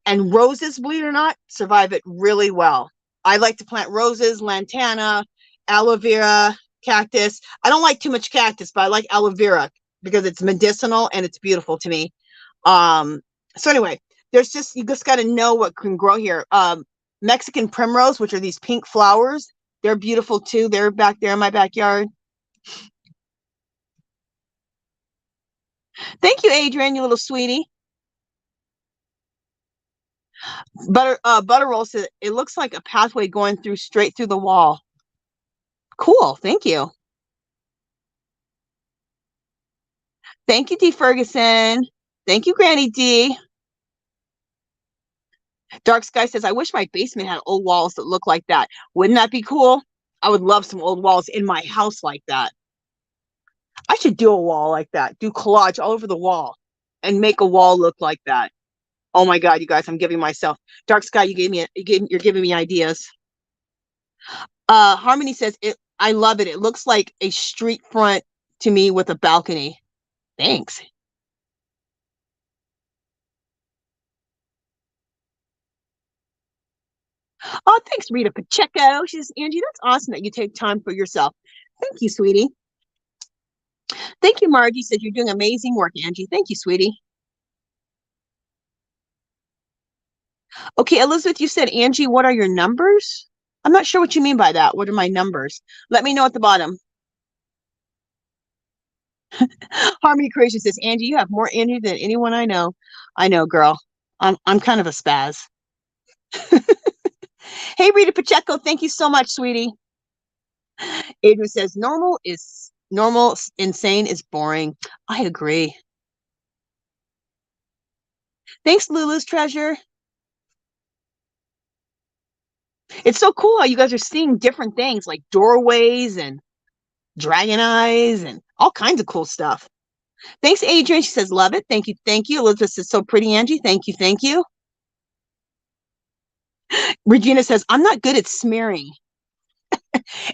And roses, believe it or not, survive it really well. I like to plant roses, lantana, aloe vera, cactus. I don't like too much cactus, but I like aloe vera because it's medicinal and it's beautiful to me. So anyway, you just got to know what can grow here. Mexican primrose, which are these pink flowers, They're beautiful too. They're back there in my backyard. Thank you, Adrian, you little sweetie. Butter Roll says it looks like a pathway going through straight through the wall. Cool. Thank you. Thank you, D. Ferguson. Thank you, Granny D. Dark Sky says, I wish my basement had old walls that look like that. Wouldn't that be cool? I would love some old walls in my house like that. I should do a wall like that. Do collage all over the wall and make a wall look like that. Oh my God, you guys, I'm giving myself. Dark Sky, you're giving me ideas. Harmony says, I love it. It looks like a street front to me with a balcony. Thanks. Oh, thanks, Rita Pacheco. She says, Angie, that's awesome that you take time for yourself. Thank you, sweetie. Thank you, Margie. Says you're doing amazing work, Angie. Thank you, sweetie. Okay, Elizabeth, you said, Angie, what are your numbers? I'm not sure what you mean by that. What are my numbers? Let me know at the bottom. Harmony Creation says, Angie, you have more energy than anyone I know. I know, girl. I'm kind of a spaz. Hey, Rita Pacheco, thank you so much, sweetie. Adrian says, normal, insane is boring. I agree. Thanks, Lulu's treasure. It's so cool how you guys are seeing different things like doorways and dragon eyes and all kinds of cool stuff. Thanks, Adrian. She says, love it. Thank you. Thank you. Elizabeth says, so pretty, Angie. Thank you. Thank you. Regina says, I'm not good at smearing.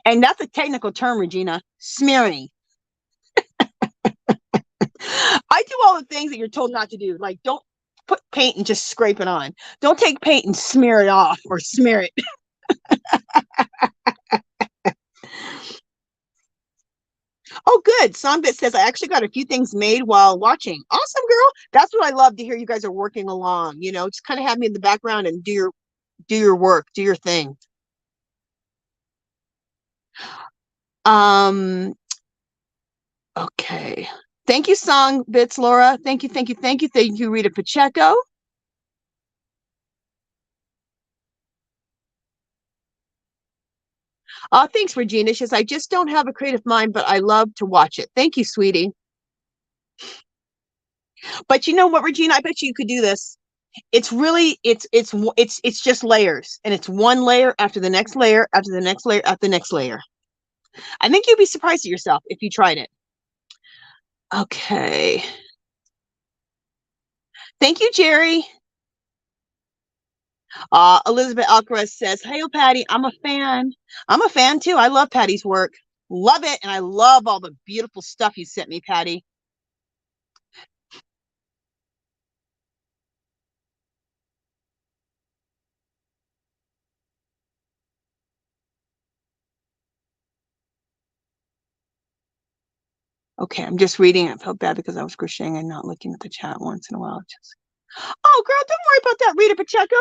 And that's a technical term, Regina. Smearing. I do all the things that you're told not to do. Like, don't put paint and just scrape it on. Don't take paint and smear it off or smear it. Oh, good. Songbit says, I actually got a few things made while watching. Awesome, girl. That's what I love to hear. You guys are working along. You know, just kind of have me in the background and do your work, do your thing. Okay. Thank you, Songbits, Laura. Thank you, thank you, thank you. Thank you, Rita Pacheco. Thanks, Regina. She says, I just don't have a creative mind, but I love to watch it. Thank you, sweetie. But you know what, Regina? I bet you could do this. It's really, it's just layers, and it's one layer after the next layer, after the next layer, after the next layer. I think you'd be surprised at yourself if you tried it. Okay. Thank you, Jerry. Elizabeth Alcaraz says, hey, Patty, I'm a fan. I'm a fan too. I love Patty's work. Love it. And I love all the beautiful stuff you sent me, Patty. Okay, I'm just reading. I felt bad because I was crocheting and not looking at the chat once in a while. Oh, girl, don't worry about that, Rita Pacheco.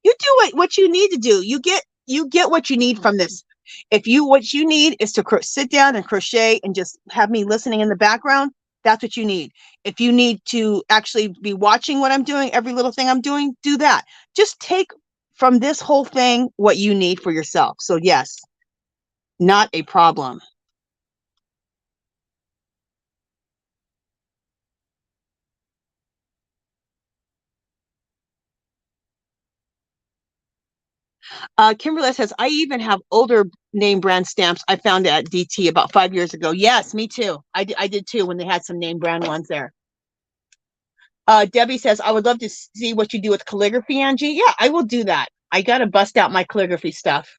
You do what you need to do. You get what you need from this. What you need is to sit down and crochet and just have me listening in the background. That's what you need. If you need to actually be watching what I'm doing, every little thing I'm doing, do that. Just take from this whole thing what you need for yourself. So yes, not a problem. Kimberly says, I even have older name brand stamps I found at DT about 5 years ago. Yes, me too. I did too when they had some name brand ones there. Debbie says, I would love to see what you do with calligraphy, Angie. Yeah, I will do that. I got to bust out my calligraphy stuff.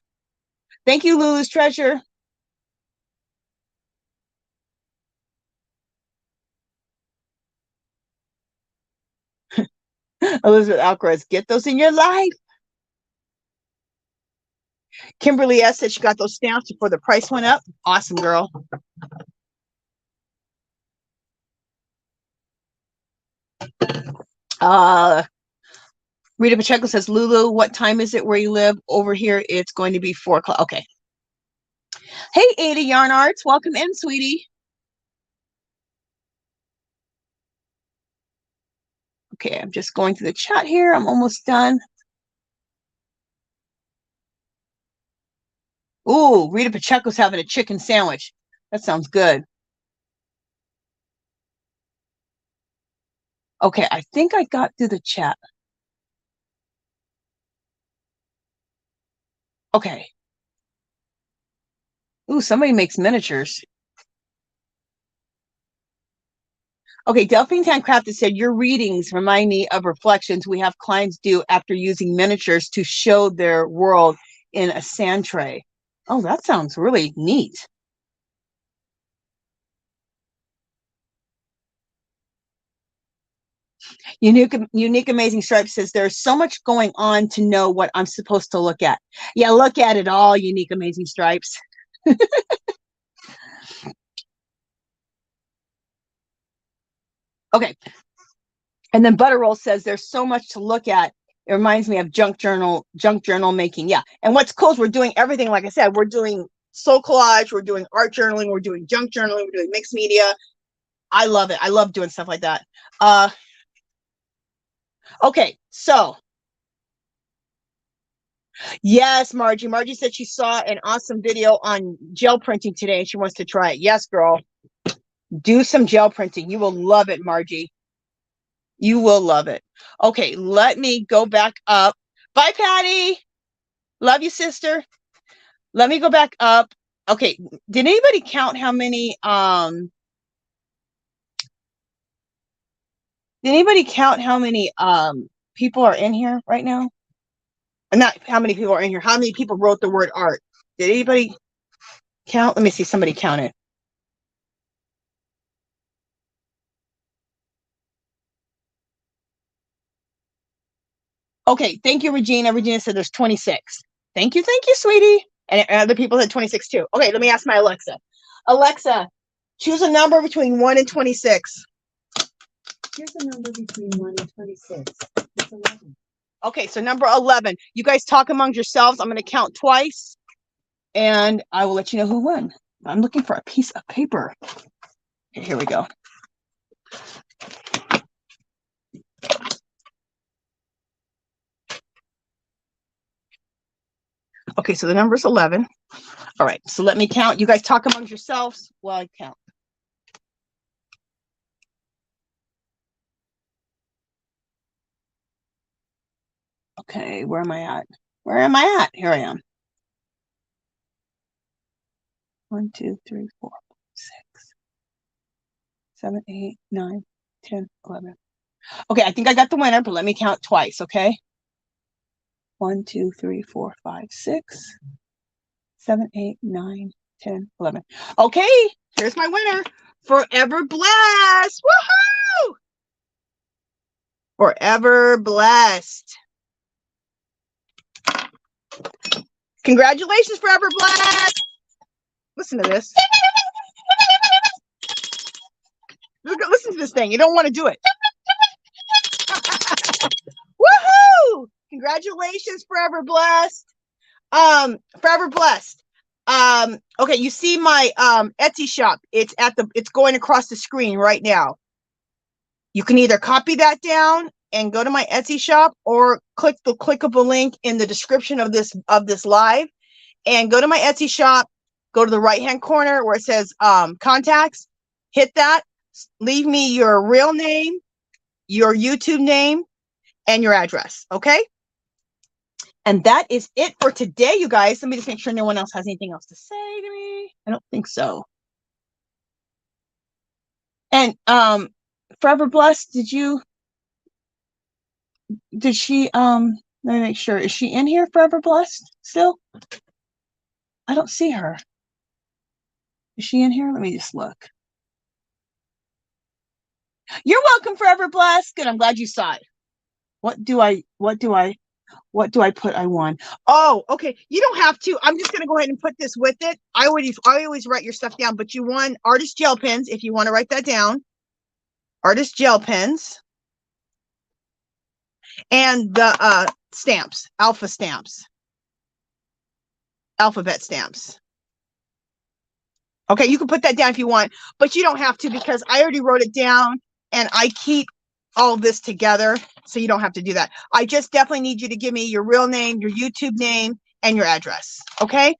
Thank you, Lulu's treasure. Elizabeth Alcaraz, get those in your life. Kimberly S said she got those stamps before the price went up. Awesome, girl. Rita Pacheco says, Lulu, what time is it where you live? Over here, it's going to be 4 o'clock. Okay. Hey, Ada Yarn Arts, welcome in, sweetie. Okay, I'm just going through the chat here. I'm almost done. Ooh, Rita Pacheco's having a chicken sandwich. That sounds good. Okay, I think I got through the chat. Okay. Ooh, somebody makes miniatures. Okay, Delphine Handcrafted said, your readings remind me of reflections we have clients do after using miniatures to show their world in a sand tray. Oh, that sounds really neat. Unique Amazing Stripes says, there's so much going on to know what I'm supposed to look at. Yeah, look at it all, Unique Amazing Stripes. Okay. And then Butterroll says, there's so much to look at. It reminds me of junk journal making. Yeah. And what's cool is we're doing everything. Like I said, we're doing soul collage, we're doing art journaling, we're doing junk journaling, we're doing mixed media. I love it. I love doing stuff like that. Okay, so yes, Margie. Margie said she saw an awesome video on gel printing today and she wants to try it. Yes, girl. Do some gel printing. You will love it, Margie. You will love it. Okay, let me go back up. Bye, Patty. Love you, sister. Let me go back up. Okay, did anybody count how many people are in here right now? Not how many people are in here, how many people wrote the word art? Did anybody count? Let me see, somebody count it. Okay, thank you, Regina. Regina said there's 26. Thank you, sweetie. And other people said 26 too. Okay, let me ask my Alexa. Alexa, choose a number between 1 and 26. Here's a number between 1 and 26. It's 11. Okay, so number 11. You guys talk among yourselves. I'm going to count twice, and I will let you know who won. I'm looking for a piece of paper. Okay, here we go. Okay, so the number is 11. All right, so let me count. You guys talk among yourselves while I count. Okay, where am I at? Where am I at? Here I am. 1, 2, 3, 4, 6, 7, 8, 9, 10, 11. Okay, I think I got the winner, but let me count twice, okay? 1, 2, 3, 4, 5, 6, 7, 8, 9, 10, 11. Okay, here's my winner. Forever Blessed. Woohoo! Forever Blessed. Congratulations, Forever Blessed. Listen to this. Listen to this thing. You don't want to do it. Woohoo! Congratulations, Forever Blessed. Forever Blessed. Okay, you see my Etsy shop. It's going across the screen right now. You can either copy that down and go to my Etsy shop, or click the clickable link in the description of this live and go to my Etsy shop. Go to the right hand corner where it says contacts. Hit that. Leave me your real name, your YouTube name, and your address. Okay. And that is it for today, you guys. Let me just make sure no one else has anything else to say to me. I don't think so. And Forever Blessed, did she let me make sure. Is she in here, Forever Blessed, still? I don't see her. Is she in here? Let me just look. You're welcome, Forever Blessed. Good. I'm glad you saw it. What do I put? I won. Oh, okay. You don't have to. I'm just going to go ahead and put this with it. I always write your stuff down, but you won artist gel pens if you want to write that down. Artist gel pens. And the stamps, alphabet stamps. Okay, you can put that down if you want, but you don't have to because I already wrote it down and I keep all this together, so you don't have to do that. I just definitely need you to give me your real name, your YouTube name, and your address, okay?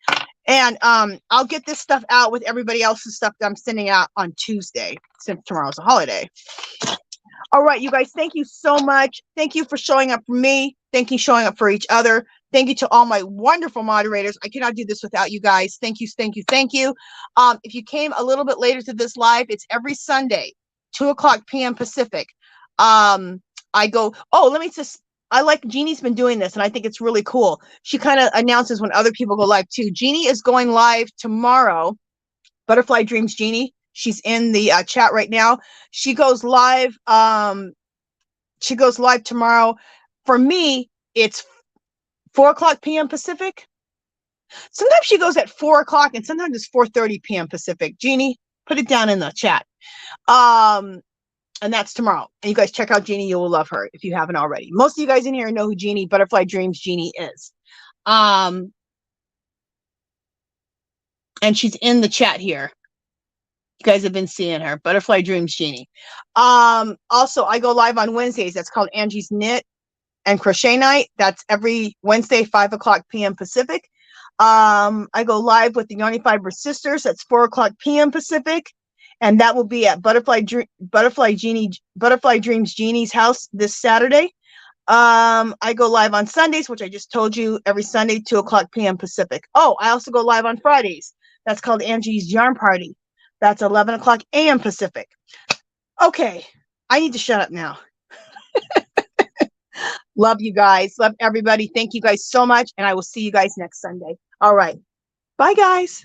And I'll get this stuff out with everybody else's stuff that I'm sending out on Tuesday, since tomorrow's a holiday. All right, you guys, thank you so much. Thank you for showing up for me. Thank you for showing up for each other. Thank you to all my wonderful moderators. I cannot do this without you guys. Thank you, thank you, thank you. If you came a little bit later to this live, it's every Sunday, 2:00 p.m. Pacific. I go, oh, let me just, I like Jeannie's been doing this, and I think it's really cool. She kind of announces when other people go live too. Jeannie is going live tomorrow. Butterfly Dreams Jeannie. She's in the chat right now. She goes live. She goes live tomorrow. For me, it's 4:00 p.m. Pacific. Sometimes she goes at 4:00, and sometimes it's 4:30 p.m. Pacific. Jeannie, put it down in the chat. And that's tomorrow. And you guys check out Jeannie. You will love her if you haven't already. Most of you guys in here know who Jeannie, Butterfly Dreams Jeannie is. And she's in the chat here. You guys have been seeing her, Butterfly Dreams Jeannie. Also, I go live on Wednesdays. That's called Angie's Knit and Crochet Night. That's every Wednesday, 5:00 p.m. Pacific. I go live with the Yarny Fiber Sisters. That's 4:00 p.m. Pacific. And that will be at Butterfly Dreams Jeannie's house this Saturday. I go live on Sundays, which I just told you, every Sunday, 2:00 p.m. Pacific. Oh, I also go live on Fridays. That's called Angie's Yarn Party. That's 11:00 a.m. Pacific. Okay, I need to shut up now. Love you guys. Love everybody. Thank you guys so much. And I will see you guys next Sunday. All right. Bye, guys.